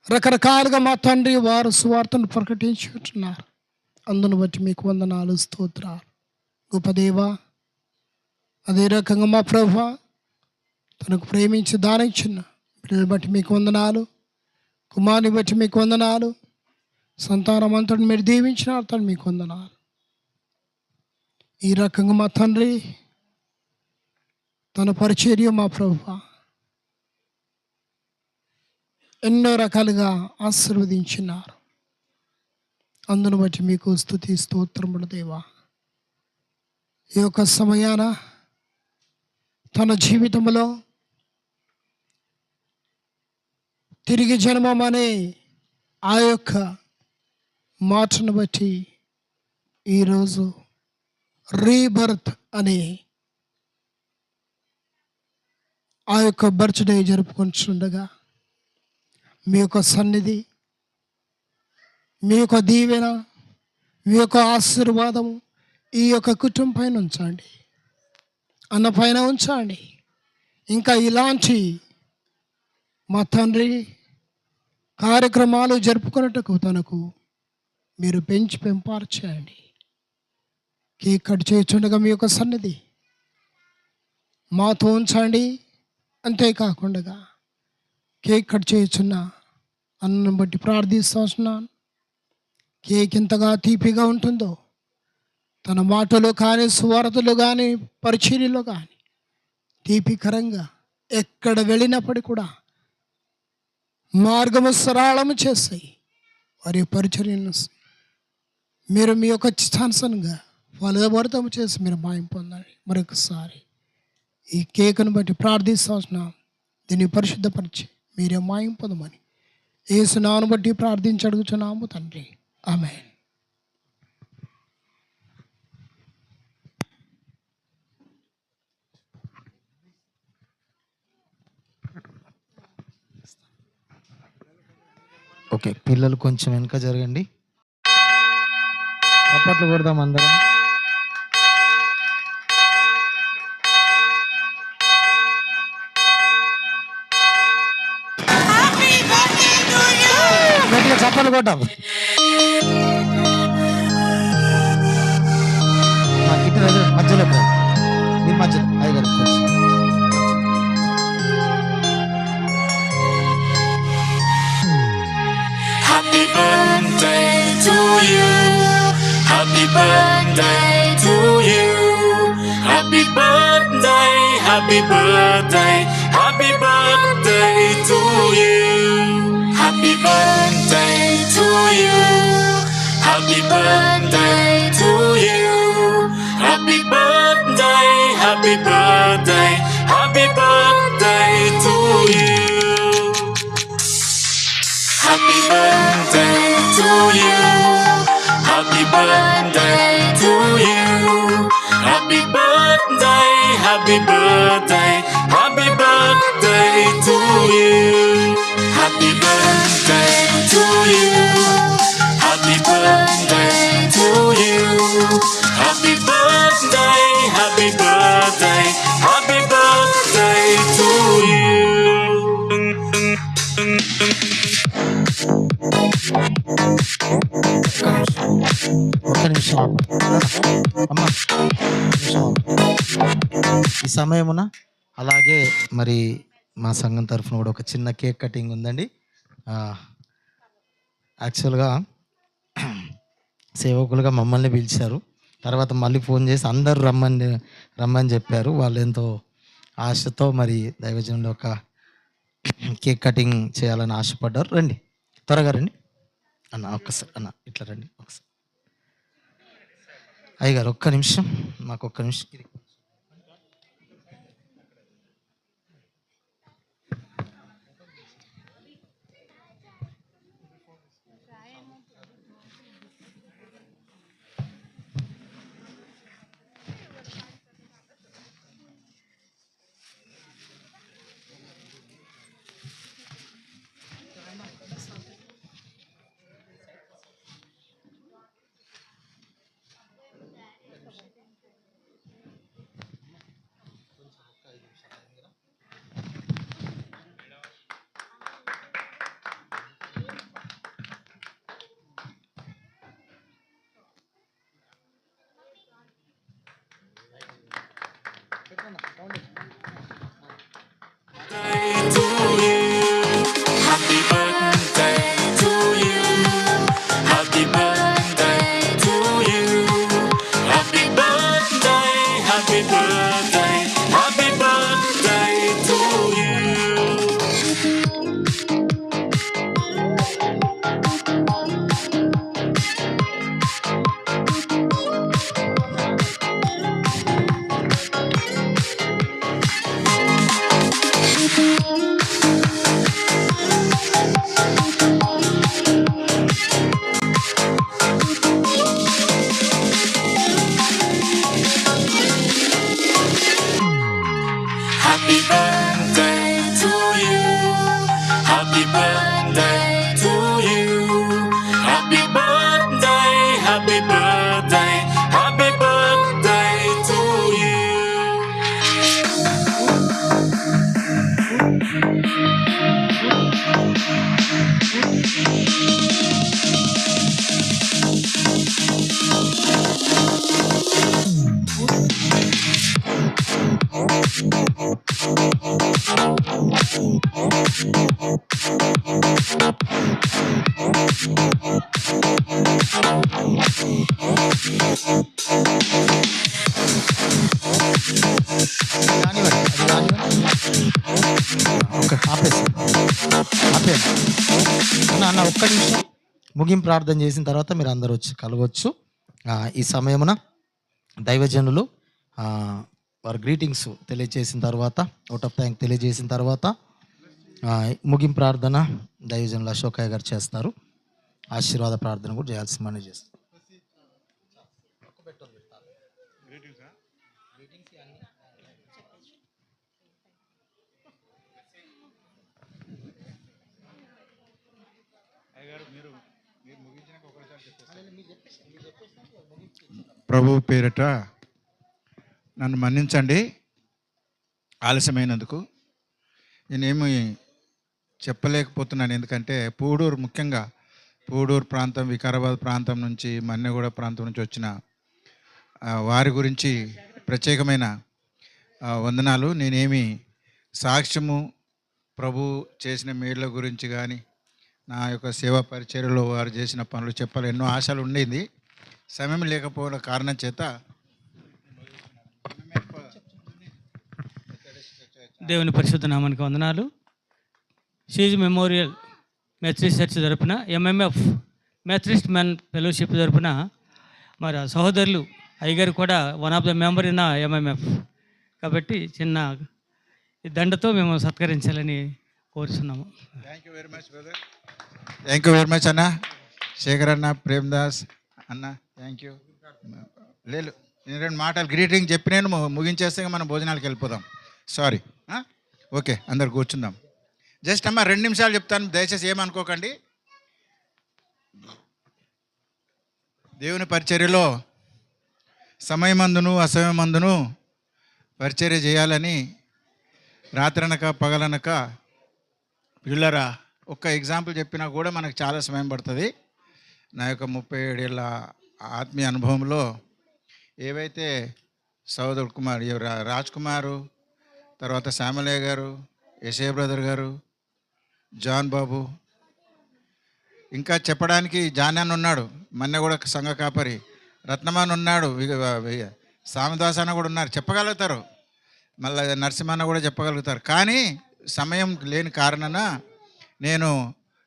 రకరకాలుగా మా తండ్రి వారు సువార్తను ప్రకటించుకుంటున్నారు. అందును బట్టి మీకు వందనాలు, స్తోత్రాలు. గొప్ప దేవా, అదే రకంగా మా ప్రభువా తనకు ప్రేమించి దానిచ్చిన పిల్లలు బట్టి మీకు వందనాలు, కుమారుని బట్టి మీకు వందనాలు, సంతానం అంతటి మీరు దీవించిన అతను మీకు వందనాలు. ఈ రకంగా మా తండ్రి తన పరిచర్య మా ప్రభువా ఎన్నో రకాలుగా ఆశీర్వదించినారు. అందును బట్టి మీకు స్తుతి స్తోత్రములు దేవా. ఈ యొక్క సమయాన తన జీవితంలో తిరిగి జన్మం అనే ఆ యొక్క మాటను బట్టి ఈరోజు రీబర్త్ అనే ఆ యొక్క బర్త్డే జరుపుకుంటుండగా మీ యొక్క సన్నిధి, మీ యొక్క దీవెన, మీ యొక్క ఆశీర్వాదము ఈ యొక్క కుటుంబం పైన ఉంచండి, అన్న పైన ఉంచండి. ఇంకా ఇలాంటి మా తండ్రి కార్యక్రమాలు జరుపుకున్నట్టుకు తనకు మీరు పెంచి పెంపారు చేయండి. కేక్ కట్ చేస్తుండగా మీ యొక్క సన్నిధి మాతో ఉంచండి. అంతేకాకుండా కేక్ కట్ చేస్తున్న అన్నం బట్టి ప్రార్థిస్తున్నాను. కేక్ ఎంతగా తీపిగా ఉంటుందో తన మాటలో కానీ, సువార్తలో కానీ, పరిచర్యలో కానీ తీపికరంగా ఎక్కడ వెళ్ళినప్పటికీ కూడా మార్గము సరళము చేస్తాయి. వారి పరిచర్యను మీరు మీ యొక్క చిత్తానుసారంగా ఫలభరితము చేసి మీరు మాయం పొందండి. మరొకసారి ఈ కేకును బట్టి ప్రార్థిస్తున్నాం. దీన్ని పరిశుద్ధపరిచి మీరే మాయం పొందమని యేసు నామమును బట్టి ప్రార్థించి అడుగుచున్నాము తండ్రి. ఆమేన్. ఓకే, పిల్లలు కొంచెం వెనక జరగండి. చప్పట్లు కొడదాం అందరం. గట్టిగా చప్పట్లు కొట్టాం. ఇటు మధ్యలో మీరు మధ్యలో అయ్యగారు కొంచెం. Happy birthday to you. Happy birthday to you. Happy birthday, happy birthday, happy birthday to you. Happy birthday to you. Happy birthday to you. Happy birthday, happy birthday, happy birthday to you. Happy birthday to you. Happy birthday to you. Happy birthday, happy birthday, happy birthday to you. Happy birthday to you. Happy birthday to you. Happy birthday, happy birthday, happy birthday to you. ఒక్క నిమిషం అమ్మా, ఈ సమయమున అలాగే మరి మా సంఘం తరఫున కూడా ఒక చిన్న కేక్ కటింగ్ ఉందండి. యాక్చువల్గా సేవకులుగా మమ్మల్ని పిలిచారు, తర్వాత మళ్ళీ ఫోన్ చేసి అందరూ రమ్మని చెప్పారు. వాళ్ళు ఎంతో ఆశతో మరి దైవజనులు ఒక కేక్ కటింగ్ చేయాలని ఆశపడ్డారు. రండి, త్వరగా రండి అన్న, ఒక్కసారి అన్న ఇట్లా రండి ఒకసారి. అయ్యగారు ఒక్క నిమిషం, మాకు ఒక్క నిమిషం. Happy birthday to you. Happy birthday to you. Happy birthday, happy birthday, happy birthday to you. Happy birthday to you. Happy birthday to you. Happy birthday, happy birthday, happy birthday to you. అన్న ఒక్క నిమిషం, ముగింపు ప్రార్థన చేసిన తర్వాత మీరు అందరూ వచ్చి కలవచ్చు. ఈ సమయమున దైవజనులు వారి గ్రీటింగ్స్ తెలియజేసిన తర్వాత, అవుట్ ఆఫ్ థ్యాంక్ తెలియజేసిన తర్వాత ముగింపు ప్రార్థన దైవజనులు అశోకయ్య గారు చేస్తారు. ఆశీర్వాద ప్రార్థన కూడా చేయాల్సి మనం చేస్తారు. ప్రభు పేరట నన్ను మన్నించండి ఆలస్యమైనందుకు. నేనేమి చెప్పలేకపోతున్నాను, ఎందుకంటే పూడూరు, ముఖ్యంగా పూడూరు ప్రాంతం, వికారాబాద్ ప్రాంతం నుంచి, మన్నెగూడ ప్రాంతం నుంచి వచ్చిన వారి గురించి ప్రత్యేకమైన వందనాలు. నేనేమి సాక్ష్యము ప్రభు చేసిన మేళ్ళ గురించి కానీ, నా యొక్క సేవా పరిచర్యలో వారు చేసిన పనులు చెప్పాలి ఎన్నో ఆశలు ఉండేది. సమయం లేకపోవడం కారణం చేత దేవుని పరిశుద్ధ నామానికి వందనాలు. షీజ్ మెమోరియల్ మెథడిస్ట్ చర్చ్ తరపున ఎంఎంఎఫ్ మెథడిస్ట్ మెన్ ఫెలోషిప్ తరపున మరి సహోదరులు అయ్యగారు కూడా one of the member in MMF కాబట్టి చిన్న దండతో మేము సత్కరించాలని కోరుతున్నాము. Thank you very much brother. Thank you very much అన్న. శేఖర్ అన్న, ప్రేమ్దాస్ అన్న, థ్యాంక్ యూ. లేదు, నేను 2 మాటలు గ్రీటింగ్ చెప్పి నేను ముగించేస్తే మనం భోజనాలకు వెళ్ళిపోదాం. సారీ. ఓకే, అందరు కూర్చుందాం. జస్ట్ అమ్మ 2 నిమిషాలు చెప్తాను, దయచేసి ఏమనుకోకండి. దేవుని పరిచర్యలో సమయమందును అసమయమందును పరిచర్య చేయాలని రాత్రనక పగలనక పిల్లరా ఒక్క ఎగ్జాంపుల్ చెప్పినా కూడా మనకు చాలా సమయం పడుతుంది. నా యొక్క 37 ఏళ్ళ ఆత్మీయ అనుభవంలో ఏవైతే సోదరు కుమార్ రాజ్ కుమారు, తర్వాత శ్యామలయ్య గారు, యశయ్య బ్రదర్ గారు, జాన్ బాబు, ఇంకా చెప్పడానికి జాన్యాన్ ఉన్నాడు, మన్నెగూడ సంఘ కాపరి, రత్నమాన్ ఉన్నాడు, సామదాస్ అన్న కూడా ఉన్నారు, చెప్పగలుగుతారు. మళ్ళీ నరసింహన్న కూడా చెప్పగలుగుతారు. కానీ సమయం లేని కారణాన నేను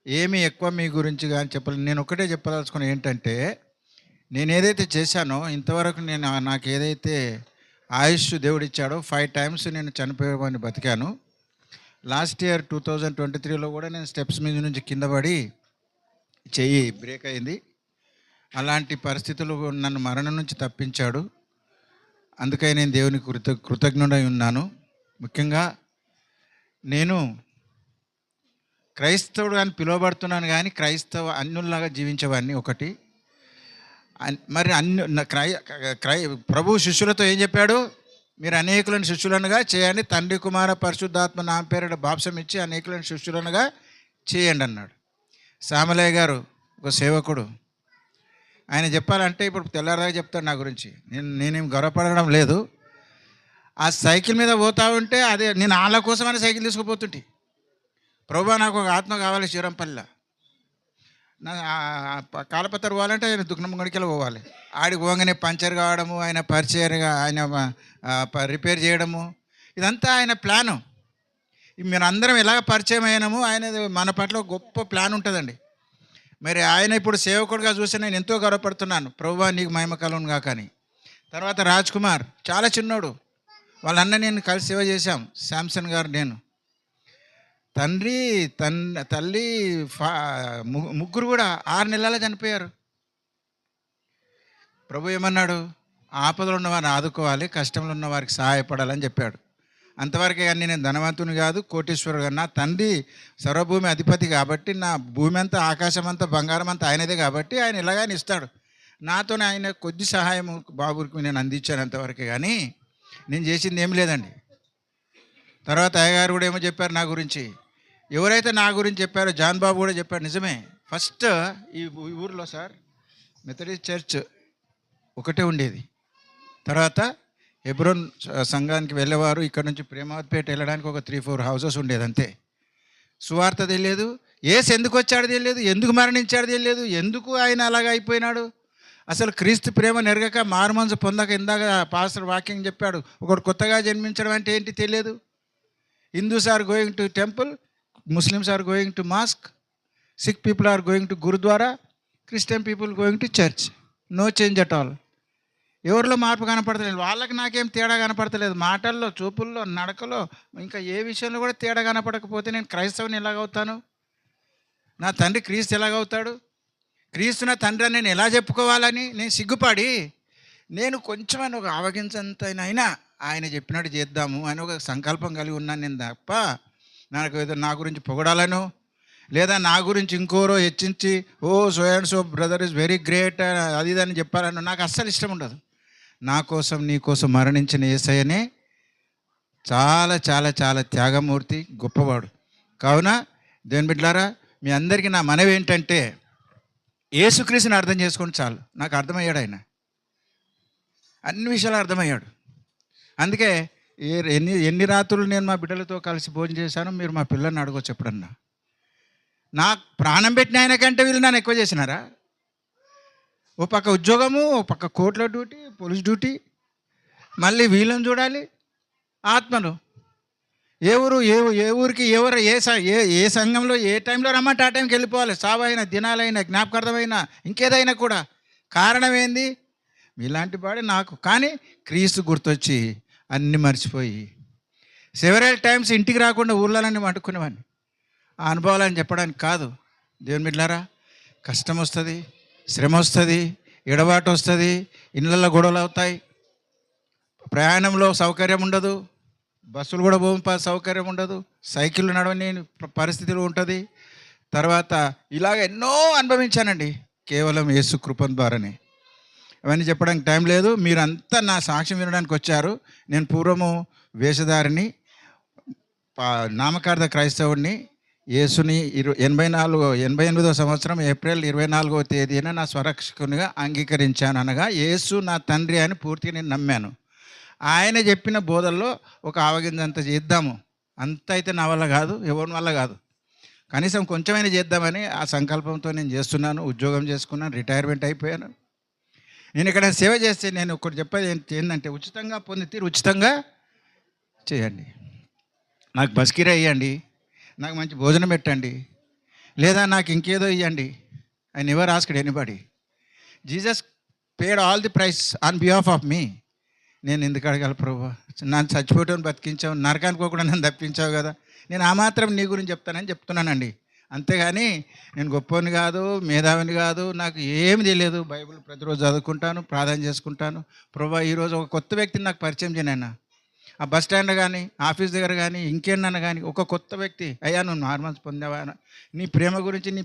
ఏమీ ఎక్కువ మీ గురించి కానీ చెప్పలేదు. నేను ఒకటే చెప్పదలుచుకుని ఏంటంటే, నేను ఏదైతే చేశానో ఇంతవరకు నాకు ఏదైతే ఆయుష్ దేవుడిచ్చాడో 5 times నేను చనిపోయేవాడిని బతికాను. లాస్ట్ ఇయర్ 2023లో కూడా నేను స్టెప్స్ మీద నుంచి కింద పడి చెయ్యి బ్రేక్ అయింది. అలాంటి పరిస్థితులు నన్ను మరణం నుంచి తప్పించాడు. అందుకని నేను దేవునికి కృతజ్ఞుడై ఉన్నాను. ముఖ్యంగా నేను క్రైస్తవుడు అని పిలువబడుతున్నాను, కానీ క్రైస్తవ అన్యుల్లాగా జీవించేవాడిని ఒకటి. మరి ప్రభు శిష్యులతో ఏం చెప్పాడు? మీరు అనేకులను శిష్యులనుగా చేయండి, తండ్రి కుమార పరిశుద్ధాత్మ నా పేరిట బాప్సం ఇచ్చి అనేకులను శిష్యులనుగా చేయండి అన్నాడు. శ్యామలయ్య గారు ఒక సేవకుడు, ఆయన చెప్పాలంటే ఇప్పుడు తెల్లారదాకా చెప్తాడు నా గురించి. నేనేం గర్వపడడం లేదు. ఆ సైకిల్ మీద పోతా ఉంటే అదే నేను వాళ్ళ కోసమని సైకిల్ తీసుకుపోతుంటే, ప్రభు నాకు ఒక ఆత్మ కావాలి శ్రీరంపల్లిలో, నా కాలపత్ర పోవాలంటే ఆయన దుఃఖంగడికెళ్ళి పోవాలి. ఆడికి పోగానే పంచర్ కావడము, ఆయన పరిచయగా ఆయన రిపేర్ చేయడము, ఇదంతా ఆయన ప్లాను. మీరు అందరం ఎలాగ పరిచయం అయినాము, ఆయన మన పట్ల గొప్ప ప్లాన్ ఉంటుందండి. మరి ఆయన ఇప్పుడు సేవకుడిగా చూసి నేను ఎంతో గర్వపడుతున్నాను. ప్రభువా నీకు మహిమ కలుగును గాక అని. తర్వాత రాజ్ కుమార్ చాలా చిన్నోడు, వాళ్ళన్న నేను కలిసి సేవ చేశాం, శాంసన్ గారు నేను. తల్లి ముగ్గురు కూడా 6 నెలల చనిపోయారు. ప్రభు ఏమన్నాడు? ఆపదలు ఉన్న వారిని ఆదుకోవాలి, కష్టంలో ఉన్న వారికి సహాయపడాలని చెప్పాడు. అంతవరకే కానీ నేను ధనవంతుని కాదు, కోటీశ్వరుడు కాదు. నా తండ్రి సర్వభూమి అధిపతి కాబట్టి, నా భూమి అంతా ఆకాశం అంతా బంగారం అంతా ఆయనదే కాబట్టి ఆయన ఇలాగని ఇస్తాడు. నాతోనే ఆయన కొద్ది సహాయం బాబుకి నేను అందించాను అంతవరకే, కానీ నేను చేసింది ఏం లేదండి. తర్వాత అయ్యగారు కూడా ఏమో చెప్పారు నా గురించి. ఎవరైతే నా గురించి చెప్పారో జాన్ బాబు కూడా చెప్పాడు, నిజమే. ఫస్ట్ ఈ ఊరిలో సార్ మెథడిస్ట్ చర్చ్ ఒకటే ఉండేది. తర్వాత హెబ్రోన్ సంఘానికి వెళ్ళేవారు. ఇక్కడ నుంచి ప్రేమావతిపేట వెళ్ళడానికి ఒక 3-4 houses ఉండేది అంతే. సువార్త తెలియదు, యేసు ఎందుకు వచ్చాడు తెలియదు, ఎందుకు మరణించాడు తెలియదు, ఎందుకు ఆయన అలాగ అయిపోయినాడు. అసలు క్రీస్తు ప్రేమ నెరగక మారుమనసు పొందక, ఇందాక పాస్టర్ వాక్యం చెప్పాడు, ఒకడు కొత్తగా జన్మించడం అంటే ఏంటి తెలియదు. Hindus are going to temple, Muslims are going to mosque, Sikh people are going to gurudwara, Christian people going to church. No change at all. ఎవరిలో మార్పు కనపడతలేదు, వాళ్ళకి నాకేం తేడా కనపడతలేదు. మాటల్లో, చూపుల్లో, నడకలో, ఇంకా ఏ విషయంలో కూడా తేడా కనపడకపోతే నేను క్రైస్తవుని ఎలాగవుతాను? నా తండ్రి క్రీస్తు ఎలాగవుతాడు? క్రీస్తు నా తండ్రి అని నేను ఎలా చెప్పుకోవాలని నేను సిగ్గుపడి, నేను కొంచెమైనా ఒక ఆవగించంతైనా ఆయన చెప్పినట్టు చేద్దాము అని ఒక సంకల్పం కలిగి ఉన్నాను నేను తప్ప, నాకు ఏదో నా గురించి పొగడాలను లేదా నా గురించి ఇంకోరో హెచ్చించి ఓ so and so brother is very great అది ఇది అని చెప్పాలని నాకు అస్సలు ఇష్టం ఉండదు. నా కోసం నీ కోసం మరణించిన యేసయ్యనే చాలా చాలా చాలా త్యాగమూర్తి, గొప్పవాడు. కావున దేవుని బిడ్డలారా, మీ అందరికీ నా మనవి ఏంటంటే యేసుక్రీస్తుని అర్థం చేసుకోండి చాలు. నాకు అర్థమయ్యాడు ఆయన, అన్ని విషయాలు అర్థమయ్యాడు. అందుకే ఎన్ని రాత్రులు నేను మా బిడ్డలతో కలిసి భోజనం చేశానో మీరు మా పిల్లల్ని అడగొచ్చు ఎప్పుడన్నా. నాకు ప్రాణం పెట్టిన ఆయన కంటే వీళ్ళు నన్ను ఎక్కువ చేసినారా? ఓ పక్క ఉద్యోగము, ఓ పక్క కోర్టుల డ్యూటీ, పోలీస్ డ్యూటీ, మళ్ళీ వీళ్ళని చూడాలి, ఆత్మలు. ఏ ఊరు ఏ ఊరికి ఎవరు ఏ సంఘంలో ఏ టైంలో రమ్మంటే ఆ టైంకి వెళ్ళిపోవాలి. సావైనా, దినాలైనా, జ్ఞాపకార్థమైనా, ఇంకేదైనా కూడా. కారణం ఏంది? మీలాంటి వాడే నాకు. కానీ క్రీస్తు గుర్తొచ్చి అన్నీ మర్చిపోయి సెవెరల్ టైమ్స్ ఇంటికి రాకుండా ఊర్లన్నీ వండుకునేవాడిని. ఆ అనుభవాలని చెప్పడానికి కాదు. దేవుని బిడ్డలారా, కష్టం వస్తుంది, శ్రమ వస్తుంది, ఎడబాటు వస్తుంది, ఇళ్ళల్లో గొడవలు అవుతాయి, ప్రయాణంలో సౌకర్యం ఉండదు, బస్సులు కూడా సౌకర్యం ఉండదు, సైకిళ్ళు నడవని పరిస్థితులు ఉంటుంది. తర్వాత ఇలాగ ఎన్నో అనుభవించానండి కేవలం యేసు కృప ద్వారానే. అవన్నీ చెప్పడానికి టైం లేదు. మీరంతా నా సాక్ష్యం వినడానికి వచ్చారు. నేను పూర్వము వేషధారిని, నామకార్థ క్రైస్తవుడిని. యేసుని 88వ సంవత్సరం ఏప్రిల్ 24వ తేదీన నా స్వరక్షకునిగా అంగీకరించాను. అనగా యేసు నా తండ్రి అని పూర్తిగా నేను నమ్మాను. ఆయన చెప్పిన బోధల్లో ఒక ఆవగింజంత చేద్దాము, అంత అయితే నా వల్ల కాదు, ఎవరి వల్ల కాదు, కనీసం కొంచెమైనా చేద్దామని ఆ సంకల్పంతో నేను చేస్తున్నాను. ఉద్యోగం చేసుకున్నాను, రిటైర్మెంట్ అయిపోయాను. నేను ఇక్కడ సేవ చేస్తే నేను ఒకటి చెప్పేది ఏంటంటే, ఉచితంగా పొందితే ఉచితంగా చేయండి. నాకు బస్కిరా ఇవ్వండి, నాకు మంచి భోజనం పెట్టండి, లేదా నాకు ఇంకేదో ఇవ్వండి. I never asked anybody. Jesus paid all the price on behalf of me. నేను ఎందుకు అడగాలి ప్రభు? నన్ను చచ్చిపోవటం బతికించావు, నరకానికి పోకుండా నన్ను తప్పించావు కదా, నేను ఆ మాత్రం నీ గురించి చెప్తానని చెప్తున్నానండి. అంతేగాని నేను గొప్పని కాదు, మేధావిని కాదు, నాకు ఏమి తెలియదు. బైబిల్ ప్రతిరోజు చదువుకుంటాను, ప్రార్థన చేసుకుంటాను. ప్రభు ఈరోజు ఒక కొత్త వ్యక్తిని నాకు పరిచయం చేయనైనా, ఆ బస్ స్టాండ్ కానీ, ఆఫీస్ దగ్గర కానీ, ఇంకేనన్నా కానీ ఒక కొత్త వ్యక్తి, అయ్యా నువ్వు నార్మల్స్ పొందావా, నీ ప్రేమ గురించి, నీ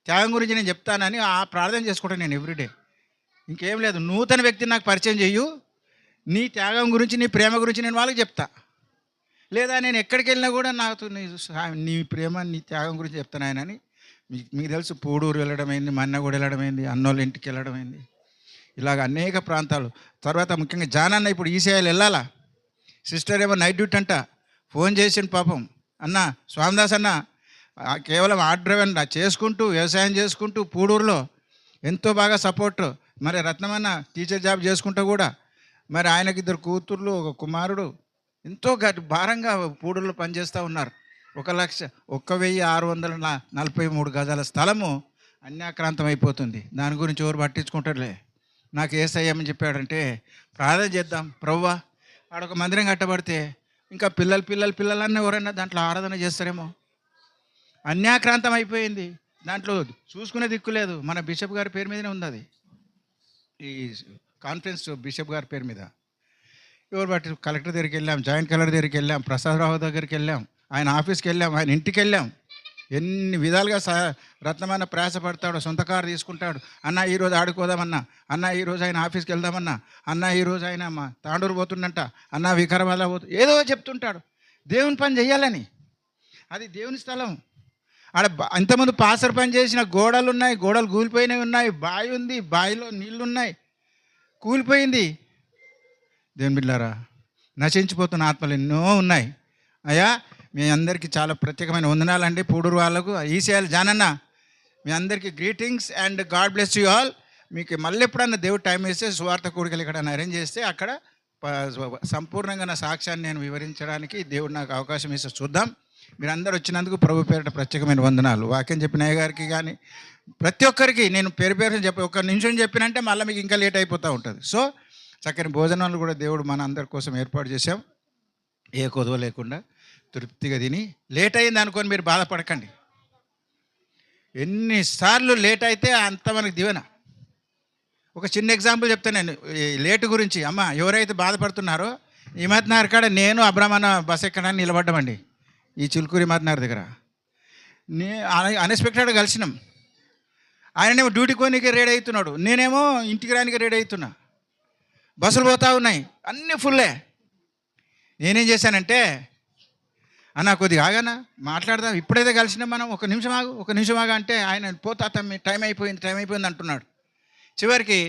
త్యాగం గురించి నేను చెప్తానని ఆ ప్రార్థన చేసుకుంటాను నేను ఎవ్రీడే. ఇంకేం లేదు. నూతన వ్యక్తిని నాకు పరిచయం చేయు, నీ త్యాగం గురించి, నీ ప్రేమ గురించి నేను వాళ్ళకి చెప్తా. లేదా నేను ఎక్కడికి వెళ్ళినా కూడా నాకు నీ ప్రేమ, నీ త్యాగం గురించి చెప్తాను ఆయనని. మీకు తెలుసు, పూడూరు వెళ్ళడం అయింది, మన్నగూడ వెళ్ళడం అయింది, అన్నోళ్ళ ఇంటికి వెళ్ళడం అయింది, ఇలాగ అనేక ప్రాంతాలు. తర్వాత ముఖ్యంగా జానన్న ఇప్పుడు ఈసీఐలు వెళ్ళాలా, సిస్టర్ ఏమో నైట్ డ్యూటీ అంట, ఫోన్ చేసిండు పాపం. అన్న స్వామిదాస్ అన్న కేవలం ఆర్ట్ డ్రైవర్ చేసుకుంటూ, వ్యవసాయం చేసుకుంటూ పూడూరులో ఎంతో బాగా సపోర్ట్. మరి రత్నమన్న టీచర్ జాబ్ చేసుకుంటూ కూడా, మరి ఆయనకి 2 కూతుర్లు, 1 కుమారుడు, ఎంతో భారంగా పూడూరులో పనిచేస్తూ ఉన్నారు. 1,643 గజాల స్థలము అన్యాక్రాంతం అయిపోతుంది. దాని గురించి ఎవరు పట్టించుకుంటారులే. నాకు ఏసయ్యమని చెప్పాడంటే ప్రార్థన చేద్దాం. ప్రభువా, ఆడొక మందిరం కట్టబడితే ఇంకా పిల్లలన్నీ ఎవరైనా దాంట్లో ఆరాధన చేస్తారేమో. అన్యాక్రాంతం అయిపోయింది, దాంట్లో చూసుకునే దిక్కు లేదు. మన బిషప్ గారి పేరు మీదనే ఉంది అది, ఈ కాన్ఫరెన్స్ బిషప్ గారి పేరు మీద. ఎవరు బట్టి కలెక్టర్ దగ్గరికి వెళ్ళాం, జాయింట్ కలెక్టర్ దగ్గరికి వెళ్ళాం, ప్రసాదరావు దగ్గరికి వెళ్ళాం, ఆయన ఆఫీస్కి వెళ్ళాం, ఆయన ఇంటికి వెళ్ళాం. ఎన్ని విధాలుగా రత్నమన్న ప్రయాసపడతాడు, సొంత కారు తీసుకుంటాడు. అన్న ఈరోజు ఆడుకోదామన్నా, అన్న ఈరోజు ఆయన ఆఫీస్కి వెళ్దామన్నా, అన్న ఈరోజు ఆయన మా తాండూరు పోతుండంట, అన్న వికారాబాద్ ఏదో చెప్తుంటాడు. దేవుని పని చెయ్యాలని, అది దేవుని స్థలం. ఆడ ఇంతకుముందు పాసర పని చేసిన గోడలు ఉన్నాయి, గోడలు కూలిపోయినవి ఉన్నాయి, బావి ఉంది, బావిలో నీళ్ళు ఉన్నాయి, కూలిపోయింది. దేవుని బిడ్డలారా, నశించిపోతున్న ఆత్మలు ఎన్నో ఉన్నాయి. అయ్యా మీ అందరికీ చాలా ప్రత్యేకమైన వందనాలండి. పూడూరు వాళ్ళకు, ఈసీఐలు జానన్న, మీ అందరికీ greetings and God bless you all. మీకు మళ్ళీ ఎప్పుడన్నా దేవుడు టైం వేస్తే సువార్త కూడికలు ఇక్కడ అరేంజ్ చేస్తే అక్కడ సంపూర్ణంగా నా సాక్ష్యాన్ని నేను వివరించడానికి దేవుడు నాకు అవకాశం ఇస్తే చూద్దాం. మీరు అందరు వచ్చినందుకు ప్రభు పేరిట ప్రత్యేకమైన వందనాలు. వాక్యం చెప్పిన అయ్య గారికి కానీ ప్రతి ఒక్కరికి నేను పేరు చెప్పి 1 నిమిషం చెప్పినంటే మళ్ళీ మీకు ఇంకా లేట్ అయిపోతూ ఉంటుంది. సో చక్కని భోజనాలు కూడా దేవుడు మన అందరి కోసం ఏర్పాటు చేశాం. ఏ కొదవ లేకుండా తృప్తిగా తిని, లేట్ అయింది అనుకొని మీరు బాధపడకండి. ఎన్నిసార్లు లేట్ అయితే అంత మనకు దీవెన. ఒక చిన్న ఎగ్జాంపుల్ చెప్తాను నేను ఈ లేటు గురించి. అమ్మ ఎవరైతే బాధపడుతున్నారో, ఈ మధ్యనార్ కాడ నేను అబ్రహ్మణ బస్ ఎక్కడానికి నిలబడ్డామండి, ఈ చిలుకూరి మధ్యనార్ దగ్గర. అన్ఎక్స్పెక్టెడ్గా కలిసినాం. ఆయనేమో డ్యూటీకి పోనీకి రెడీ అవుతున్నాడు, నేనేమో ఇంటికి రానికి రెడీ అవుతున్నా. బస్సులు పోతూ ఉన్నాయి, అన్నీ ఫుల్లే. నేనేం చేశానంటే, అన్న కొద్దిగా ఆగనా మాట్లాడదాం, ఇప్పుడైతే కలిసినాం మనం, ఒక నిమిషం ఆగా అంటే ఆయన పోతా టైం అయిపోయింది అంటున్నాడు. చివరికి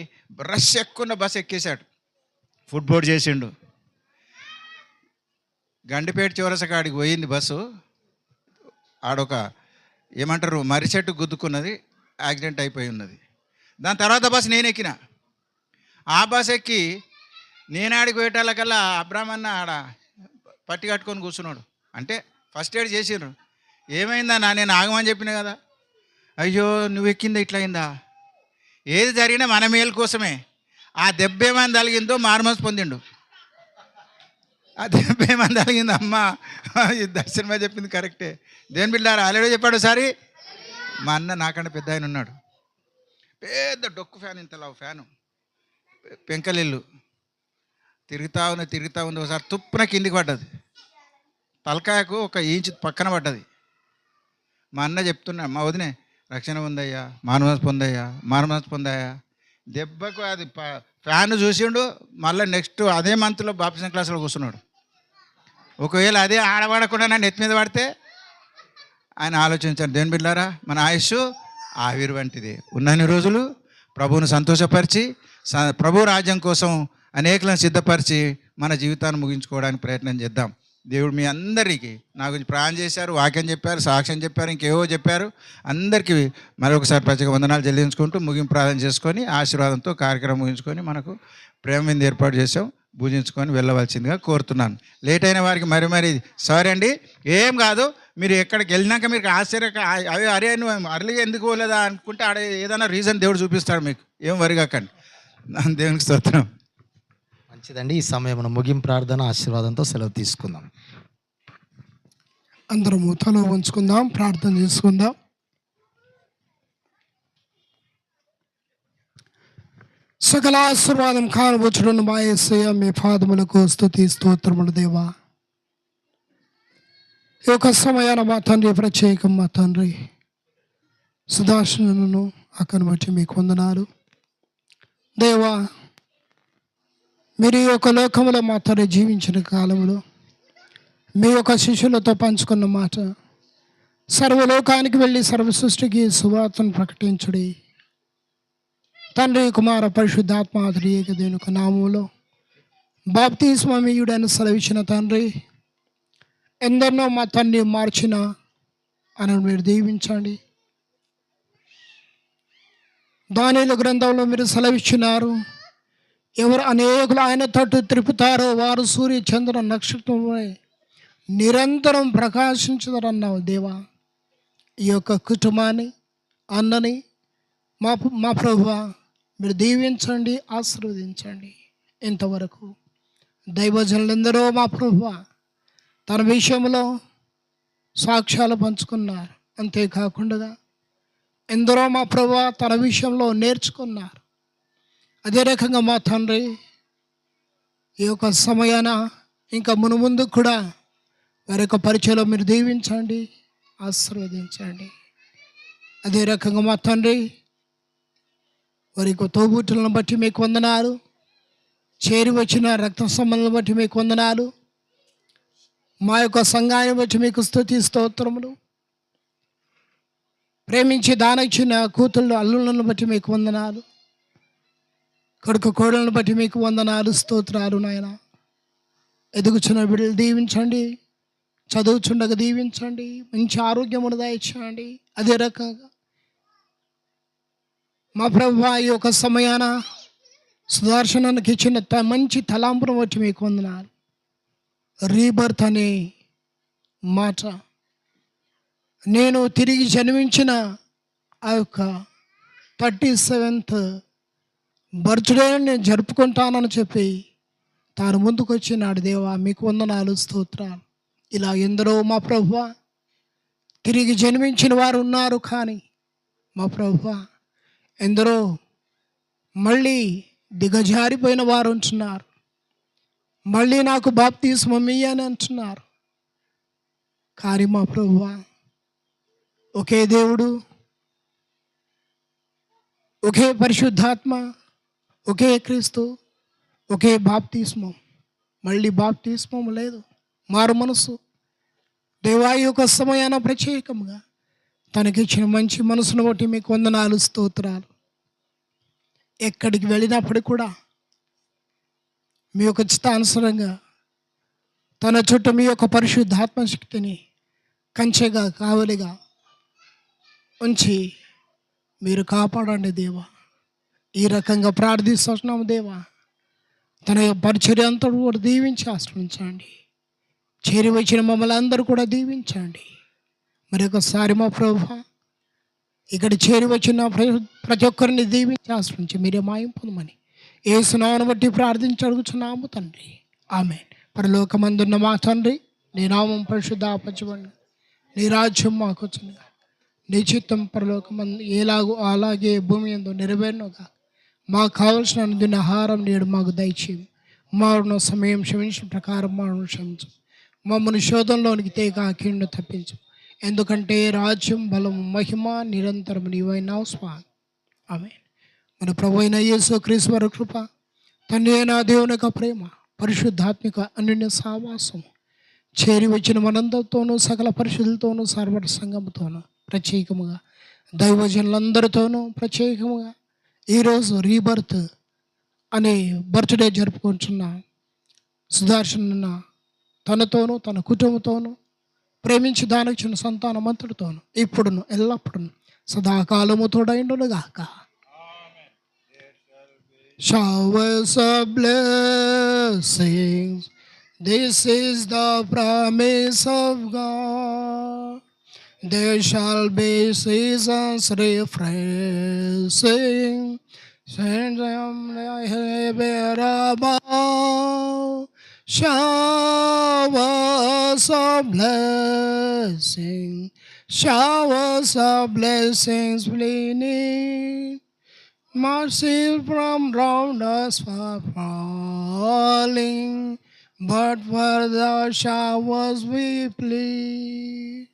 రష్ ఎక్కువ బస్సు ఎక్కేశాడు, ఫుడ్ బోర్డ్ చేసిండు. గండిపేట చివరస కాడికి పోయింది బస్సు. ఆడొక ఏమంటారు మర్రి చెట్టు గుద్దుకున్నది, యాక్సిడెంట్ అయిపోయి ఉన్నది. దాని తర్వాత బస్సు నేను ఎక్కిన. ఆ బస్సు ఎక్కి నేను ఆడికి పోయేటాళ్ళకల్లా అబ్రాహ్మన్న ఆడ పట్టి కట్టుకొని కూర్చున్నాడు. అంటే ఫస్ట్ ఎయిడ్ చేసిండ్రు. ఏమైందన్నా, నేను ఆగమని చెప్పిన కదా. అయ్యో నువ్వు ఎక్కిందా ఇట్లా అయిందా, ఏది జరిగినా మన మేలు కోసమే. ఆ దెబ్బ ఏమైనా తగిలిందో మారుమనసు పొందిండు. ఆ దెబ్బ ఏమైనా తగిలింది అమ్మా, దర్శనమే చెప్పింది కరెక్టే. దేని బిడ్డారా ఆల్రెడీ చెప్పాడు ఒకసారి. మా అన్న నాకంటే పెద్ద ఆయన ఉన్నాడు, పెద్ద డొక్కు ఫ్యాన్, ఇంతలా ఫ్యాను, పెంకలిల్లు తిరుగుతూ ఉంది. ఒకసారి తుప్పున కిందికి పడ్డది, తలకాయకు 1 ఇంచు పక్కన పడ్డది. మా అన్న చెప్తున్నాడు, మా వదినే రక్షణ ఉందయ్యా, మానవమనసు పొందాయా. దెబ్బకు అది ఫ్యాన్ చూసిండు. మళ్ళీ నెక్స్ట్ అదే మంత్లో బాప్టిజం క్లాసులో కూర్చున్నాడు. ఒకవేళ అదే ఆడబడకుండా నన్ను ఎత్తి మీద పడితే ఆయన ఆలోచించాడు. దేని బిడ్డారా, మన ఆయుష్ ఆవిరి వంటిది. ఉన్నన్ని రోజులు ప్రభువును సంతోషపరిచి ప్రభు రాజ్యం కోసం అనేకలను సిద్ధపరిచి మన జీవితాన్ని ముగించుకోవడానికి ప్రయత్నం చేద్దాం. దేవుడు మీ అందరికీ నా గురించి ప్రాణం చేశారు, వాక్యం చెప్పారు, సాక్ష్యం చెప్పారు, ఇంకేవో చెప్పారు. అందరికీ మరొకసారి ప్రత్యేక వందనాలు చెల్లించుకుంటూ ముగింపు ప్రార్థన చేసుకొని ఆశీర్వాదంతో కార్యక్రమం ముగించుకొని మనకు ప్రేమ విందు ఏర్పాటు చేసాం. పూజించుకొని వెళ్ళవలసిందిగా కోరుతున్నాను. లేట్ అయిన వారికి మరి సారీ అండి, ఏం కాదు. మీరు ఎక్కడికి వెళ్ళినాక మీరు అరే నువ్వు అర్లీగా ఎందుకు పోలేదా అనుకుంటే ఆడ ఏదైనా రీజన్ దేవుడు చూపిస్తాడు మీకు, ఏం వరిగాకండి. దేవునికి స్తోత్రం. మంచిదండి. ఈ సమయంలో ముగింపు ప్రార్థన ఆశీర్వాదంతో సెలవు తీసుకుందాం. అందరం తల ఉంచుకుందాం, ప్రార్థన చేసుకుందాం. సకల ఆశీర్వాదం కానవచ్చును మా యేసయ్య, మీ పాదములకు స్తుతి స్తోత్రములు దేవా. ఈ యొక్క సమయాన మా తండ్రి, ప్రత్యేకం మా తండ్రి సుదర్శనను అక్కను బట్టి మీకు వందనాలు దేవా. మీరు ఈ యొక్క లోకంలో మా తండ్రి జీవించిన కాలంలో మీ యొక్క శిష్యులతో పంచుకున్న మాట, సర్వలోకానికి వెళ్ళి సర్వ సృష్టికి సువార్తను ప్రకటించుడి. తండ్రి, కుమార, పరిశుద్ధాత్మాధుడి ఏకదేవుని యొక్క నామములో బాప్తిస్మమీయుడైన సెలవిచ్చిన తండ్రి, ఎందరినో మా తండ్రి మార్చిన అని మీరు దీవించండి. దానియేలు గ్రంథంలో మీరు సెలవిచ్చినారు, ఎవరు అనేకులు ఆయన తట్టు త్రిపుతారో వారు సూర్య చంద్ర నక్షత్రమై నిరంతరం ప్రకాశించదరన్నావు దేవా. ఈ యొక్క కుటుంబాన్ని, అన్నని మా ప్రభువా మీరు దీవించండి, ఆశీర్వదించండి. ఇంతవరకు దైవజనులందరూ మా ప్రభువా తన విషయంలో సాక్ష్యాలు పంచుకున్నారు. అంతేకాకుండా ఎందరో మా ప్రభువా తన విషయంలో నేర్చుకున్నారు. అదే రకంగా మా తండ్రి ఈ యొక్క సమయాన ఇంకా మునుముందు కూడా వారి యొక్క పరిచయంలో మీరు దీవించండి, ఆశీర్వదించండి. అదే రకంగా మా తండ్రి వారి యొక్క తోబుట్టులను బట్టి మీకు వందనాలు, చేరి వచ్చిన రక్త సంబంధాలను బట్టి మీకు వందనాలు, మా యొక్క సంఘాన్ని బట్టి మీకు స్తుతి స్తోత్రములు, ప్రేమించి దానిచ్చిన కూతుళ్ళు అల్లులను బట్టి మీకు వందనాలు, కొడుకు కోడలను బట్టి మీకు వందనాలు, స్తోత్రాలు నాయన. ఎదుగుచున్న బిడ్డలు దీవించండి, చదువుచుండగా దీవించండి, మంచి ఆరోగ్యమును దయచేయండి. అదే రకంగా మా ప్రభువా ఈ యొక్క సమయాన సుదర్శనానికి ఇచ్చిన మంచి తలాంపును బట్టి మీకు వందనాలు. రీబర్త్ అనే మాట, నేను తిరిగి జన్మించిన ఆ యొక్క 37th బర్త్డే నేను జరుపుకుంటానని చెప్పి తాను ముందుకు వచ్చినాడు. దేవా మీకు వందనాలు, స్తోత్రాలు. ఇలా ఎందరో మా ప్రభువా తిరిగి జన్మించిన వారు ఉన్నారు, కానీ మా ప్రభువా ఎందరో మళ్ళీ దిగజారిపోయిన వారు ఉంటున్నారు. మళ్ళీ నాకు బాప్తిస్మం ఇయ్యని అంటున్నారు. కానీ మా ప్రభువా ఒకే దేవుడు, ఒకే పరిశుద్ధాత్మ, ఒకే క్రీస్తు, ఒకే బాప్తిస్మం. మళ్ళీ బాప్తిస్మం లేదు, మారు మనసు. దేవా ఈ యొక్క సమయాన ప్రత్యేకంగా తనకిచ్చిన మంచి మనసును బట్టి మీకు వందనాలు, స్తోత్రాలు. ఎక్కడికి వెళ్ళినప్పుడు కూడా మీ యొక్క చిత్తానుసరంగా తన చుట్టూ మీ యొక్క పరిశుద్ధాత్మ శక్తిని కంచెగా, కావలిగా ఉంచి మీరు కాపాడండి దేవా. ఈ రకంగా ప్రార్థిస్తున్నాము దేవా. తన పరిచర్య అంతా కూడా దీవించి ఆశ్రయించండి. చేరి వచ్చిన మమ్మల్ని అందరూ కూడా దీవించండి. మరొకసారి మా ప్రభువా, ఇక్కడ చేరి వచ్చిన ప్రతి ఒక్కరిని దీవించి ఆశ్రయించి మీరే మాయం పొందమని యేసు నామమును బట్టి ప్రార్థించి అడుగుచున్నాము తండ్రి, ఆమేన్. పరలోకమందున్న మా తండ్రి, నీ నామం పరిశుద్ధపరచబడును, నీ రాజ్యం మాకు వచ్చునుగా, నీ చిత్తం పరలోకమందు ఎలాగో అలాగే భూమి యందు నెరవేరునుగా. మాకు కావలసిన అనుదిన ఆహారం నేడు మాకు దయచేయం. మారును సమయం క్షమించిన ప్రకారం మాను క్షమించు. మమ్మల్ని శోధంలోనికి తేక కీడును తప్పించు. ఎందుకంటే రాజ్యం, బలం, మహిమ నిరంతరం నీవైనావు స్వామి, ఆమేన్. మన ప్రభు అయిన యేసు క్రీస్తు వారి కృప, తండ్రి అయిన దేవుని యొక్క ప్రేమ, పరిశుద్ధాత్మిక అన్యోన్య సావాసము చేరి వచ్చిన మనందరితోనూ, సకల పరిశుద్ధులతోనూ, సర్వ సంఘముతోనూ, ప్రత్యేకముగా దైవజనులందరితోనూ, ప్రత్యేకముగా ఈరోజు రీబర్త్ అనే బర్త్డే జరుపుకుంటున్న సుదర్శన తనతోనూ, తన కుటుంబంతోనూ, ప్రేమించి దానికి చిన్న సంతానమంతుడితోనూ, ఇప్పుడును ఎల్లప్పుడూ సదాకాలము తోడైండునుగాక. Showers of blessings, this is the promise of God. There shall be seasons refreshing, send them heaven above. Showers of blessing, showers of blessings bleeding, mercy from round us far falling, but for the showers we plead.